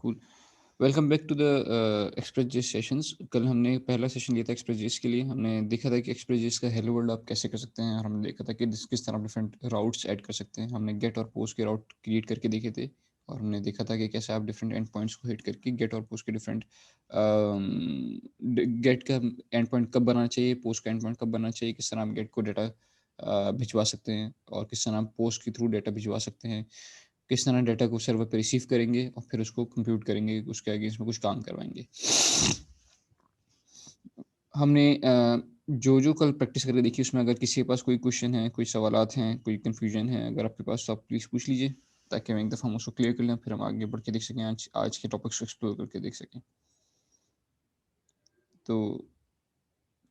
Cool. Welcome back to the express JS sessions. कल हमने पहला सेशन लिया था एक्सप्रेस जेस के लिए। हमने देखा था कि एक्सप्रेस जेस का हेलो वर्ल्ड आप कैसे कर सकते हैं, और हमने देखा था कि किस तरह डिफरेंट राउट्स ऐड कर सकते हैं। हमने गेट और पोस्ट के राउट क्रिएट करके देखे थे, और हमने देखा था कि कैसे आप डिफरेंट एंड पॉइंट्स को हिट करके गेट और पोस्ट के डिफरेंट गेट का एंड पॉइंट कब बनाना चाहिए, पोस्ट का एंड पॉइंट कब बनाना चाहिए, किस तरह आप गेट को डेटा भिजवा सकते हैं, और किस तरह आप पोस्ट के थ्रू डेटा भिजवा सकते हैं, किस तरह डाटा को सर्वर पे रिसीव करेंगे और फिर उसको कंप्यूट करेंगे, उसके अगेंस्ट में कुछ काम करवाएंगे। हमने जो जो कल प्रैक्टिस करके देखी, उसमें अगर किसी के पास कोई क्वेश्चन है, कोई सवालात हैं, कोई कंफ्यूजन है अगर आपके पास, तो आप प्लीज़ पूछ लीजिए, ताकि हम एक दफ़ा हम उसको क्लियर कर लें, फिर हम आगे बढ़ के देख सकें, आज के टॉपिक्स को एक्सप्लोर करके देख सकें। तो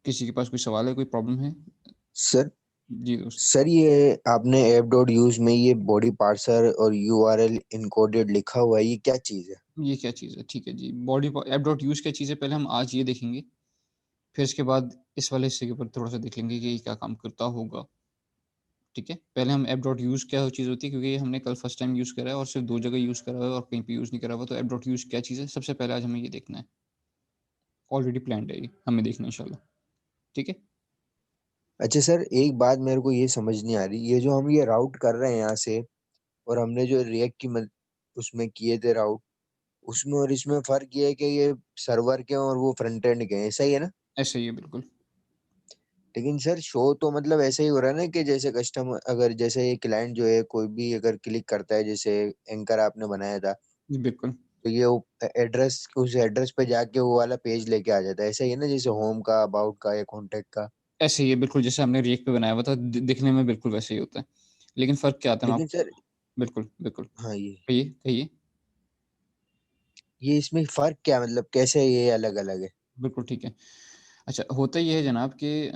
किसी के पास कोई सवाल है, कोई प्रॉब्लम है? सर जी दोस्त। सर ये आपने ऐप डॉट यूज में ये बॉडी पार्सर और यूआरएल इनकोडेड लिखा हुआ है, ये क्या चीज है? ये क्या चीज़ है? ठीक है जी, बॉडी ऐप डॉट यूज़ क्या चीज़ है, पहले हम आज ये देखेंगे, फिर इसके बाद इस वाले हिस्से के ऊपर थोड़ा सा देख लेंगे कि ये क्या काम करता होगा। ठीक है, पहले हम ऐप डॉट यूज़ क्या चीज़ होती है, क्योंकि हमने कल फर्स्ट टाइम यूज़ करा है और सिर्फ 2 जगह यूज़ करा है और कहीं पे यूज़ नहीं करा हुआ। तो ऐप डॉट यूज़ क्या चीज़ है, सबसे पहले आज हमें ये देखना है। ऑलरेडी प्लान्ड है ये, हमें देखना है इंशाल्लाह। ठीक है? अच्छा सर, एक बात मेरे को ये समझ नहीं आ रही, ये जो हम ये राउट कर रहे हैं यहाँ से, और हमने जो रिएक्ट की उसमें किए थे राउट, उसमें और इसमें फर्क ये है कि ये सर्वर के हैं और वो फ्रंट एंड के हैं, ऐसा ही है ना? ऐसे ही है बिल्कुल। लेकिन सर शो तो मतलब ऐसा ही हो रहा है ना कि जैसे कस्टमर, अगर जैसे ये क्लाइंट जो है कोई भी अगर क्लिक करता है, जैसे एंकर आपने बनाया था, जी, बिल्कुल। तो ये एड्रेस, उस एड्रेस पे जाके वो वाला पेज लेके आ जाता है, ऐसा ही है ना, जैसे होम का, अबाउट का या कॉन्टेक्ट का? ऐसे ही है बिल्कुल, जैसे हमने रिएक्ट पे बनाया हुआ था, दिखने में बिल्कुल वैसे ही होता है। लेकिन फ़र्क क्या आता है, मैं लेकिन आपको सर, बिल्कुल, बिल्कुल। हाँ, कहिए, कहिए। ये इसमें फर्क क्या, मतलब कैसे ये अलग अलग है? बिल्कुल ठीक है। अच्छा, होता ये है जनाब कि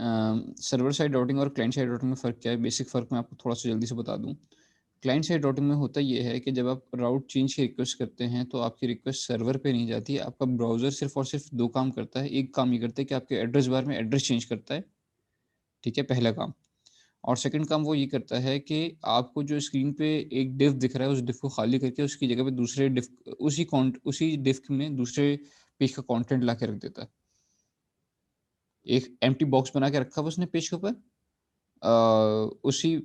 सर्वर साइड राउटिंग और क्लाइंट साइड राउटिंग में फ़र्क क्या है? बेसिक फ़र्क मैं आपको थोड़ा-सा जल्दी से बता दूँ। क्लाइंट साइड राउटिंग में होता ये है कि जब आप राउट चेंज की रिक्वेस्ट करते हैं, तो आपकी रिक्वेस्ट सर्वर पे नहीं जाती है। आपका ब्राउज़र सिर्फ़ और सिर्फ़ 2 काम करता है। एक काम ये करता है कि आपके एड्रेस बार में एड्रेस चेंज करता है, ठीक है? पहला काम। और सेकंड काम वो ये करता है कि आपको जो स्क्रीन पे एक डिव दिख रहा है, उस डिव को खाली करके उसकी जगह पे दूसरे डिव, उसी डिव में दूसरे पेज का कंटेंट ला के रख देता है। एक एम्प्टी बॉक्स बना के रखा हुआ उसने पेज के ऊपर। उसी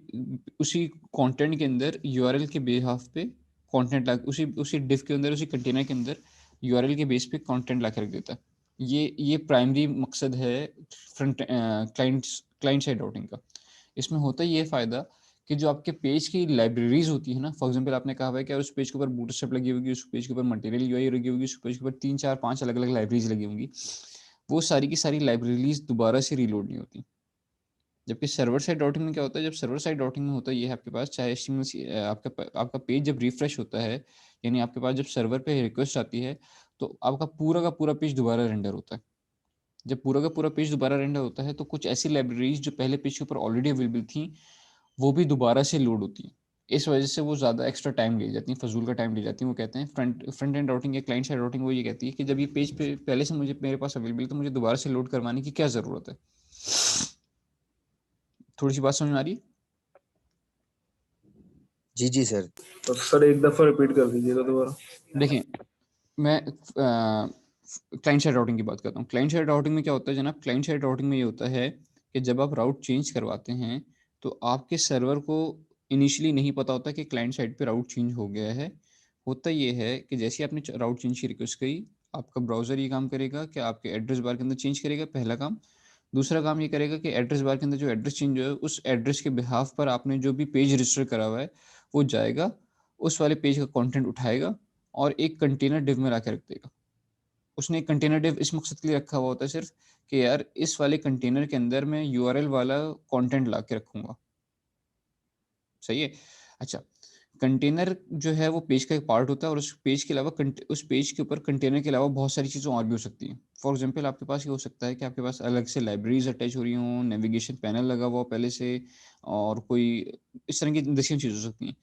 उसी कंटेंट के अंदर यूआरएल के बिहाफ पे कंटेंट ला उसी उसी डिव के अंदर, उसी कंटेनर के अंदर यूआरएल के बेस पे कंटेंट ला के रख देता है। ये प्राइमरी मकसद है क्लाइंट साइड राउटिंग का। इसमें होता ये फ़ायदा कि जो आपके पेज की लाइब्रेरीज़ होती है ना, फॉर एग्ज़ाम्पल आपने कहा हुआ है कि उस पेज के ऊपर बूटस्ट्रैप लगी होगी, उस पेज के ऊपर मटेरियल यूआई लगी होगी, उस पेज के ऊपर 3, 4, 5 अलग-अलग लाइब्रेरीज़ लगी होंगी। वो सारी की सारी लाइब्रेरीज़ दोबारा से रीलोड नहीं होती। जबकि सर्वर साइड राउटिंग में क्या होता है, जब सर्वर साइड राउटिंग में होता है ये है आपके पास, चाहे आपका पेज जब रिफ्रेश होता है, यानी आपके पास जब सर्वर पे रिक्वेस्ट आती है, तो आपका पूरा का पूरा पेज दोबारा रेंडर होता है। जब पूरा का पूरा पेज दोबारा रेंडर होता है, तो कुछ ऐसी लाइब्रेरीज जो पहले पेज के ऊपर ऑलरेडी अवेलेबल थी, वो भी दोबारा से लोड होती हैं। इस वजह से वो ज़्यादा एक्स्ट्रा टाइम ले जाती हैं, फजूल का टाइम ले जाती हैं। वो कहते हैं फ्रंट एंड राउटिंग या क्लाइंट साइड राउटिंग, वो ये कहती है कि जब ये पेज पे पहले से मुझे मेरे पास अवेलेबल है, तो मुझे दोबारा से लोड करवाने की क्या ज़रूरत है। थोड़ी सी बात समझ में आ रही है? जी जी सर। तो सर एक दफा रिपीट कर दीजिएगा दोबारा। देखिए, मैं क्लाइंट साइड राउटिंग की बात करता हूँ। क्लाइंट साइड राउटिंग में क्या होता है जनाब, क्लाइंट साइड राउटिंग में ये होता है कि जब आप राउट चेंज करवाते हैं, तो आपके सर्वर को इनिशियली नहीं पता होता कि क्लाइंट साइड पे राउट चेंज हो गया है। होता ये है कि जैसे ही आपने राउट चेंज की रिक्वेस्ट करी, आपका ब्राउज़र ये काम करेगा कि आपके एड्रेस बार के अंदर चेंज करेगा, पहला काम। दूसरा काम ये करेगा कि एड्रेस बार के अंदर जो एड्रेस चेंज हुआ है, उस एड्रेस के बिहाफ पर आपने जो भी पेज रजिस्टर करा हुआ है, वो जाएगा, उस वाले पेज का कंटेंट उठाएगा और एक कंटेनर डिव में ला के रख देगा। उसने एक कंटेनर डिव इस मकसद के लिए रखा हुआ होता है सिर्फ, कि यार इस वाले कंटेनर के अंदर मैं यूआरएल वाला कंटेंट ला के रखूँगा। सही है? अच्छा, कंटेनर जो है वो पेज का एक पार्ट होता है, और उस पेज के अलावा उस पेज के ऊपर कंटेनर के अलावा बहुत सारी चीज़ें और भी हो सकती हैं। फॉर एग्ज़ाम्पल आपके पास ये हो सकता है कि आपके पास अलग से लाइब्रेरीज़ अटैच हो रही हों, नेविगेशन पैनल लगा हुआ हो पहले से, और कोई इस तरह की दसियों चीज़ हो सकती हैं।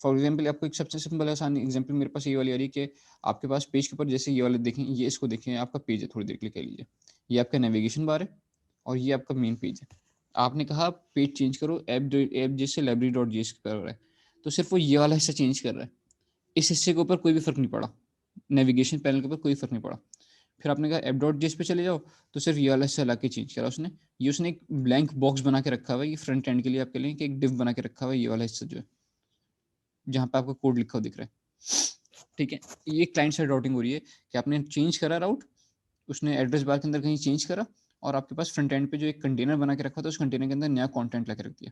फॉर एग्ज़ाम्पल आपको एक सबसे सिंपल आसान एग्ज़ाम्पल मेरे पास ये वाली आ रही है कि आपके पास पेज के ऊपर जैसे ये वाले देखें, ये इसको देखें, आपका पेज है, थोड़ी देर के लिए कह लीजिए। ये आपका नेविगेशन बार है और ये आपका मेन पेज है। आपने कहा पेज चेंज करो, ऐप जैसे लाइब्रेरी डॉट जेएस कर रहा है, तो सिर्फ़ वो ये वाला हिस्सा चेंज कर रहा है। इस हिस्से के ऊपर कोई भी फ़र्क नहीं पड़ा। नेविगेशन पैनल के ऊपर कोई फर्क नहीं पड़ा। फिर आपने कहा app.js पे चले जाओ, तो सिर्फ ये वाला हिस्सा ला के चेंज करा उसने। ये उसने एक ब्लैंक बॉक्स बना के रखा हुआ है, ये फ्रंट एंड के लिए आपके लिए कि एक div बना के रखा हुआ है, ये वाला हिस्सा जो है जहाँ पे आपका कोड लिखा हुआ दिख रहा है, ठीक है। ये क्लाइंट साइड राउटिंग हो रही है कि आपने चेंज करा राउट, उसने एड्रेस बार के अंदर कहीं चेंज करा, और आपके पास फ्रंट एंड पे जो एक कंटेनर बना के रखा था, उस कंटेनर के अंदर नया कंटेंट लाके रख दिया।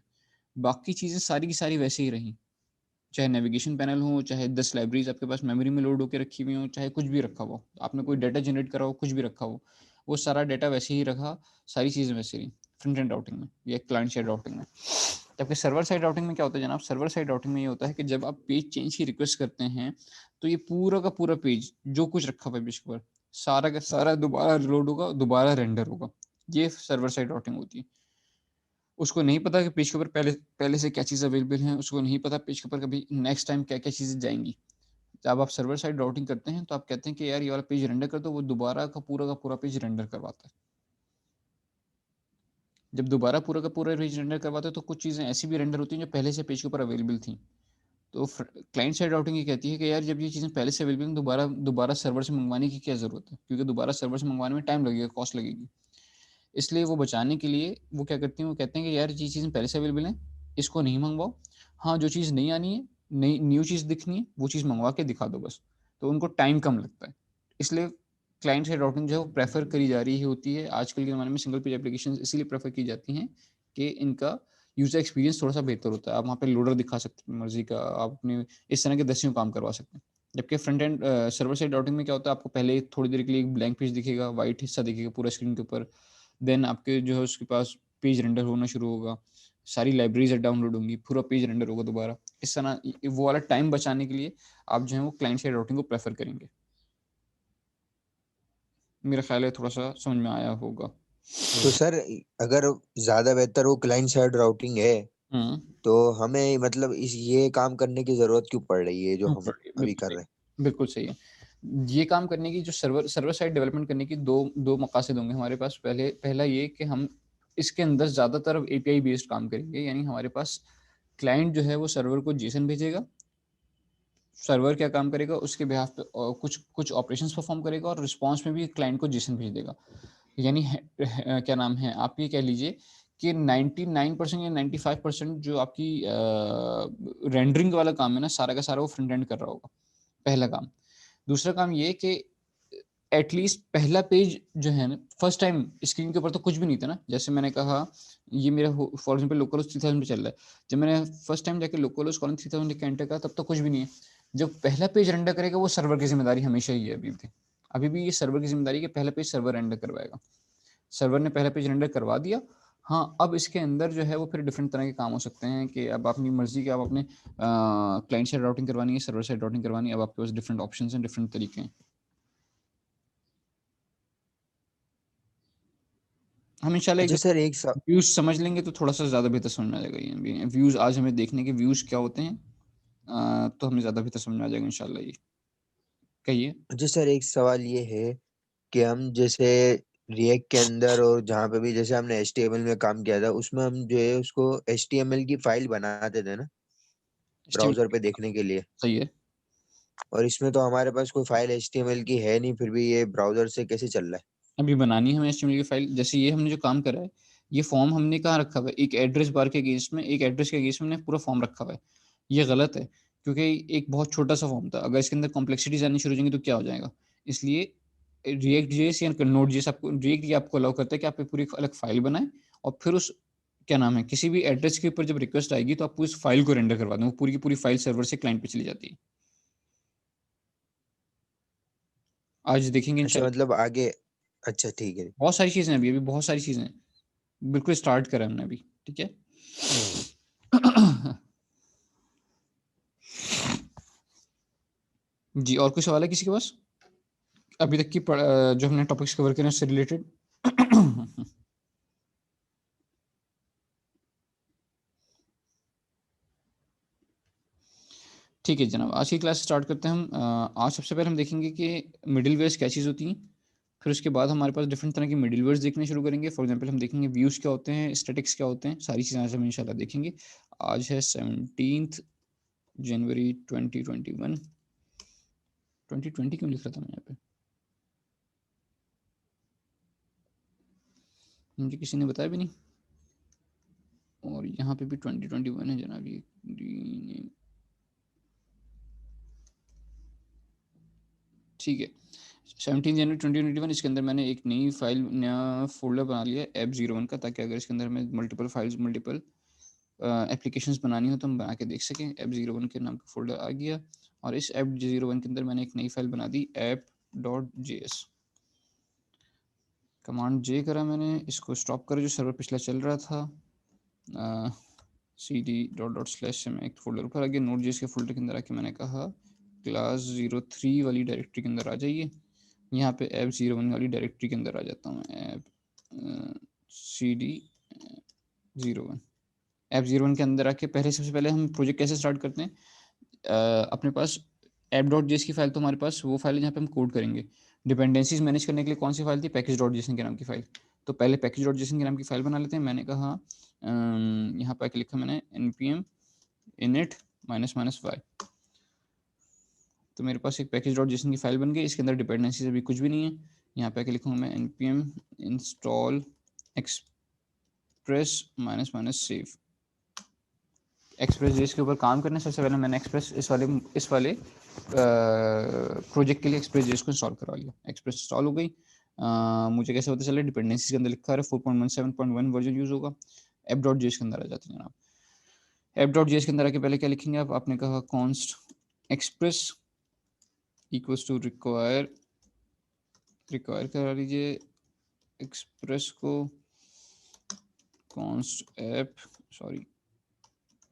बाकी चीज़ें सारी की सारी वैसे ही रही, चाहे नेविगेशन पैनल हो, चाहे 10 लाइब्रेरीज आपके पास मेमोरी में लोड होकर रखी हुई हो, चाहे कुछ भी रखा हो, आपने कोई डाटा जनरेट करा हो, कुछ भी रखा हो, वो सारा डाटा वैसे ही रखा, सारी चीज़ें वैसे रही फ्रंट एंड राउटिंग में या क्लाइंट साइड राउटिंग में। जबकि सर्वर साइड राउटिंग में क्या होता है जनाब, सर्वर साइड राउटिंग में ये होता है कि जब आप पेज चेंज की रिक्वेस्ट करते हैं, तो ये पूरा का पूरा पेज जो कुछ रखा हुआ है पेज के ऊपर, सारा का सारा दोबारा लोड होगा, दोबारा रेंडर होगा। ये सर्वर साइड राउटिंग होती है। उसको नहीं पता कि पेज के ऊपर पहले पहले से क्या चीज़ अवेलेबल है, उसको नहीं पता पेज के ऊपर कभी नेक्स्ट टाइम क्या क्या चीज़ें जाएंगी। जब आप सर्वर साइड राउटिंग करते हैं, तो आप कहते हैं कि यार ये वाला पेज रेंडर कर दो, वो दोबारा का पूरा पेज रेंडर करवाता है। जब दोबारा पूरा का पूरा पेज रेंडर करवाते हैं, तो कुछ चीज़ें ऐसी भी रेंडर होती हैं जो पहले से पेज के ऊपर अवेलेबल थी। तो क्लाइंट साइड राउटिंग ये कहती है कि यार जब ये चीज़ें पहले से अवेलेबल हैं, दोबारा दोबारा सर्वर से मंगवाने की क्या ज़रूरत है, क्योंकि दोबारा सर्वर से मंगवाने में टाइम लगेगा, कॉस्ट लगेगी। इसलिए वो बचाने के लिए वो क्या करती हैं, वो कहते हैं कि यार ये चीज़ें पहले से अवेलेबल हैं, इसको नहीं मंगवाओ। हाँ, जो चीज़ नहीं आनी है, नई न्यू चीज़ दिखनी है, वो चीज़ मंगवा के दिखा दो बस। तो उनको टाइम कम लगता है। इसलिए क्लाइंट साइड राउटिंग जो है वो प्रेफर करी जा रही होती है। आजकल के ज़माने में सिंगल पेज एप्लीकेशन इसीलिए प्रेफर की जाती हैं कि इनका यूज़र एक्सपीरियंस थोड़ा-सा बेहतर होता है। आप वहाँ पे लोडर दिखा सकते हैं मर्ज़ी का, आप अपने इस तरह के 10 काम करवा सकते हैं। जबकि front end server side routing में क्या होता है, आपको पहले थोड़ी देर के लिए एक ब्लैंक पेज दिखेगा, व्हाइट हिस्सा दिखेगा पूरा स्क्रीन के ऊपर। देन आपके जो है उसके पास पेज रेंडर होना शुरू होगा, सारी लाइब्रेरीज डाउनलोड होंगी, पूरा पेज रेंडर होगा दोबारा। इस तरह वो वाला टाइम बचाने के लिए आप जो है वो क्लाइंट साइड राउटिंग को प्रेफर करेंगे। मेरा ख्याल है थोड़ा सा समझ में आया होगा। तो सर अगर ज्यादा बेहतर वो क्लाइंट साइड राउटिंग है, हम्म। तो हमें मतलब इस ये काम करने की जरूरत क्यों पड़ रही है जो हम अभी बिल्कुल कर सही, रहे हैं? बिल्कुल सही है। ये काम करने की जो सर्वर सर्वर साइड डेवलपमेंट करने की दो दो मकासद होंगे हमारे पास। पहला ये कि हम इसके अंदर ज़्यादातर एपीआई बेस्ड काम करेंगे, यानी हमारे पास क्लाइंट जो है वो सर्वर को जेसन भेजेगा, सर्वर क्या काम करेगा उसके बिहाफ पे कुछ कुछ ऑपरेशंस परफॉर्म करेगा, और रिस्पांस में भी क्लाइंट को जेसन भेज देगा। यानी क्या नाम है, आप ये कह लीजिए कि 99% या 95% जो आपकी रेंडरिंग वाला काम है ना, सारा का सारा वो फ्रंट एंड कर रहा होगा, पहला काम। दूसरा काम ये कि एटलीस्ट पहला पेज जो है ना, फर्स्ट टाइम स्क्रीन के ऊपर तो कुछ भी नहीं था ना। जैसे मैंने कहा, ये मेरा फॉर एग्जाम्पल लोकल 3000 पे चल रहा है। जब मैंने फर्स्ट टाइम जाके लोकल कॉलन 3000 लिख के एंटर करा, तब तो कुछ भी नहीं है। जब पहला पेज रेंडर करेगा, वो सर्वर की जिम्मेदारी हमेशा ही है। अभी भी ये सर्वर की जिम्मेदारी है कि पहला पेज सर्वर रेंडर करवाएगा। सर्वर ने पहला पेज रेंडर करवा दिया। हाँ, अब इसके अंदर जो है वो फिर डिफरेंट तरह के काम हो सकते हैं कि अब अपनी मर्जी के, आप अपने क्लाइंट साइड राउटिंग करवानी है, सर्वर साइड राउटिंग करवानी है, अब आपके पास डिफरेंट ऑप्शंस हैं, डिफरेंट तरीके हैं। हम इंशाल्लाह एक अच्छा सर, दफ़ा व्यूज़ समझ लेंगे तो थोड़ा-सा ज़्यादा बेहतर समझ में आ जाएगा ये। व्यूज़ आज हमें देखने के व्यूज़ क्या होते हैं, तो हमें ज़्यादा बेहतर समझ में आ जाएगा इंशाल्लाह ये। कहिए। अच्छा सर, एक सवाल ये है कि हम जैसे रिएक्ट के अंदर और जहाँ पे भी जैसे हमने एचटीएमएल में काम किया था, उसमें हम जो है उसको एचटीएमएल की फाइल बनाते थे ना, ब्राउजर पे देखने के लिए। सही है। और इसमें तो हमारे पास कोई फाइल एचटीएमएल की है नहीं, फिर भी ये ब्राउजर से कैसे चल रहा है? अभी बनानी है हमें एचटीएमएल की फाइल। जैसे ये हमने जो काम करा है, ये फॉर्म हमने कहाँ रखा हुआ है, एक एड्रेस बार के अगेंस्ट में, एक एड्रेस के अगेंस्ट में हमने पूरा फॉर्म रखा हुआ है। ये गलत है, क्योंकि एक बहुत छोटा सा फॉर्म था। अगर इसके अंदर कॉम्प्लेक्सिटीज आनी शुरू हो जाएंगी तो क्या हो जाएगा। इसलिए रिएक्ट जेएस या नोड जेएस आपको, रिएक्ट ये आपको अलाउ करता है कि आप एक पूरी अलग फाइल बनाएं, और फिर उस क्या नाम है, किसी भी एड्रेस के ऊपर जब रिक्वेस्ट आएगी तो आप उस फाइल को रेंडर करवा दें, वो पूरी की पूरी फाइल सर्वर से क्लाइंट पे चली जाती है। आज देखेंगे अच्छा इंशाल्लाह। मतलब आगे। अच्छा ठीक है। बहुत सारी चीजें अभी अभी बहुत सारी चीजें हैं। बिल्कुल स्टार्ट करा हमने अभी, ठीक है। जी, और कोई सवाल है किसी के पास अभी तक की जो हमने टॉपिक्स कवर किए हैं उससे रिलेटेड? ठीक है जनाब, आज की क्लास स्टार्ट करते हैं हम। आज सबसे पहले हम देखेंगे कि मिडिल वेयर्स क्या चीज़ होती हैं। फिर उसके बाद हमारे पास डिफरेंट तरह की मिडिल वेयर्स देखने शुरू करेंगे। फॉर एग्जांपल हम देखेंगे व्यूज़ क्या होते हैं, स्टैटिक्स क्या होते हैं, सारी चीज़ें आज हम इंशाल्लाह देखेंगे। आज है 17 जनवरी 2021। 2020 क्यों लिख रहा था मैं यहाँ पे? मुझे किसी ने बताया भी नहीं। और यहाँ पे भी 2021 है जनाब। ये ठीक है। 17 जनवरी 2021 इसके अंदर मैंने एक नई फाइल, नया फोल्डर बना लिया App01 का, ताकि अगर इसके अंदर हमें मल्टीपल फाइल्स, मल्टीपल एप्लीकेशंस बनानी हो तो हम बना के देख सकें। App01 के नाम का फोल्डर आ गया और इस App01 के अंदर मैंने एक नई फाइल बना दी app.js। कमांड J करा मैंने, इसको स्टॉप करा जो सर्वर पिछला चल रहा था। cd.// से मैं एक फोल्डर ऊपर आ गया। Node.js के फोल्डर के अंदर आके मैंने कहा क्लास 03 वाली डायरेक्टरी के अंदर आ जाइए। यहाँ पे App01 वाली डायरेक्टरी के अंदर आ जाता हूँ मैं। cd01 App01 के अंदर आके पहले, सबसे पहले हम प्रोजेक्ट कैसे स्टार्ट करते हैं। अपने पास app.js की फाइल, तो हमारे पास वो फाइल है जहाँ पे हम कोड करेंगे। डिपेंडेंसीज मैनेज करने के लिए कौन सी फाइल थी? package.json के नाम की फाइल। तो पहले package.json के नाम की फाइल बना लेते हैं। मैंने कहा यहाँ पे आके लिखा मैंने npm init -y। तो मेरे पास एक package.json की फाइल बन गई। इसके अंदर डिपेंडेंसीज अभी कुछ भी नहीं है। यहाँ पे आके लिखूंगा मैं npm install express -save। Express JS के ऊपर काम करने से सबसे पहले मैंने एक्सप्रेस इस वाले प्रोजेक्ट के लिए एक्सप्रेस जेएस को इंस्टॉल करवा लिया। एक्सप्रेस इंस्टॉल हो गई। मुझे कैसे पता चला? डिपेंडेंसीज के अंदर लिखा है 4.17.1 वर्जन यूज होगा। app.js के अंदर आ जाते हैं जनाब। app.js के अंदर आके पहले क्या लिखेंगे आप? आपने कहा const express equals to require करा लीजिए एक्सप्रेस को const app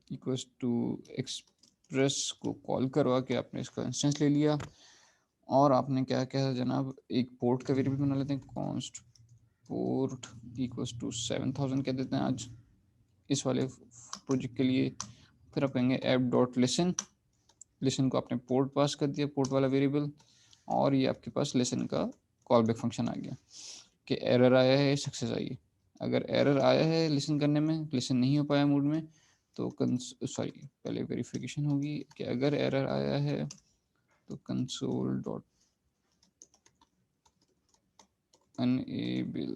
equals to express को कॉल करवा के आपने इसका इंस्टेंस ले लिया। और आपने क्या किया जनाब? एक पोर्ट का वेरिएबल बना लेते हैं, const port इक्वल्स टू 7000 कह देते हैं आज इस वाले प्रोजेक्ट के लिए। फिर आप कहेंगे app.listen। लिसन को आपने पोर्ट पास कर दिया, पोर्ट वाला वेरिएबल। और ये आपके पास लिसन का कॉल बैक फंक्शन आ गया कि एरर आया है, सक्सेस आई है। अगर एरर आया है लिसन करने में, लिसन नहीं हो पाया मूड में, तो पहले वेरिफिकेशन होगी कि अगर एरर आया है तो console dot enable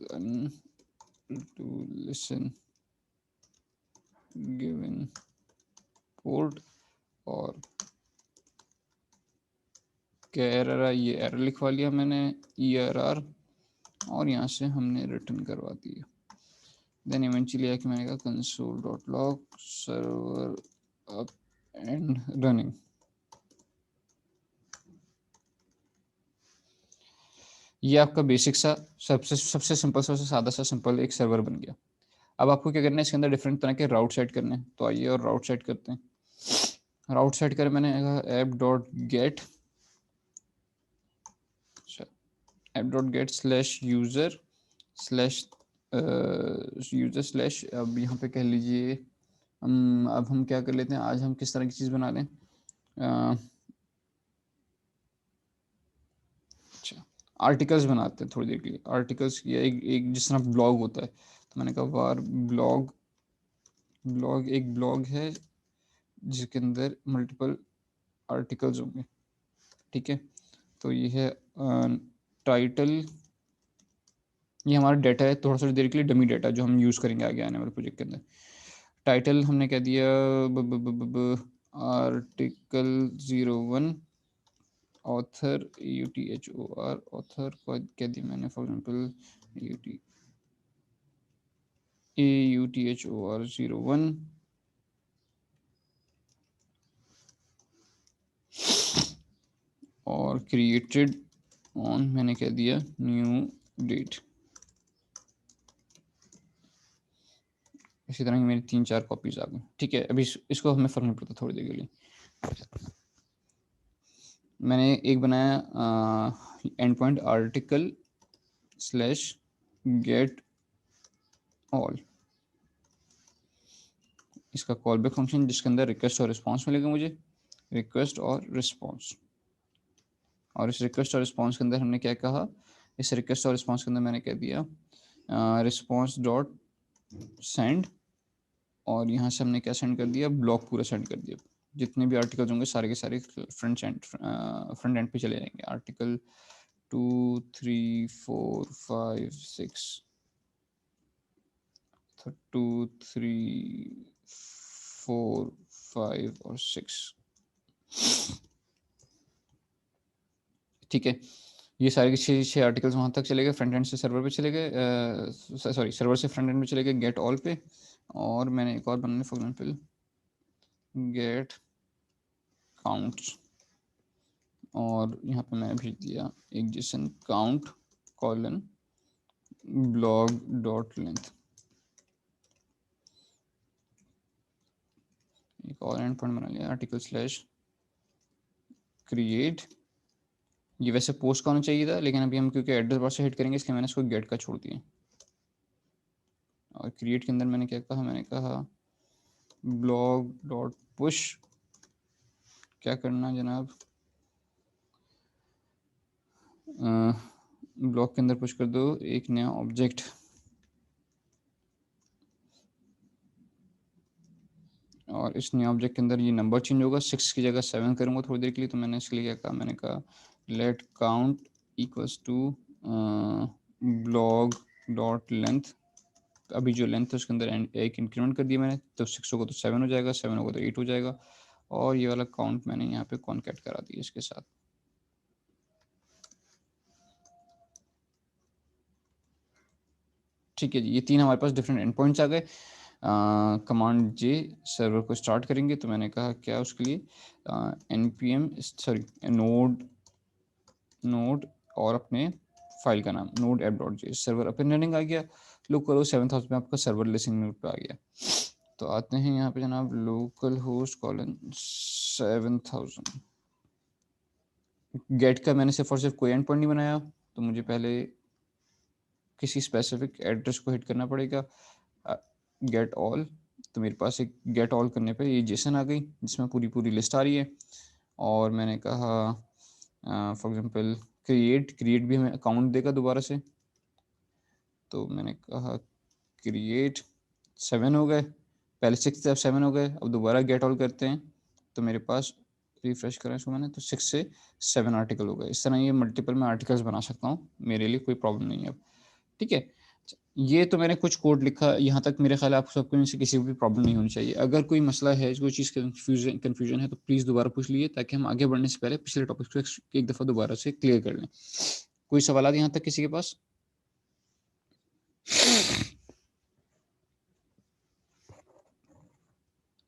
to listen given port। और क्या एरर है? ये एरर लिखवा लिया मैंने ERR, और यहाँ से हमने रिटर्न करवा दिया। देन इवेंचुअली आके मैंने कहा console dot log server up and running. ये आपका बेसिक सा सबसे सिंपल, सबसे सादा सा सिंपल एक सर्वर बन गया। अब आपको क्या करना है? इसके अंदर डिफरेंट तरह के राउट सेट करने हैं। तो आइए और राउट सेट करते हैं। राउट सेट कर मैंने app.get /user /user/ अब यहाँ पे कह लीजिए अब हम क्या कर लेते हैं, आज हम किस तरह की चीज़ बना लें। अच्छा, आर्टिकल्स बनाते हैं थोड़ी देर के लिए। आर्टिकल्स या एक जिस तरह ब्लॉग होता है, तो मैंने कहा वार ब्लॉग एक ब्लॉग है जिसके अंदर मल्टीपल आर्टिकल्स होंगे। ठीक है, तो ये है टाइटल। ये हमारा डाटा है, थोड़ा सा देर के लिए डमी डाटा जो हम यूज़ करेंगे आगे आने वाले प्रोजेक्ट के अंदर। टाइटल हमने कह दिया आर्टिकल 01 ऑथर AUTHOR ऑथर को कह दिया मैंने फॉर एग्जांपल AUTHOR 01। और क्रिएटेड ऑन मैंने कह दिया न्यू डेट। इसी तरह की मेरी 3-4 कॉपीज आ गई। ठीक है, अभी इसको हमें फर्क नहीं पड़ता थोड़ी देर के लिए। मैंने एक बनाया and point article /get all, इसका कॉल बैक फंक्शन जिसके अंदर रिक्वेस्ट और रिस्पॉन्स मिलेगा मुझे, रिक्वेस्ट और रिस्पॉन्स। और इस रिक्वेस्ट और रिस्पॉन्स के अंदर हमने क्या कहा? इस रिक्वेस्ट और रिस्पॉन्स के अंदर मैंने कह दिया रिस्पॉन्स डॉट सेंड, और यहाँ से हमने क्या सेंड कर दिया? ब्लॉक पूरा सेंड कर दिया। जितने भी आर्टिकल्स होंगे सारे के सारे फ्रंट एंड पे चले जाएंगे। आर्टिकल 2, 3, 4, 5, 6, 2, 3, 4, 5 और 6। ठीक है, ये सारे के 6 आर्टिकल्स वहाँ तक चले गए, फ्रंट एंड से सर्वर पे चले गए, सॉरी सर्वर से फ्रंट एंड में चले गए गेट ऑल पे। और मैंने एक और बनाने फॉर एग्जाम्पल गेट काउंट्स, और यहाँ पे मैंने भेज दिया एक Jason count colon blog dot length. एक और एंड पॉइंट बना लिया आर्टिकल स्लैश क्रिएट। ये वैसे पोस्ट का होना चाहिए था, लेकिन अभी हम क्योंकि एड्रेस बार से हिट करेंगे इसलिए मैंने इसको गेट का छोड़ दिया। और क्रिएट के अंदर मैंने क्या कहा, मैंने कहा ब्लॉग डॉट पुश। क्या करना जनाब, ब्लॉग के अंदर पुश कर दो एक नया ऑब्जेक्ट, और इस नए ऑब्जेक्ट के अंदर ये नंबर चेंज होगा, 6 की जगह 7 करूँगा थोड़ी देर के लिए। तो मैंने इसके लिए क्या कहा, मैंने कहा let count equals to blog dot length. अभी जो लेंथ है उसके अंदर एक इंक्रीमेंट कर दिया मैंने, तो 6 होगा तो 7 हो जाएगा, 7 होगा तो 8 हो जाएगा। और ये वाला काउंट मैंने यहाँ पे कॉन्कैट करा दिया इसके साथ। ठीक है जी, ये 3 हमारे पास डिफरेंट एंड पॉइंट्स आ गए। कमांड जे सर्वर को स्टार्ट करेंगे, तो मैंने कहा क्या उसके लिए npm सॉरी नोड और अपने फाइल का नाम node app dot J. Server अपन रनिंग आ गया, लोकल होस्ट 7000 में आपका सर्वर लिसनिंग नोड पे आ गया। तो आते हैं यहाँ पे जनाब लोकल होस्ट कॉलन 7000। गेट का मैंने सिर्फ और सिर्फ कोई एंड पॉइंट नहीं बनाया, तो मुझे पहले किसी स्पेसिफिक एड्रेस को हिट करना पड़ेगा गेट ऑल। तो मेरे पास एक गेट ऑल करने पे ये जेसन आ गई जिसमें पूरी लिस्ट आ रही है। और मैंने कहा फॉर एग्जांपल क्रिएट भी हमें अकाउंट देगा दोबारा से। तो मैंने कहा क्रिएट 7 हो गए, पहले 6 थे अब 7 हो गए। अब दोबारा गेट ऑल करते हैं, तो मेरे पास रिफ्रेश करा इसको मैंने, तो 6 से 7 आर्टिकल हो गए। इस तरह ये मल्टीपल में आर्टिकल्स बना सकता हूँ, मेरे लिए कोई प्रॉब्लम नहीं है अब। ठीक है, ये तो मैंने कुछ कोड लिखा, यहाँ तक मेरे ख्याल आप सबको इनसे किसी को भी प्रॉब्लम नहीं होनी चाहिए। अगर कोई मसला है, कोई चीज़ कन्फ्यूजन है, तो प्लीज़ दोबारा पूछ लीजिए, ताकि हम आगे बढ़ने से पहले पिछले टॉपिक को एक दफ़ा दोबारा से क्लियर कर लें। कोई सवाल यहाँ तक किसी के पास?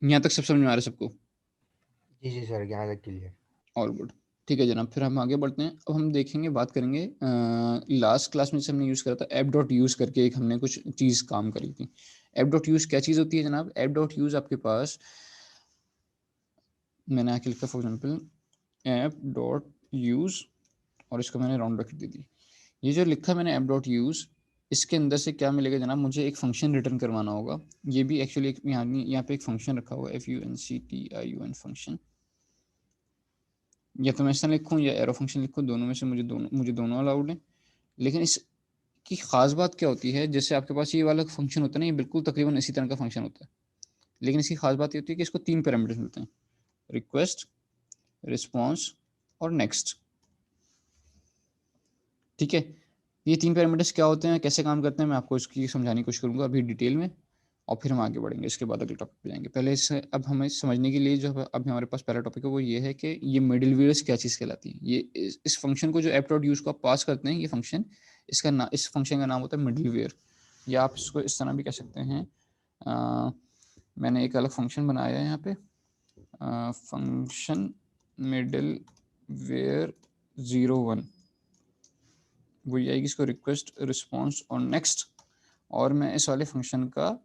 यहाँ तक सब समझ में आ रहा है सबको? जी सर, यहाँ तक क्लियर। ऑल गुड, ठीक है जनाब। फिर हम आगे बढ़ते हैं। अब हम देखेंगे, बात करेंगे लास्ट क्लास में जैसे हमने यूज़ करा था ऐप डॉट यूज़ करके, एक हमने कुछ चीज़ काम करी थी। ऐप डॉट यूज़ क्या चीज़ होती है जनाब? ऐप डॉट यूज़ आपके पास मैंने आके लिखा for example app dot use, और इसको मैंने राउंड ब्रैकेट दे दी। ये जो लिखा मैंने ऐप डॉट यूज़, इसके अंदर से क्या मिलेगा जनाब? मुझे एक फंक्शन रिटर्न करवाना होगा। ये भी एक्चुअली यहाँ पे एक फंक्शन रखा हुआ है FUNCTION फंक्शन, या तो मैं इस तरह लिखूँ या एरो फंक्शन लिखूँ, दोनों में से मुझे दोनों अलाउड है। लेकिन इसकी ख़ास बात क्या होती है, जैसे आपके पास ये वाला फंक्शन होता है ना, ये बिल्कुल तकरीबन इसी तरह का फंक्शन होता है, लेकिन इसकी खास बात ये होती है कि इसको 3 पैरामीटर्स मिलते हैं, रिक्वेस्ट, रिस्पॉन्स और नेक्स्ट। ठीक है, ये 3 पैरामीटर्स क्या होते हैं, कैसे काम करते हैं, मैं आपको इसकी समझाने की कोशिश करूँगा अभी डिटेल में, और फिर हम आगे बढ़ेंगे, इसके बाद अगले टॉपिक पे जाएंगे। पहले इससे अब हमें समझने के लिए जो अभी हमारे पास पहला टॉपिक है वो ये है कि ये मिडलवेयर्स क्या चीज़ कहलाती है। ये इस फंक्शन को जो ऐप डॉट यूज़ को आप पास करते हैं, ये फंक्शन, इस फंक्शन का नाम होता है मिडलवेयर, या आप इसको इस तरह भी कह सकते हैं। मैंने एक अलग फंक्शन बनाया है यहाँ पे, फंक्शन मिडलवेयर 01, वही आएगी, इसको रिक्वेस्ट, रिस्पॉन्स और नेक्स्ट, और मैं इस वाले फंक्शन का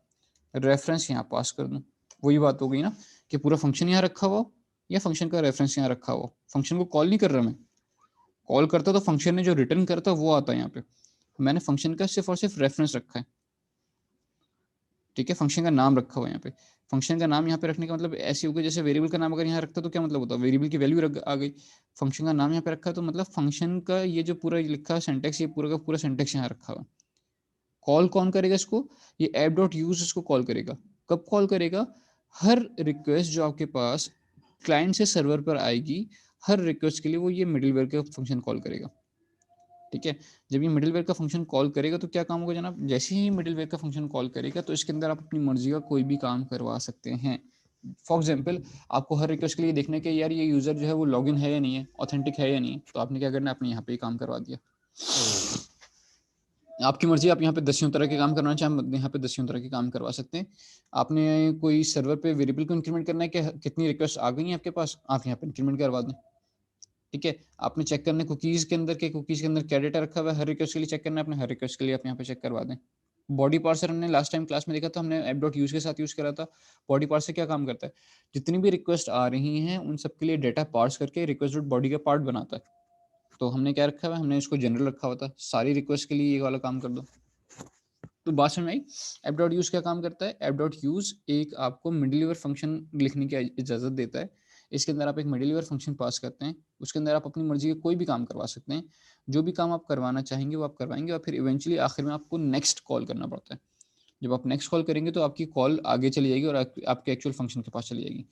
रेफरेंस यहाँ पास कर दूँ। वही बात हो गई ना कि पूरा फंक्शन यहाँ रखा हुआ या फंक्शन का रेफरेंस यहाँ रखा हुआ। फंक्शन को कॉल नहीं कर रहा मैं, कॉल करता तो फंक्शन ने जो रिटर्न करता वो आता है यहाँ पे, मैंने फंक्शन का सिर्फ और सिर्फ रेफरेंस रखा है। ठीक है, फंक्शन का नाम रखा हुआ है यहाँ पे। फंक्शन का नाम यहाँ पे रखने का मतलब ऐसे हो गया, जैसे वेरिएबल का नाम अगर यहाँ रखता तो क्या मतलब होता है, वेरिएबल की वैल्यू आ गई। फंक्शन का नाम यहाँ पे रखा है तो मतलब फंक्शन का ये जो पूरा लिखा है सेंटेक्स, ये पूरा का पूरा सेंटेक्स यहाँ रखा हुआ। कॉल कौन करेगा इसको? ये ऐप डॉट यूज इसको कॉल करेगा। कब कॉल करेगा? हर रिक्वेस्ट जो आपके पास क्लाइंट से सर्वर पर आएगी, हर रिक्वेस्ट के लिए वो ये मिडिलवेयर का फंक्शन कॉल करेगा। ठीक है, जब ये मिडिलवेयर का फंक्शन कॉल करेगा तो क्या काम होगा जनाब, जैसे ही मिडिलवेयर का फंक्शन कॉल करेगा तो इसके अंदर आप अपनी मर्जी का कोई भी काम करवा सकते हैं। फॉर एग्जाम्पल, आपको हर रिक्वेस्ट के लिए देखना है कि यार ये यूजर जो है वो लॉगिन है या नहीं है, ऑथेंटिक है या नहीं है, तो आपने क्या करना है, आपने यहाँ पे काम करवा दिया। आपकी मर्जी, आप यहाँ पे 10 तरह के काम करना चाहें, यहाँ पे 10 तरह के काम करवा सकते हैं। आपने कोई सर्वर पे वेरिएबल को इंक्रीमेंट करना है कि कितनी रिक्वेस्ट आ गई है आपके पास, आप यहाँ पे इंक्रीमेंट करवा दें। ठीक है, आपने चेक करना है कुकीज के अंदर क्या डेटा रखा हुआ है, हर रिक्वेस्ट के लिए चेक करना है, अपने हर रिक्वेस्ट के लिए आप यहाँ पे चेक करवा दें। बॉडी पार्सर हमने लास्ट टाइम क्लास में देखा था, हमने app.use के साथ यूज करा था। बॉडी पार्सर क्या काम करता है, जितनी भी रिक्वेस्ट आ रही हैं उन सबके लिए डेटा पार्स करके रिक्वेस्ट बॉडी का पार्ट बनाता है। तो हमने क्या रखा हुआ है, हमने इसको जनरल रखा हुआ था, सारी रिक्वेस्ट के लिए ये वाला काम कर दो। तो बात समझ में आई। app.use क्या काम करता है, app.use एक आपको मिडिलवेयर फंक्शन लिखने की इजाजत देता है। इसके अंदर आप एक मिडिलवेयर फंक्शन पास करते हैं, उसके अंदर आप अपनी मर्जी के कोई भी काम करवा सकते हैं। जो भी काम आप करवाना चाहेंगे वो आप करवाएंगे, और फिर इवेंचुअली आखिर में आपको नेक्स्ट कॉल करना पड़ता है। जब आप नेक्स्ट कॉल करेंगे तो आपकी कॉल आगे चली जाएगी और आपके एक्चुअल फंक्शन के पास चली जाएगी।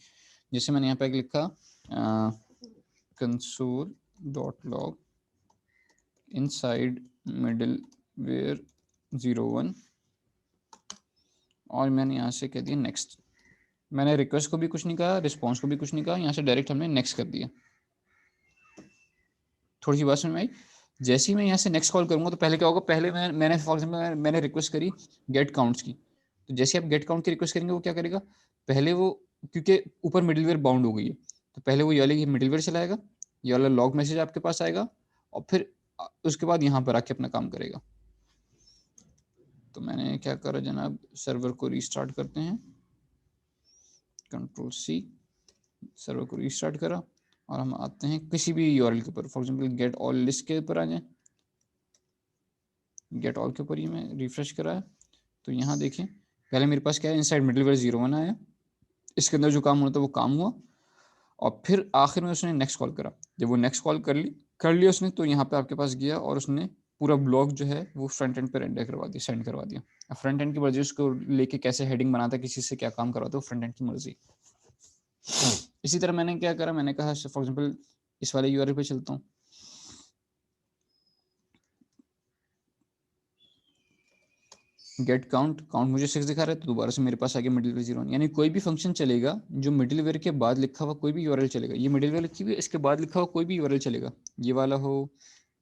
जैसे मैंने यहाँ पे लिखा console.log inside middleware 01 और मैंने यहाँ से कह दिया नेक्स्ट। मैंने रिक्वेस्ट को भी कुछ नहीं कहा, रिस्पॉन्स को भी कुछ नहीं कहा, यहाँ से डायरेक्ट हमने नेक्स्ट कर दिया। थोड़ी सी बात समझ में आई। जैसे ही मैं यहाँ से नेक्स्ट कॉल करूंगा तो पहले क्या होगा, पहले मैंने फॉर एग्जाम्पल मैंने रिक्वेस्ट करी गेट काउंट्स की, तो जैसे आप गेट काउंट की रिक्वेस्ट करेंगे वो क्या करेगा, पहले वो, क्योंकि ऊपर मिडिलवेयर बाउंड हो गई है, तो पहले वो ये वाला मिडिलवेयर चलाएगा, ये वाला लॉग मैसेज आपके पास आएगा, और फिर उसके बाद यहाँ पर आके अपना काम करेगा। तो मैंने क्या करा जनाब, सर्वर को रीस्टार्ट करते हैं, कंट्रोल सी, सर्वर को रीस्टार्ट करा, और हम आते हैं किसी भी यूआरएल के ऊपर, for example get all list के ऊपर आ जाए, गेट ऑल के ऊपर ही मैं रिफ्रेश कराया तो यहाँ देखें पहले मेरे पास क्या है, इनसाइड मिडिलवेयर 01 आया, इसके अंदर जो काम होना था वो काम हुआ, और फिर आखिर में उसने नेक्स्ट कॉल करा। जब वो नेक्स्ट कॉल कर लिया उसने, तो यहाँ पे आपके पास गया और उसने पूरा ब्लॉग जो है वो फ्रंट एंड पे रेंडर करवा दिया, सेंड करवा दिया। फ्रंट एंड की मर्जी, उसको लेके कैसे हेडिंग बनाता है, किसी से क्या काम करवाता है, वो फ्रंट एंड की मर्जी। इसी तरह मैंने क्या करा, मैंने कहा फॉर एग्जाम्पल इस वाले यूआरएल पे चलता हूँ, गेट काउंट मुझे 6 दिखा रहा है, तो दोबारा से मेरे पास आ गया मिडिलवेयर 01। यानी कोई भी फंक्शन चलेगा जो मिडिलवेयर के बाद लिखा हुआ कोई भी यूआरएल चलेगा, ये मिडिलवेयर लिखी हुई है, इसके बाद लिखा हुआ कोई भी यूआरएल चलेगा, ये वाला हो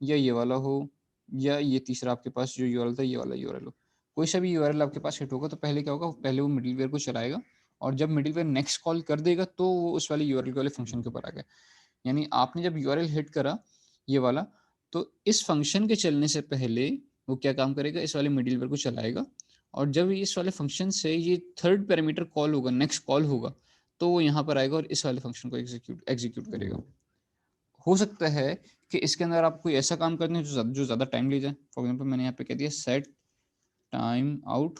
या ये वाला हो या ये तीसरा आपके पास जो यूआरएल था ये वाला यूआरएल हो, कोई सा भी यूआरएल आपके पास हिट होगा तो पहले क्या होगा, पहले वो मिडिलवेयर को चलाएगा, और जब मिडिलवेयर नेक्स्ट कॉल कर देगा तो वो उस वाले यूआरएल वाले फंक्शन के ऊपर आ गया। यानी आपने जब यूआरएल हिट करा ये वाला, तो इस फंक्शन के चलने से पहले वो क्या काम करेगा, इस वाले मिडिलवेयर को चलाएगा, और जब इस वाले फंक्शन से ये थर्ड पैरामीटर कॉल होगा, नेक्स्ट कॉल होगा, तो वो यहाँ पर आएगा और इस वाले फंक्शन को एग्जीक्यूट करेगा। हो सकता है कि इसके अंदर आप कोई ऐसा काम करते हैं जो ज़्यादा टाइम ले जाए। फॉर एग्जाम्पल मैंने यहाँ पे कह दिया सेट टाइम आउट,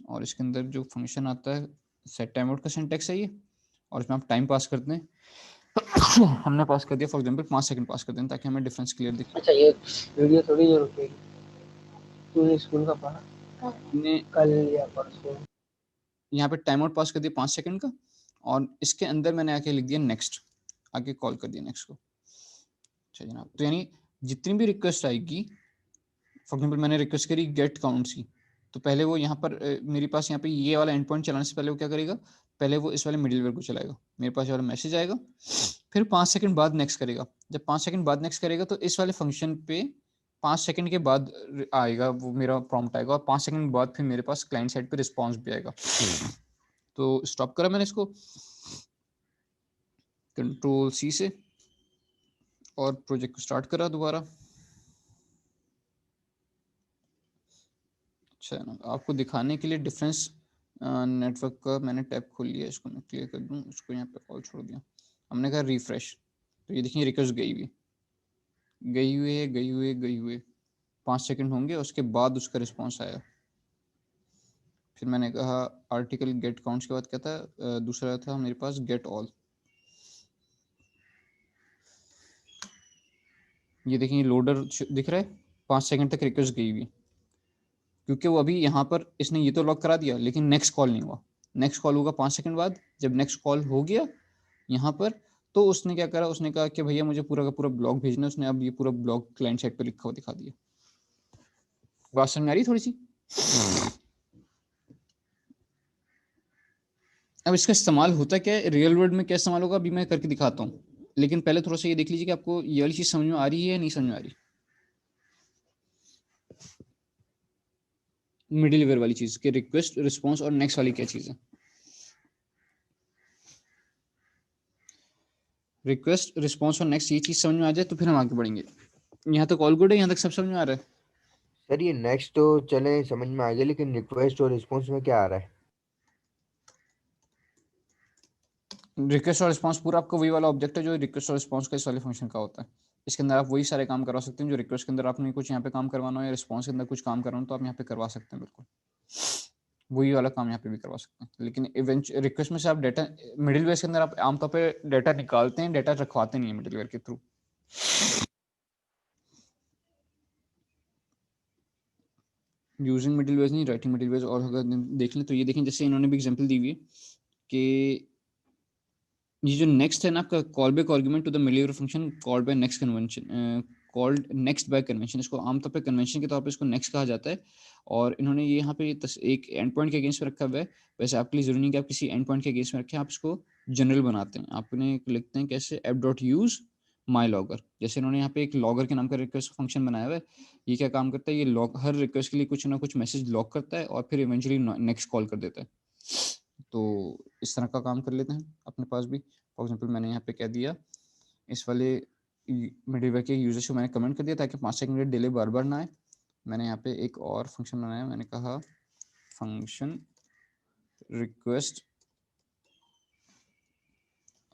और इसके अंदर जो फंक्शन आता है सेट टाइम आउट का सिंटैक्स है ये, और इसमें आप टाइम पास करते हैं। हमने पास कर दिया फॉर एग्जांपल 5 सेकंड पास कर दें ताकि हमें डिफरेंस क्लियर दिखे। अच्छा, ये वीडियो थोड़ी जो रुकेगी, तूने स्कूल का पढ़ा हमने कल या परसों। यहाँ पे टाइम आउट पास कर दिया 5 सेकंड का, और इसके अंदर मैंने आके लिख दिया नेक्स्ट, आगे कॉल कर दिया नेक्स्ट को। अच्छा जनाब, तो यानी जितनी भी रिक्वेस्ट आएगी, फॉर एग्जांपल मैंने रिक्वेस्ट करी गेट काउंट्स की, तो पहले वो यहाँ पर मेरे पास यहाँ पे ये वाला एंड पॉइंट चलाने से पहले वो क्या करेगा, पहले वो इस वाले मिडिलवेयर को चलाएगा, मेरे पास ये वाला मैसेज आएगा, फिर 5 सेकंड बाद नेक्स्ट करेगा। जब 5 सेकंड बाद नेक्स्ट करेगा तो इस वाले फंक्शन पे 5 सेकंड के बाद आएगा वो मेरा प्रॉम्प्ट आएगा, और 5 सेकंड बाद फिर मेरे पास क्लाइंट साइड पे रिस्पॉन्स भी आएगा। तो स्टॉप करा मैंने इसको कंट्रोल सी से, और प्रोजेक्ट को स्टार्ट करा दोबारा। अच्छा ना, आपको दिखाने के लिए डिफरेंस नेटवर्क का मैंने टैब खोल लिया, इसको मैं क्लियर कर दूं, उसको यहाँ पे कॉल छोड़ दिया, हमने कहा रिफ्रेश, तो ये देखिए रिक्वेस्ट गई हुई 5 सेकंड होंगे, उसके बाद उसका रिस्पॉन्स आया। फिर मैंने कहा आर्टिकल गेट काउंट्स के बाद क्या था, दूसरा था मेरे पास गेट ऑल, ये देखिए लोडर दिख रहा है, 5 सेकंड तक रिक्वेस्ट गई हुई, क्योंकि वो अभी यहाँ पर इसने ये तो लॉक करा दिया लेकिन नेक्स्ट कॉल नहीं हुआ, नेक्स्ट कॉल होगा 5 सेकंड बाद। जब नेक्स्ट कॉल हो गया यहाँ पर, तो उसने क्या करा, उसने कहा कि भैया मुझे पूरा का पूरा ब्लॉग भेजना है। उसने अब ये पूरा ब्लॉग क्लाइंट साइड पर लिखा हुआ दिखा दिया। बात समझ में आ रही थोड़ी सी? अब इसका इस्तेमाल होता क्या है रियल वर्ल्ड में, क्या इस्तेमाल होगा अभी मैं करके दिखाता हूँ, लेकिन पहले थोड़ा सा ये देख लीजिए कि आपको ये वाली चीज समझ में आ रही है या नहीं समझ में आ रही। मिडिल वेयर वाली चीज के रिक्वेस्ट रिस्पॉन्स और नेक्स्ट वाली क्या चीज है। रिक्वेस्ट रिस्पॉन्स और नेक्स्ट ये चीज समझ में आ जाए तो फिर हम आगे बढ़ेंगे। यहाँ तक ऑल गुड है, यहाँ तक सब समझ में आ रहा है? सर ये नेक्स्ट तो चले समझ में आ गया, लेकिन रिक्वेस्ट और रिस्पॉन्स में क्या आ रहा है? रिक्वेस्ट और रिस्पॉन्स पूरा आपका वही वाला ऑब्जेक्ट है जो रिक्वेस्ट और रिस्पॉन्स का इस वाले फंक्शन का होता है। इसके अंदर आप वही सारे काम करवा सकते हैं जो रिक्वेस्ट के अंदर आपने कुछ यहाँ पे काम करवाना हो या रिस्पॉन्स के अंदर कुछ काम करवाना हो तो आप यहाँ पे करवा सकते हैं। बिल्कुल वही वाला काम यहाँ पे भी करवा सकते हैं। लेकिन रिक्वेस्ट में से आप डाटा मिडिल वेयर के अंदर आप आमतौर पे डाटा निकालते हैं, डाटा रखवाते नहीं है मिडिल वेयर के थ्रू। यूजिंग मिडिल वेयर नहीं, राइटिंग मिडिल वेयर। और अगर देख लें तो ये देखें, जैसे इन्होंने भी एग्जांपल दी हुई है कि ये जो नेक्स्ट है ना आपका callback argument to the middleware function called by next convention, called next by convention. इसको आमतौर पे कन्वेंशन के तौर पे इसको नेक्स्ट कहा जाता है। और इन्होंने ये यहाँ पे एक एंड पॉइंट के अगेंस्ट में रखा हुआ है। वैसे आपके लिए जरूरी नहीं कि आप किसी एंड पॉइंट के अगेंस्ट में रखें, आप इसको जनरल बनाते हैं। आपने लिखते हैं कैसे, app dot use my logger. जैसे इन्होंने यहाँ पे एक लॉगर के नाम का रिक्वेस्ट फंक्शन बनाया हुआ है। ये क्या काम करता है, ये लॉग हर रिक्वेस्ट के लिए कुछ ना कुछ मैसेज लॉग करता है और फिर इवेंचुअली नेक्स्ट कॉल कर देता है। तो इस तरह का काम कर लेते हैं अपने पास भी। फॉर एग्जाम्पल मैंने यहाँ पे क्या दिया, इस वाले मिडिलवेयर के यूजर्स को मैंने कमेंट कर दिया ताकि 5 सेकंड का डिले बार बार ना आए। मैंने यहाँ पे एक और फंक्शन बनाया, मैंने कहा फंक्शन रिक्वेस्ट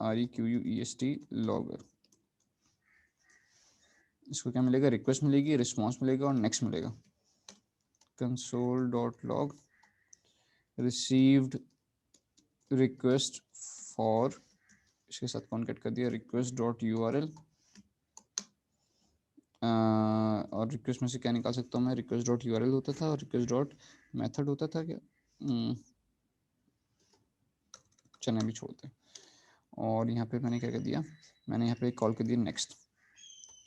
REQUEST लॉगर। इसको क्या मिलेगा, रिक्वेस्ट मिलेगी, रिस्पॉन्स मिलेगा और नेक्स्ट मिलेगा। console.log received request for, इसके साथ कॉन्केट कर दिया request.url। और रिक्वेस्ट में से क्या निकाल सकता हूँ मैं, request.url होता था और request.method होता था क्या, चलिए अभी छोड़ते हैं। और यहाँ पे मैंने क्या कर दिया, मैंने यहाँ पे कॉल कर दिया नेक्स्ट।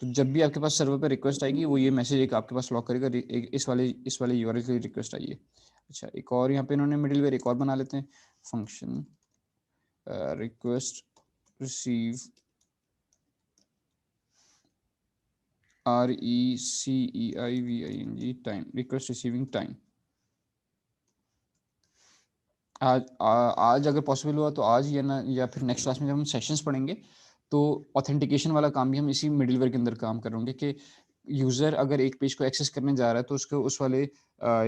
तो जब भी आपके पास सर्वर पे रिक्वेस्ट आएगी वो ये मैसेज एक आपके पास लॉक करेगा, इस वाले यूआरएल के लिए रिक्वेस्ट आई है। अच्छा एक और यहाँ पे इन्होंने मिडिलवेयर एक और बना लेते हैं, function request receive RECEIVING time, request receiving time. आज अगर पॉसिबल हुआ तो आज या फिर नेक्स्ट क्लास में जब हम सेशंस पढ़ेंगे तो ऑथेंटिकेशन वाला काम भी हम इसी मिडिलवेयर के अंदर काम करेंगे कि यूज़र अगर एक पेज को एक्सेस करने जा रहा है तो उसको उस वाले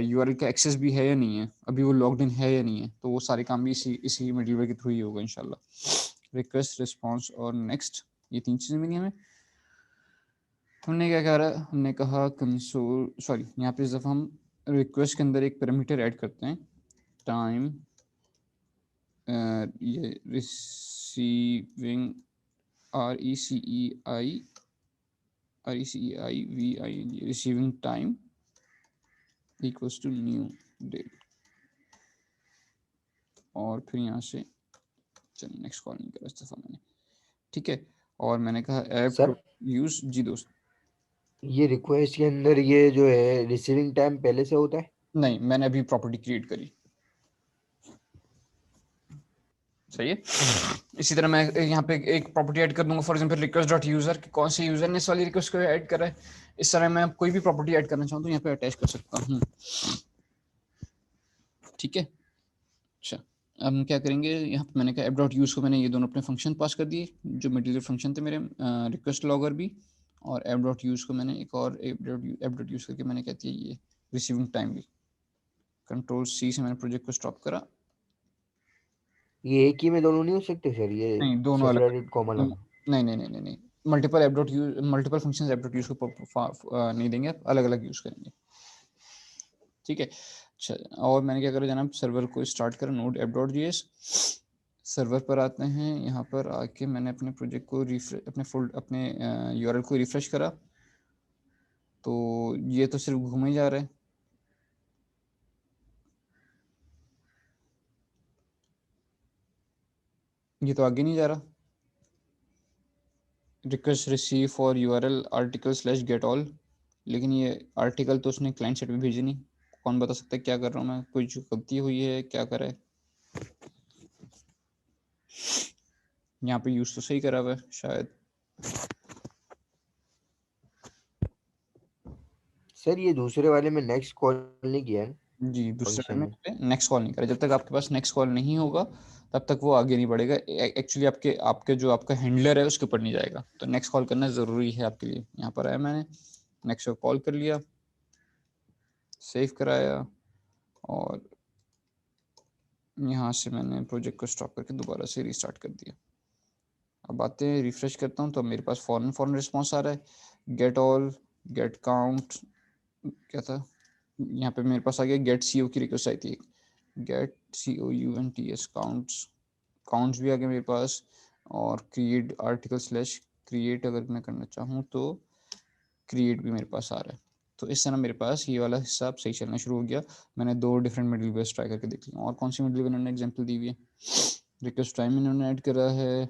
यूआरएल का एक्सेस भी है या नहीं है, अभी वो लॉग्ड इन है या नहीं है, तो वो सारे काम भी इसी मिडिलवेयर के थ्रू ही होगा इंशाल्लाह। रिक्वेस्ट रिस्पॉन्स और नेक्स्ट, ये 3 चीज़ें मिली हमें। हमने क्या कहा, हमने कहा कंसोल, सॉरी यहाँ पे इस दफ़ा हम रिक्वेस्ट के अंदर एक पैरामीटर ऐड करते हैं, टाइम ये receiving RECEIVING receiving time equals to new date. और फिर यहाँ से चलिए नेक्स्ट कॉल नहीं करा इस दफ़ा मैंने, ठीक है। और मैंने कहा ऐप यूज, जी दोस्त। ये रिक्वेस्ट के अंदर ये जो है रिसीविंग टाइम पहले से होता है? नहीं, मैंने अभी प्रॉपर्टी क्रिएट करी, सही है। इसी तरह मैं यहाँ पे एक प्रॉपर्टी ऐड कर दूंगा, for example request dot user, कौन से यूजर ने इस वाली रिक्वेस्ट को ऐड करा है। इस तरह मैं कोई भी प्रॉपर्टी ऐड करना चाहूँ तो यहाँ पे अटैच कर सकता हूँ, ठीक है। अच्छा अब हम क्या करेंगे, यहाँ पे मैंने कहा ऐप डॉट यूज को मैंने ये दोनों अपने फंक्शन पास कर दिए जो मिडिलवेयर फंक्शन थे मेरे, रिक्वेस्ट लॉगर भी और ऐप डॉट यूज को मैंने एक और ऐप डॉट यूज करके मैंने कहती है ये रिसीविंग टाइम भी। Ctrl+C से मैंने प्रोजेक्ट को स्टॉप करा। ये एक ही में दोनों नहीं हो सकते सर, ये नहीं, दोनों अलग, सेपरेटेड कॉमन अलग? नहीं नहीं नहीं नहीं नहीं, multiple app dot use, multiple functions app dot use को नहीं देंगे, आप अलग अलग यूज करेंगे, ठीक है। अच्छा और मैंने क्या करा जनाब, सर्वर को स्टार्ट करा, node app dot GS. Server पर आते हैं, यहाँ पर आके मैंने अपने प्रोजेक्ट को अपने यूआरएल को रिफ्रेश करा तो ये तो सिर्फ घूम ही जा रहा है। ये तो आगे नहीं जा रहा। Request receive for URL article slash get all, लेकिन ये आर्टिकल तो उसने क्लाइंट साइड पे भेजी नहीं। कौन बता सकता है क्या कर रहा हूँ मैं, कोई जो गलती हुई है क्या करा है। यहाँ पे यूज तो सही करा हुआ है शायद। सर ये दूसरे वाले में नेक्स्ट कॉल नहीं किया है जी, दूसरे फंक्शन में में। नेक्स्ट कॉल नहीं करा। जब तक आपके पास नेक्स्ट कॉल नहीं होगा तब तक वो आगे नहीं बढ़ेगा। एक्चुअली आपके आपके जो आपका हैंडलर है उसके ऊपर नहीं जाएगा। तो नेक्स्ट कॉल करना ज़रूरी है आपके लिए। यहाँ पर आया मैंने, नेक्स्ट को कॉल कर लिया, सेव कराया, और यहाँ से मैंने प्रोजेक्ट को स्टॉप करके दोबारा से रीस्टार्ट कर दिया। अब आते हैं, रिफ्रेश करता हूँ तो मेरे पास फॉरन रिस्पॉन्स आ रहा है। गेट ऑल, गेट काउंट, क्या था यहाँ पे मेरे पास आ गया, गेट सी ओ की रिक्वेस्ट आई थी, गेट COUNTS काउंट्स, काउंट्स भी आ गया मेरे पास। और क्रिएट आर्टिकल स्लैश क्रिएट अगर मैं करना चाहूँ तो क्रिएट भी मेरे पास आ रहा है। तो इस तरह मेरे पास ये वाला हिस्सा सही चलना शुरू हो गया। मैंने 2 डिफरेंट मिडलवेयर्स ट्राई करके देख लिया। और कौन सी मिडलवेयर इन्होंने एग्जांपल दी हुई है, रिक्वेस्ट टाइम इन्होंने ऐड करा है।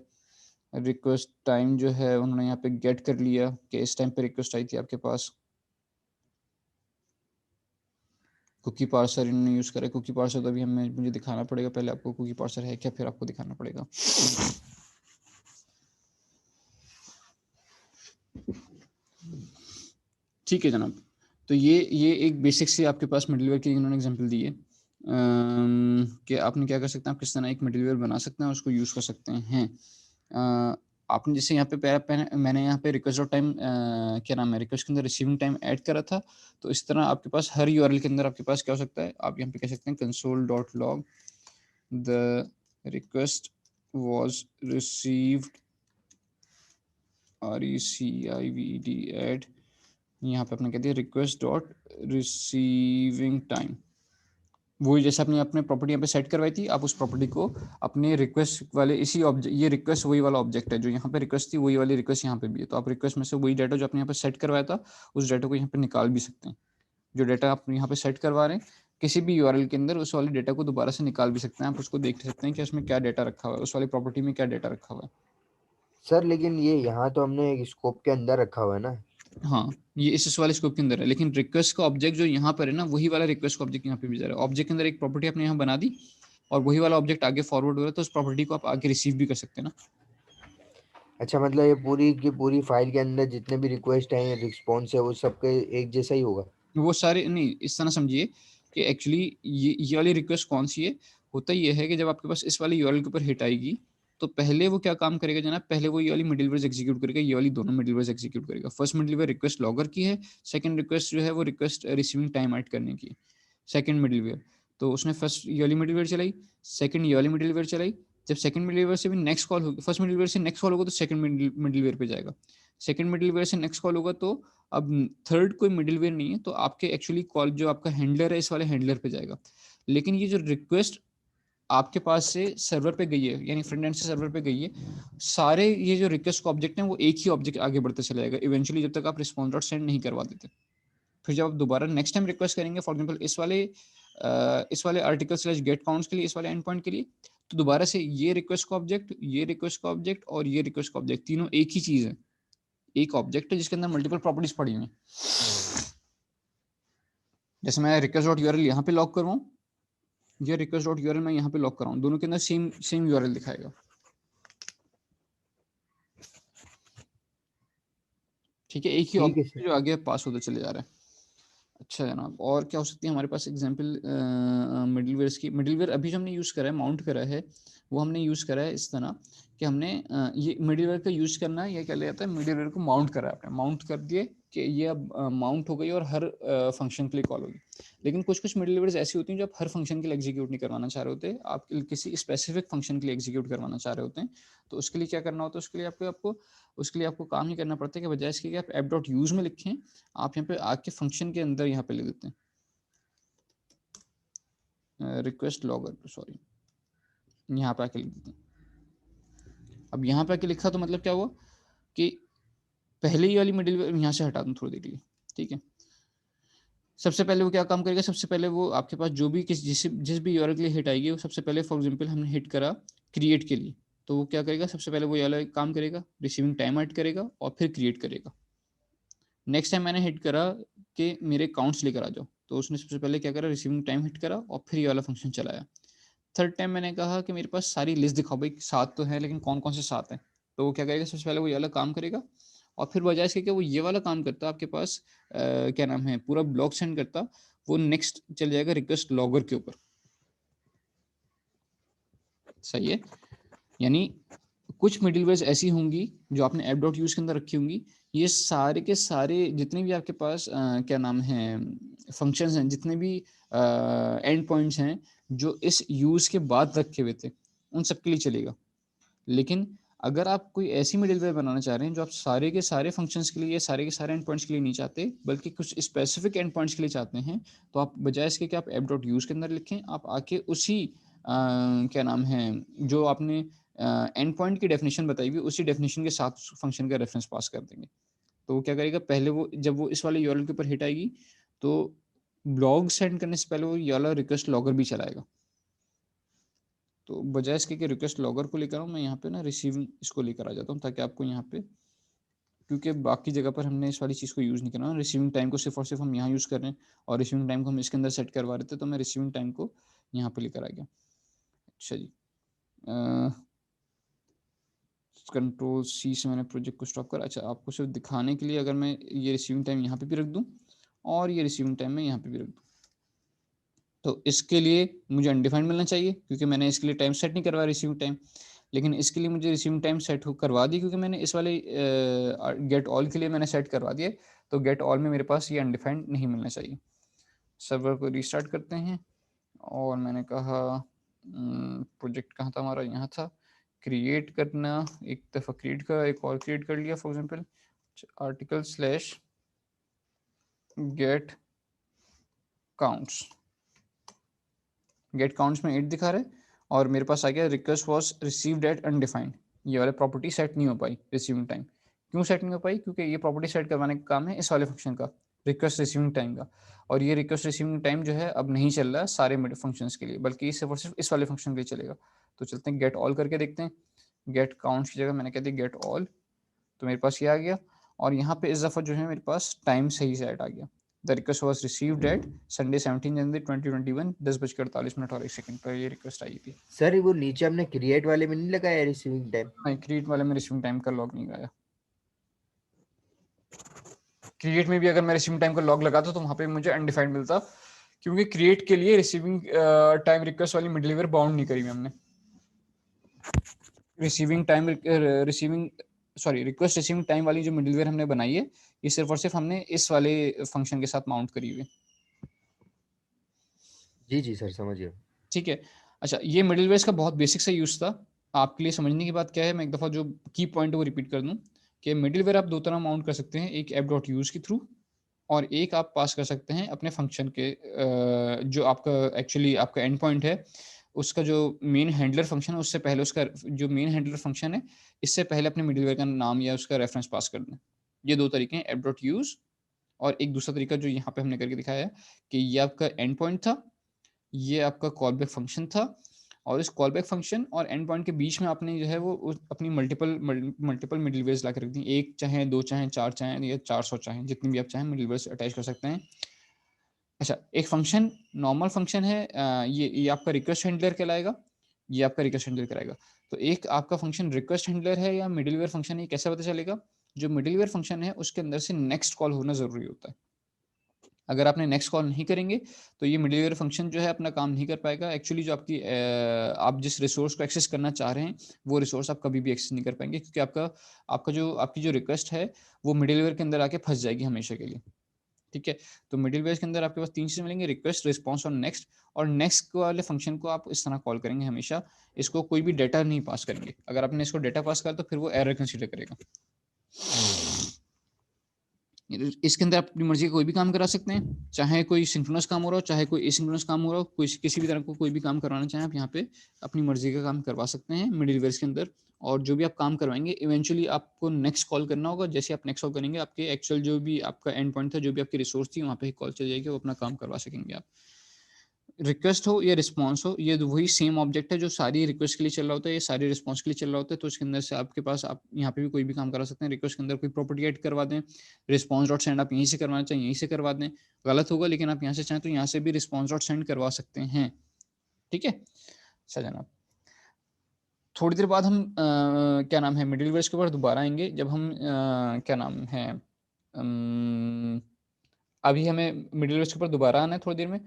रिक्वेस्ट टाइम जो है उन्होंने यहाँ पे गेट कर लिया कि इस टाइम पे रिक्वेस्ट आई थी आपके पास। कुकी पार्सर इन्होंने यूज़ करा है। कुकी पार्सर तो अभी हमें मुझे दिखाना पड़ेगा, पहले आपको कुकी पार्सर है क्या, फिर आपको दिखाना पड़ेगा। ठीक है जनाब। तो ये एक बेसिक से आपके पास मिडलवेयर की इन्होंने एग्जांपल दी है कि आपने क्या कर सकते हैं, आप किस तरह एक मिडलवेयर बना सकते हैं, उसको यूज़ कर सकते हैं। आपने जैसे यहाँ पे मैंने यहाँ पे रिक्वेस्ट डॉट टाइम क्या नाम है, रिक्वेस्ट के अंदर रिसीविंग टाइम ऐड करा था। तो इस तरह आपके पास हर यूआरएल के अंदर आपके पास क्या हो सकता है, आप यहाँ पे कह सकते हैं console.log the request was received RECIVED add, यहाँ पे आपने कह दिया रिक्वेस्ट डॉट रिसीविंग टाइम। वही जैसे आपने अपने प्रॉपर्टी यहाँ पे सेट करवाई थी, आप उस प्रॉपर्टी को अपने रिक्वेस्ट वाले इसी ऑब्जेक्ट, ये रिक्वेस्ट वही वाला ऑब्जेक्ट है जो यहाँ पे रिक्वेस्ट थी, वही वाली रिक्वेस्ट यहाँ पे भी है। तो आप रिक्वेस्ट में से वही डाटा जो आपने यहाँ पे सेट करवाया था उस डाटा को यहाँ पे निकाल भी सकते हैं। जो डाटा आप यहाँ पे सेट करवा रहे हैं किसी भी यूआरएल के अंदर, उस वाले डाटा को दोबारा से निकाल भी सकते हैं। आप उसको देख सकते हैं कि उसमें क्या डाटा रखा हुआ है, उस वाली प्रॉपर्टी में क्या डाटा रखा हुआ है। सर लेकिन ये यहाँ तो हमने एक स्कोप के अंदर रखा हुआ है ना। हाँ, ये इस वाले स्कोप के अंदर है, लेकिन रिक्वेस्ट का ऑब्जेक्ट जो यहाँ पर है ना, वही वाला रिक्वेस्ट का ऑब्जेक्ट यहाँ पे भी जा रहा है। ऑब्जेक्ट के अंदर एक प्रॉपर्टी आपने यहाँ बना दी और वही वाला ऑब्जेक्ट आगे फॉरवर्ड हो रहा है, तो उस प्रॉपर्टी को आप आगे रिसीव भी कर सकते हैं ना। अच्छा मतलब ये पूरी की पूरी फाइल के अंदर जितने भी रिक्वेस्ट हैं रिस्पॉन्स है वो सबके एक जैसा ही होगा। वो सारे नहीं, इस तरह समझिए कि एक्चुअली ये वाली रिक्वेस्ट कौन सी है। होता ये है कि जब आपके पास इस वाले यूआरएल के ऊपर हिट आएगी तो पहले वो क्या काम करेगा जनाब, पहले वो ये वाली मिडलवेयर एग्जीक्यूट करेगा, ये वाली दोनों मिडलवेयर एग्जीक्यूट करेगा। फर्स्ट मिडलवेयर रिक्वेस्ट लॉगर की है, सेकंड रिक्वेस्ट जो है वो रिक्वेस्ट रिसीविंग टाइम ऐड करने की। सेकंड मिडलवेयर, तो उसने फर्स्ट ये वाली मिडलवेयर चलाई, सेकंड ये वाली मिडलवेयर चलाई। जब सेकंड मिडलवेयर से भी नेक्स्ट कॉल होगी, फर्स्ट मिडलवेयर से नेक्स्ट कॉल होगा तो सेकंड मिडलवेयर पे जाएगा। सेकंड मिडलवेयर से नेक्स्ट कॉल होगा तो अब थर्ड कोई मिडलवेयर नहीं है, तो आपके एक्चुअली कॉल जो आपका हैंडलर है इस वाले हैंडलर पे जाएगा। लेकिन ये जो रिक्वेस्ट आपके पास से सर्वर पे गई है, यानी फ्रंट एंड से सर्वर पे गई है, सारे ये जो रिक्वेस्ट का ऑब्जेक्ट है वो एक ही ऑब्जेक्ट आगे बढ़ते चला जाएगा इवेंचुअली, जब तक आप रिस्पॉन्स डॉट सेंड नहीं करवा देते। फिर जब आप दोबारा नेक्स्ट टाइम रिक्वेस्ट करेंगे, फॉर एग्जाम्पल इस वाले आर्टिकल स्लैश गेट काउंट्स के लिए, इस वाले एंड पॉइंट के लिए, तो दोबारा से ये रिक्वेस्ट का ऑब्जेक्ट, ये रिक्वेस्ट का ऑब्जेक्ट और ये रिक्वेस्ट का ऑब्जेक्ट, तीनों एक ही चीज है, एक ऑब्जेक्ट है जिसके अंदर मल्टीपल प्रॉपर्टीज पड़ी हुई हैं। जैसे मैं रिक्वेस्ट डॉट यूआरएल यहाँ पे लॉक करवाऊँ, ये रिक्वेस्ट डॉट यूआरएल मैं यहाँ पे लॉक कराऊँ, दोनों के अंदर सेम सेम यूआरएल दिखाएगा। ठीक है, एक ही ठीक है ऑब्जेक्ट सर। जो आगे पास होता चले जा रहा है। अच्छा जनाब, और क्या हो सकती है हमारे पास एग्जांपल मिडलवेयर्स की। मिडलवेयर अभी जो हमने यूज़ करा है, माउंट करा है, वो हमने यूज़ करा है इस तरह कि हमने ये मिडलवेयर का यूज़ करना, ये क्या ले जाता है, मिडलवेयर को माउंट करा है आपने, माउंट कर दिए कि ये अब माउंट हो गई और हर फंक्शन के लिए कॉल होगी। लेकिन कुछ कुछ मिडलवेयर्स ऐसी होती हैं जो आप हर फंक्शन के लिए एग्जीक्यूट नहीं करवाना चाह रहे होते, आप किसी स्पेसिफिक फंक्शन के लिए एग्जीक्यूट करवाना चाह रहे होते हैं। तो उसके लिए क्या करना होता है, उसके लिए आपको काम ही करना पड़ता है कि बजाय इसके कि आप ऐप डॉट यूज़ में लिखें, आप यहाँ पे आके फंक्शन के अंदर यहाँ पे ले देते हैं रिक्वेस्ट लॉगर, सॉरी, यहाँ पे आके लिख देते हैं। अब यहाँ पे आके लिखा तो मतलब क्या हुआ कि पहले ही वाली मिडिल यहाँ से हटा दूँ थोड़ी देर के लिए, ठीक है। सबसे पहले वो क्या काम करेगा, सबसे पहले वो आपके पास जो भी जिस भी यूआरएल के लिए हिट आएगी, वो सबसे पहले फॉर एग्जांपल हमने हिट करा क्रिएट के लिए, तो वो क्या करेगा, सबसे पहले वो ये वाला काम करेगा, रिसीविंग टाइम ऐड करेगा और फिर क्रिएट करेगा। नेक्स्ट टाइम मैंने हिट करा कि मेरे काउंट्स लेकर आ जाओ, तो उसने सबसे पहले क्या करा, रिसीविंग टाइम हिट करा और फिर ये वाला फंक्शन चलाया। थर्ड टाइम मैंने कहा कि मेरे पास सारी लिस्ट दिखाओ भाई, 7 तो है लेकिन कौन कौन से 7 हैं, तो वो क्या करेगा, सबसे पहले वो ये वाला काम करेगा और फिर बजाय इसके कि वो ये वाला काम करता आपके पास क्या नाम है, पूरा ब्लॉक सेंड करता, वो नेक्स्ट चल जाएगा रिक्वेस्ट लॉगर के ऊपर। सही है, यानी कुछ मिडिलवेयर्स ऐसी होंगी जो आपने ऐप डॉट यूज के अंदर रखी होंगी, ये सारे के सारे जितने भी आपके पास क्या नाम है फंक्शंस हैं, जितने भी एंड पॉइंट्स हैं जो इस यूज के बाद रखे हुए थे, उन सब के लिए चलेगा। लेकिन अगर आप कोई ऐसी मिडिलवेयर बनाना चाह रहे हैं जो आप सारे के सारे फंक्शंस के लिए, सारे के सारे एंड पॉइंट्स के लिए नहीं चाहते, बल्कि कुछ स्पेसिफिक एंड पॉइंट्स के लिए चाहते हैं, तो आप बजाय इसके कि आप ऐप डॉट यूज के अंदर लिखें, आप आके उसी क्या नाम है जो आपने एंड पॉइंट की डेफिनेशन बताई हुई, उसी डेफिनेशन के साथ फंक्शन का रेफरेंस पास कर देंगे। तो वो क्या करेगा, पहले वो जब वो इस वाले यूआरएल के ऊपर हिट आएगी तो ब्लॉग सेंड करने से पहले वो ये वाला रिक्वेस्ट लॉगर भी चलाएगा। तो बजाय इसके कि रिक्वेस्ट लॉगर को लेकर आऊँ, मैं यहाँ पे ना रिसीविंग इसको लेकर आ जाता हूँ, ताकि आपको यहाँ पे, क्योंकि बाकी जगह पर हमने इस वाली चीज़ को यूज़ नहीं करना, रिसीविंग टाइम को सिर्फ और सिर्फ हम यहाँ यूज़ कर रहे हैं और रिसीविंग टाइम को हम इसके अंदर सेट करवा रहे थे, तो मैं रिसीविंग टाइम को यहाँ पे लेकर आ गया। अच्छा जी, कंट्रोल सी से मैंने प्रोजेक्ट को स्टॉप करा। अच्छा, आपको सिर्फ दिखाने के लिए अगर मैं ये रिसीविंग टाइम यहाँ पे भी रख दूँ और ये रिसीविंग टाइम मैं यहाँ पे भी रख दूँ, तो इसके लिए मुझे अनडिफाइंड मिलना चाहिए, क्योंकि मैंने इसके लिए टाइम सेट नहीं करवाया रिसीविंग टाइम। लेकिन इसके लिए मुझे रिसीविंग टाइम सेट करवा दी, क्योंकि मैंने इस वाले गेट ऑल के लिए मैंने सेट करवा दिया, तो गेट ऑल में मेरे पास ये अनडिफाइंड नहीं मिलना चाहिए। सर्वर को रीस्टार्ट करते हैं और मैंने कहा प्रोजेक्ट कहाँ था हमारा, यहाँ था, क्रिएट करना, एक दफ़ा क्रिएट करा, एक और क्रिएट कर लिया, for example article slash get counts, get counts में 8 दिखा रहा है और मेरे पास आ गया request was received at undefined. ये वाले प्रॉपर्टी सेट नहीं हो पाई रिसीविंग टाइम। क्यों सेट नहीं हो पाई, क्योंकि ये प्रॉपर्टी सेट करवाने का काम है इस वाले फंक्शन का, रिक्वेस्ट रिसीविंग टाइम का, और ये रिक्वेस्ट रिसीविंग टाइम जो है अब नहीं चल रहा है सारे फंक्शंस के लिए, बल्कि सिर्फ और सिर्फ इस वाले फंक्शन के लिए चलेगा। तो चलते हैं गेट ऑल करके देखते हैं। गेट काउंट्स की जगह मैंने कह दिया गेट ऑल, तो मेरे पास ये आ गया और यहाँ पे इस दफ़ा जो है मेरे पास टाइम सही से ऐड आ गया। The request was received at Sunday 17 January 2021 10:48 और 1 सेकंड पर ये रिक्वेस्ट आई थी। सर वो नीचे हमने क्रिएट वाले में नहीं लगाया रिसीविंग टाइम? नहीं, क्रिएट वाले में रिसीविंग टाइम का लॉग नहीं लगाया। क्रिएट में भी अगर मैं रिसीविंग टाइम का लॉग लगाता तो वहाँ पे मुझे अनडिफाइंड मिलता, क्योंकि क्रिएट के लिए रिसीविंग टाइम रिक्वेस्ट वाली मिडलवेयर बाउंड नहीं करी हुई हमने। Receiving time request receiving time वाली जो मिडलवेयर हमने बनाई है, ये सिर्फ और सिर्फ हमने इस वाले फंक्शन के साथ माउंट करी हुई है। जी जी सर, समझ गया। ठीक है। अच्छा, ये मिडलवेयर्स का बहुत बेसिक सा यूज था। आपके लिए समझने की बात क्या है, मैं एक दफ़ा जो की पॉइंट है वो रिपीट कर दूं कि मिडलवेयर आप दो तरह माउंट कर सकते हैं, एक ऐप डॉट यूज के थ्रू और एक आप पास कर सकते हैं अपने फंक्शन के जो आपका एक्चुअली आपका एंड पॉइंट है, उसका जो मेन हैंडलर फंक्शन है उससे पहले उसका जो मेन हैंडलर फंक्शन है इससे पहले अपने मिडलवेयर का नाम या उसका रेफरेंस पास कर दें। ये दो तरीके हैं, ऐप डॉट यूज और एक दूसरा तरीका जो यहाँ पे हमने करके दिखाया है कि ये आपका एंड पॉइंट था, ये आपका कॉल बैक फंक्शन था, और इस कॉल बैक फंक्शन और एंड पॉइंट के बीच में आपने जो है वो अपनी मल्टीपल मिडलवेयर्स ला के रख दी, एक चाहे दो चाहे चार चाहे या 400 चाहे जितनी भी आप चाहें मिडलवेयर्स अटैच कर सकते हैं। अच्छा, एक फंक्शन नॉर्मल फंक्शन है, ये आपका रिक्वेस्ट हैंडलर कहलाएगा, ये आपका रिक्वेस्ट हैंडलर कहलाएगा। तो एक आपका फंक्शन रिक्वेस्ट हैंडलर है या मिडलवेयर फंक्शन है, कैसे पता चलेगा? जो मिडलवेयर फंक्शन है उसके अंदर से नेक्स्ट कॉल होना जरूरी होता है। अगर आपने नेक्स्ट कॉल नहीं करेंगे तो ये मिडलवेयर फंक्शन जो है अपना काम नहीं कर पाएगा। एक्चुअली जो आपकी आप जिस रिसोर्स को एक्सेस करना चाह रहे हैं वो रिसोर्स आप कभी भी एक्सेस नहीं कर पाएंगे, क्योंकि आपकी जो रिक्वेस्ट है वो मिडलवेयर के अंदर आके फंस जाएगी हमेशा के लिए। ठीक है, तो मिडलवेयर के अंदर आपके पास 3 चीजें मिलेंगे, रिक्वेस्ट, रिस्पॉन्स और नेक्स्ट। और नेक्स्ट वाले फंक्शन को आप इस तरह कॉल करेंगे हमेशा, इसको कोई भी डेटा नहीं पास करेंगे। अगर आपने इसको डेटा पास करा तो फिर वो एरर कंसीडर करेगा। इसके अंदर आप अपनी मर्जी का कोई भी काम करा सकते हैं, चाहे कोई सिंक्रोनस काम हो रहा हो चाहे कोई एसिंक्रोनस काम हो रहा हो, कोई किसी भी तरह को कोई भी काम करवाना चाहें आप यहाँ पे अपनी मर्जी का काम करवा सकते हैं मिडलवेयर के अंदर। और जो भी आप काम करवाएंगे इवेंचुअली आपको नेक्स्ट कॉल करना होगा। जैसे आप नेक्स्ट कॉल करेंगे आपके एक्चुअल जो भी आपका एंड पॉइंट था, जो भी आपकी रिसोर्स थी, वहाँ पे कॉल चल जाएगी, वो अपना काम करवा सकेंगे आप। रिक्वेस्ट हो या रिस्पॉन्स हो, ये वही सेम ऑब्जेक्ट है जो सारी रिक्वेस्ट के लिए चल रहा होता है, ये सारी रिस्पॉन्स के लिए चल रहा होता है। तो इसके अंदर से आपके पास आप यहाँ पे भी कोई भी काम करा सकते हैं। रिक्वेस्ट के अंदर कोई प्रॉपर्टी ऐड करवा दें, रिस्पॉन्स डॉट सेंड आप यहीं से करवाना चाहें यहीं से करवा दें, गलत होगा, लेकिन आप यहाँ से चाहें तो यहाँ से भी रिस्पॉन्स डॉट सेंड करवा सकते हैं। ठीक है, अच्छा जनाब, थोड़ी देर बाद हम क्या नाम है मिडिलवेयर के ऊपर दोबारा आएंगे, जब हम क्या नाम है अभी हमें मिडिलवेयर के ऊपर दोबारा आना है थोड़ी देर में।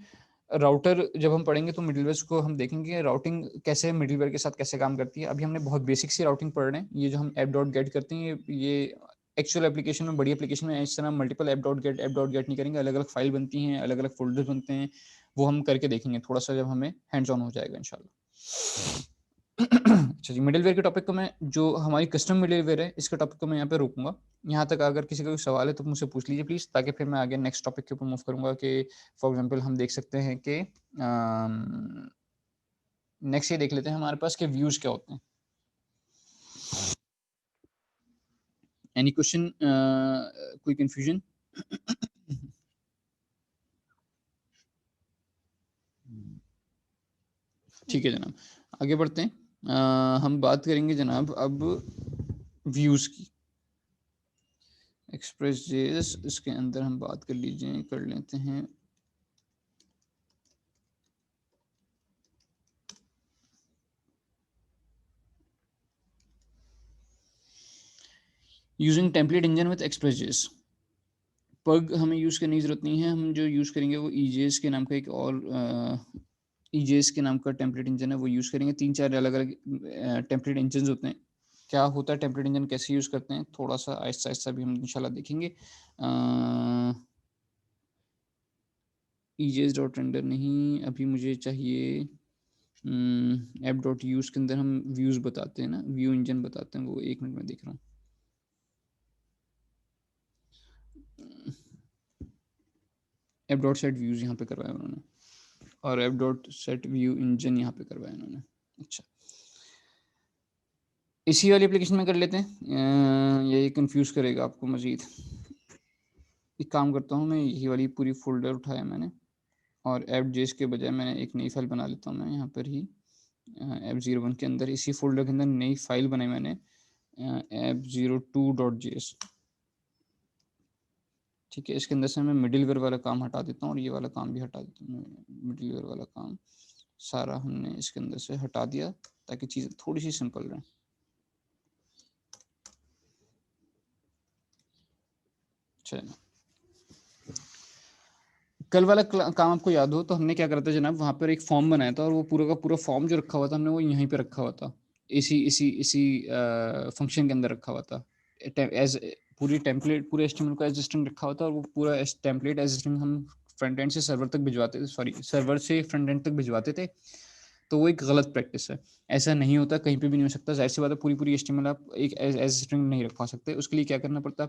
राउटर जब हम पढ़ेंगे तो मिडिलवेयर को हम देखेंगे राउटिंग कैसे मिडिलवेयर के साथ कैसे काम करती है। अभी हमने बहुत बेसिक सी राउटिंग पढ़ रहे हैं। ये जो हम ऐप डॉट गेट करते हैं ये एक्चुअल एप्लीकेशन में, बड़ी एप्लीकेशन में इस तरह मल्टीपल ऐप डॉट गेट नहीं करेंगे, अलग अलग फाइल बनती हैं, अलग अलग फोल्डर बनते हैं, वो हम करके देखेंगे थोड़ा सा जब हमें हैंड्स ऑन हो जाएगा इंशाल्लाह। अच्छा जी, मिडिलवेयर के टॉपिक को मैं, जो हमारी कस्टम मिडिलवेयर है, इसके टॉपिक को मैं यहाँ पे रोकूंगा। यहाँ तक अगर किसी का कोई सवाल है तो मुझसे पूछ लीजिए प्लीज़, ताकि फिर मैं आगे नेक्स्ट टॉपिक के ऊपर मूव करूंगा। कि फॉर एग्जांपल हम देख सकते हैं कि नेक्स्ट ये देख लेते हैं हमारे पास के व्यूज़ क्या होते हैं। एनी क्वेश्चन, कोई कंफ्यूजन? ठीक है जनाब, आगे बढ़ते हैं। हम बात करेंगे जनाब अब व्यूज़ की। एक्सप्रेस जेएस, इसके अंदर हम बात कर लेते हैं using template engine with express JS. पग हमें यूज़ करने की ज़रूरत नहीं है, हम जो यूज़ करेंगे वो ईजेएस के नाम का एक और ईजेएस के नाम का टेम्पलेट इंजन है, वो यूज़ करेंगे। 3-4 अलग अलग टेम्पलेट इंजन होते हैं। क्या होता है टेम्पलेट इंजन, कैसे यूज़ करते हैं, थोड़ा सा आहिस्ता आहिस्ता भी हम इंशाल्लाह देखेंगे। ईजेएस डॉट रेंडर नहीं, अभी मुझे चाहिए ऐप डॉट यूज़ के अंदर हम व्यूज़ बताते हैं ना, व्यू इंजन बताते हैं, वो 1 मिनट में देख रहा हूँ। ऐप डॉट सेट व्यूज़ यहाँ पे करवाया उन्होंने, और app dot set view engine यहाँ पे करवाया उन्होंने। अच्छा, इसी वाली एप्लीकेशन में कर लेते हैं, ये कंफ्यूज करेगा आपको मज़ीद। एक काम करता हूँ, मैं यही वाली पूरी फोल्डर उठाया मैंने, और ऐप जेस के बजाय मैंने एक नई फाइल बना लेता हूँ। मैं यहाँ पर ही ऐप01 के अंदर इसी फोल्डर के अंदर नई फाइल बनाई मैंने, app02.js। ठीक है, इसके अंदर से मैं मिडिलवेयर वाला काम हटा देता हूँ और ये वाला काम भी हटा देता हूँ। मिडिलवेयर वाला काम सारा हमने इसके अंदर से हटा दिया ताकि चीज़ें थोड़ी सी सिंपल रहें। चलो, कल वाला काम आपको याद हो तो हमने क्या करा था जनाब, वहाँ पर एक फॉर्म बनाया था, और वो पूरा का पूरा फॉर्म जो रखा हुआ था हमने वो यहीं पे रखा हुआ था, इसी फंक्शन के अंदर रखा हुआ था। एज पूरी टेम्पलेट, पूरे एचटीएमएल को एज स्ट्रिंग रखा हुआ था, और वो पूरा टेम्पलेट एज स्ट्रिंग हम फ्रंट एंड से सर्वर तक भिजवाते थे, सॉरी सर्वर से फ्रंट एंड तक भिजवाते थे। तो वो एक गलत प्रैक्टिस है, ऐसा नहीं होता, कहीं पे भी नहीं हो सकता। जाहिर सी बात है, पूरी पूरी एचटीएमएल आप एक एज स्ट्रिंग नहीं रखवा सकते। उसके लिए क्या करना पड़ता है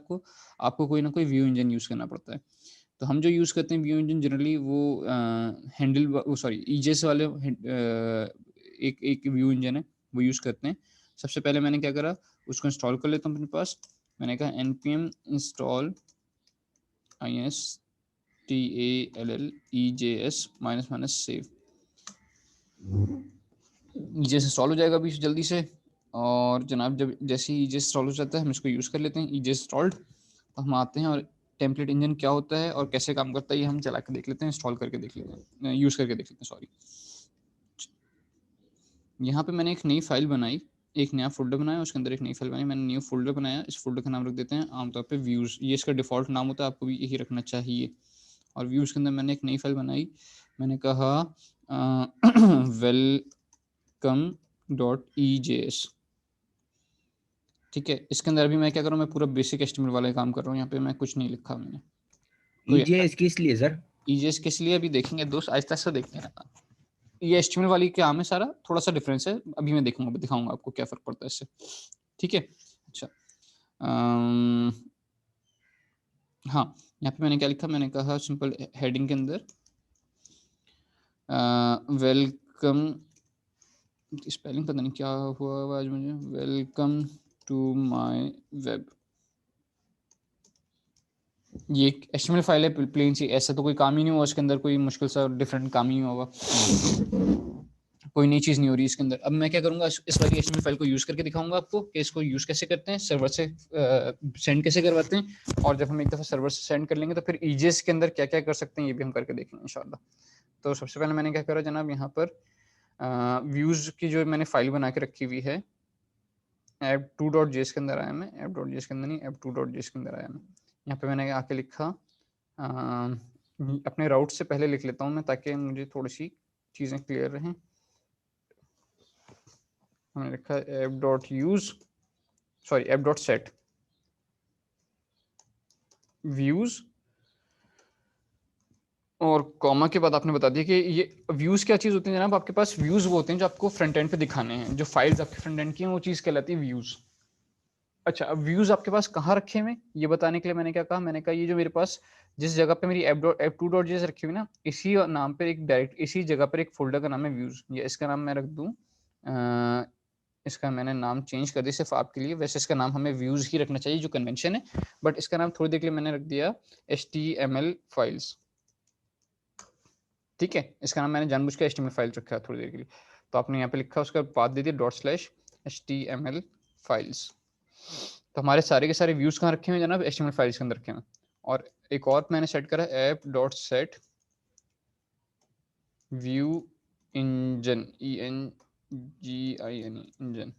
आपको कोई ना कोई व्यू इंजन यूज़ करना पड़ता है। तो हम जो यूज़ करते हैं व्यू इंजन जनरली वो हैंडल वो सॉरी ईजेस वाले एक व्यू इंजन है, वो यूज़ करते हैं। सबसे पहले मैंने क्या करा, उसको इंस्टॉल कर लेता हूँ अपने पास। मैंने कहा npm install install -save। EJS install हो जाएगा अभी जल्दी से। और जनाब जब जैसे ही ईजेस इंस्टॉल हो जाता है हम इसको यूज़ कर लेते हैं। ईजेस इंस्टॉल्ड, तो हम आते हैं और टेम्पलेट इंजन क्या होता है और कैसे काम करता है ये हम चला के देख लेते हैं, इंस्टॉल करके देख लेते हैं, यूज़ करके देख लेते हैं, सॉरी। यहाँ पे मैंने एक नई फाइल बनाई, एक नया फोल्डर बनाया, उसके अंदर एक नई फाइल बनाई, मैंने न्यू फोल्डर बनाया। इस फोल्डर का नाम रख देते हैं आमतौर पे व्यूज़, ये इसका डिफ़ॉल्ट नाम होता है, आपको भी यही रखना चाहिए। और व्यूज़ के अंदर मैंने एक नई फाइल बनाई, मैंने कहा welcome.ejs। ठीक है, इसके अंदर अभी मैं क्या कर रहा हूँ, मैं पूरा बेसिक एचटीएमएल वाला काम कर रहा हूँ, यहाँ पे मैं कुछ नहीं लिखा मैंने। ईजेएस किस लिए सर? ईजेएस किस लिए अभी देखेंगे दोस्त, आहिस्ता आहिस्ता देखते हैं। ये एचटीएमएल वाली काम है सारा, थोड़ा सा डिफरेंस है, अभी मैं देखूंगा, दिखाऊंगा आपको क्या फर्क पड़ता है इससे। ठीक है, अच्छा हाँ, यहाँ पे मैंने क्या लिखा, मैंने कहा सिंपल हेडिंग के अंदर वेलकम, स्पेलिंग पता नहीं क्या हुआ आज मुझे, वेलकम टू माय वेब। ये एक HTML फाइल है प्लेन सी, ऐसा तो कोई काम ही नहीं हुआ उसके अंदर, कोई मुश्किल सा डिफरेंट काम ही नहीं होगा, कोई नई चीज़ नहीं हो रही इसके अंदर। अब मैं क्या करूँगा, इस वाली HTML फाइल को यूज़ करके दिखाऊंगा आपको कि इसको यूज़ कैसे करते हैं, सर्वर से सेंड कैसे करवाते हैं, और जब हम एक दफ़ा सर्वर से सेंड कर लेंगे तो फिर EJS के अंदर क्या क्या कर सकते हैं ये भी हम करके देखेंगे इंशाल्लाह। तो सबसे पहले मैंने क्या करा जनाब, यहाँ पर व्यूज़ की जो मैंने फाइल बना के रखी हुई है app2.js के अंदर आया मैं, app.js के अंदर नहीं, app2.js के अंदर आया मैं। यहाँ पे मैंने आके लिखा अपने राउट से पहले लिख लेता हूँ मैं ताकि मुझे थोड़ी सी चीज़ें क्लियर रहें। हमने लिखा app.set व्यूज़ और कॉमा के बाद आपने बता दिया कि ये व्यूज़ क्या चीज़ होती है जनाब, आपके पास व्यूज़ वो होते हैं जो आपको फ्रंट एंड पे दिखाने हैं, जो फाइल्स आपके फ्रंट एंड की हैं वो चीज़ कहलाती है व्यूज़। अच्छा, अब व्यूज़ आपके पास कहाँ रखे हुए, ये बताने के लिए मैंने क्या कहा, मैंने कहा ये जो मेरे पास जिस जगह पे मेरी app2.js रखी हुई ना, इसी नाम पे एक डायरेक्ट इसी जगह पर एक फोल्डर का नाम है व्यूज़, या इसका नाम मैं रख दूँ, इसका मैंने नाम चेंज कर दिया सिर्फ आपके लिए, वैसे इसका नाम हमें व्यूज़ ही रखना चाहिए जो कन्वेंशन है, बट इसका नाम थोड़ी देर के लिए मैंने रख दिया HTML फाइल्स। ठीक है, इसका नाम मैंने जानबूझ के HTML फाइल्स रखा है थोड़ी देर के लिए। तो आपने यहाँ पे लिखा, उसका पाथ दे दिया ./HTML फाइल्स। तो हमारे सारे के सारे व्यूज कहाँ रखे हुए हैं जनाब, HTML फाइल्स के अंदर रखे हुए हैं। और एक और मैंने सेट करा app.set view engine, engine,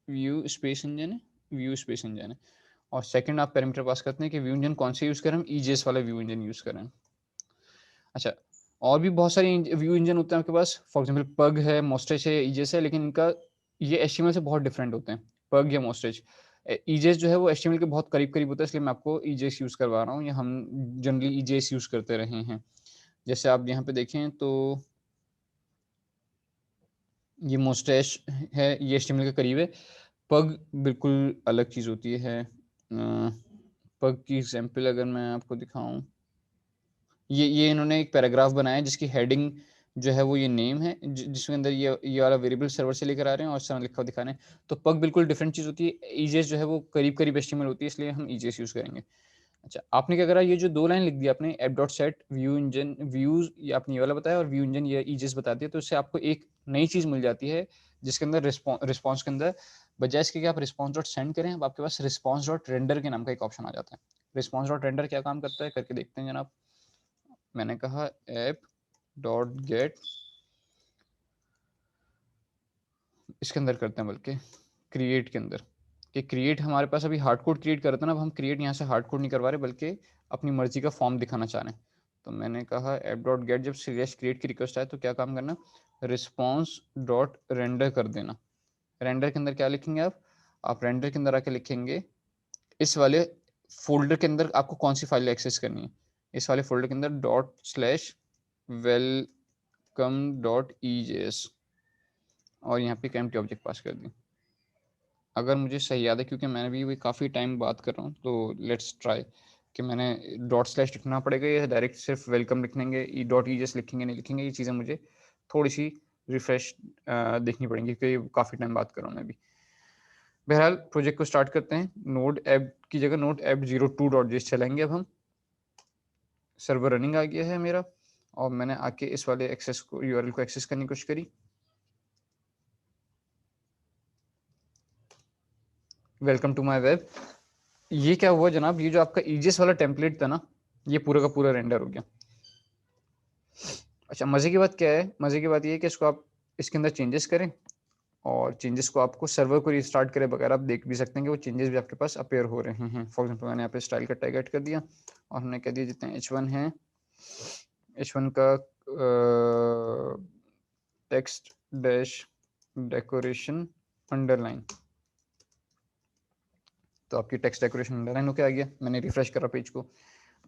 view space engine है, व्यू स्पेस इंजन है। और सेकंड आप पैरामीटर पास करते हैं कि व्यू इंजन कौन से यूज करें, हम EJS वाला व्यू इंजन यूज करें। अच्छा, और भी बहुत सारे व्यू इंजन होते हैं आपके पास, फॉर एग्जांपल पग है, मोस्टेज है, EJS है, लेकिन इनका ये HTML से बहुत डिफरेंट होते हैं, पग या मोस्टेज। EJS जो है वो HTML के बहुत करीब करीब होता है, इसलिए मैं आपको EJS यूज करवा रहा हूँ, या हम जनरली EJS यूज करते रहे हैं। जैसे आप यहाँ पे देखें तो ये मोस्टेज है, ये HTML के करीब है। पग बिल्कुल अलग चीज़ होती है। पग की एग्जाम्पल अगर मैं आपको दिखाऊं, ये इन्होंने एक पैराग्राफ बनाया है जिसकी हेडिंग जो है वो ये नेम है, जिसके अंदर ये वाला वेरिएबल सर्वर से लेकर आ रहे हैं और इस तरह लिखा हुआ दिखा रहे हैं। तो पग बिल्कुल डिफरेंट चीज़ होती है, EJS जो है वो करीब करीब HTML होती है, इसलिए हम EJS यूज़ करेंगे। अच्छा, आपने क्या करा, ये जो 2 लाइन लिख दी आपने app.set व्यू इंजन व्यूज, ये आपने ये वाला बताया, और व्यू इंजन ये EJS बता दिया, तो इससे आपको एक नई चीज़ मिल जाती है जिसके अंदर रिस्पॉन्स के अंदर बजाय इसके कि आप रिस्पॉन्स डॉट सेंड करें, अब आपके पास रिस्पॉन्स डॉट रेंडर के नाम का एक ऑप्शन आ जाता है। रिस्पॉन्स डॉट रेंडर क्या काम करता है करके देखते हैं जनाब। मैंने कहा app.get, इसके अंदर करते हैं बल्कि क्रिएट के अंदर, कि क्रिएट हमारे पास अभी हार्ड कोड क्रिएट कर रहा था ना, अब हम क्रिएट यहाँ से हार्ड कोड नहीं करवा रहे बल्कि अपनी मर्जी का फॉर्म दिखाना चाह रहे हैं। तो मैंने कहा app.get जब स्लैश क्रिएट की रिक्वेस्ट आए तो क्या काम करना, रिस्पॉन्स डॉट रेंडर कर देना। रेंडर के अंदर क्या लिखेंगे आप रेंडर के अंदर आके लिखेंगे इस वाले फोल्डर के अंदर आपको कौन सी फाइल एक्सेस करनी है, इस वाले फोल्डर के अंदर .welcome.ejs, और यहाँ पे एम्प्टी ऑब्जेक्ट पास कर दी। अगर मुझे सही याद है, क्योंकि मैंने भी काफ़ी टाइम बात कर रहा हूँ, तो लेट्स ट्राई कि मैंने ./ लिखना पड़ेगा या डायरेक्ट सिर्फ वेलकम लिखेंगे, .ejs लिखेंगे नहीं लिखेंगे, ये चीज़ें मुझे थोड़ी सी रिफ्रेश देखनी पड़ेंगी क्योंकि काफ़ी टाइम बात कर रहा हूँ मैं भी। बहरहाल प्रोजेक्ट को स्टार्ट करते हैं। नोड ऐप की जगह नोड ऐप 02.js चलाएंगे। अब हम सर्वर रनिंग आ गया है मेरा, और मैंने आके इस वाले एक्सेस को URL को एक्सेस करने की कोशिश करी। Welcome to my web. ये क्या हुआ जनाब, ये जो आपका EJS वाला टेम्पलेट था ना, ये पूरा का पूरा रेंडर हो गया। अच्छा, मज़े की बात क्या है, मज़े की बात ये है कि इसको आप इसके अंदर चेंजेस करें, और चेंजेस को आपको सर्वर को रिस्टार्ट करे बगैर आप देख भी सकते हैं कि वो चेंजेस भी आपके पास अपेयर हो रहे हैं। फॉर एग्जांपल मैंने यहाँ पे स्टाइल का टैग ऐड कर दिया, और हमने कह दिया जितने H1 है, H1 का टेक्स्ट डैश डेकोरेशन अंडरलाइन, तो आपकी टेक्स्ट डेकोरेशन अंडरलाइन होके आ गया। मैंने रिफ्रेश करा पेज को,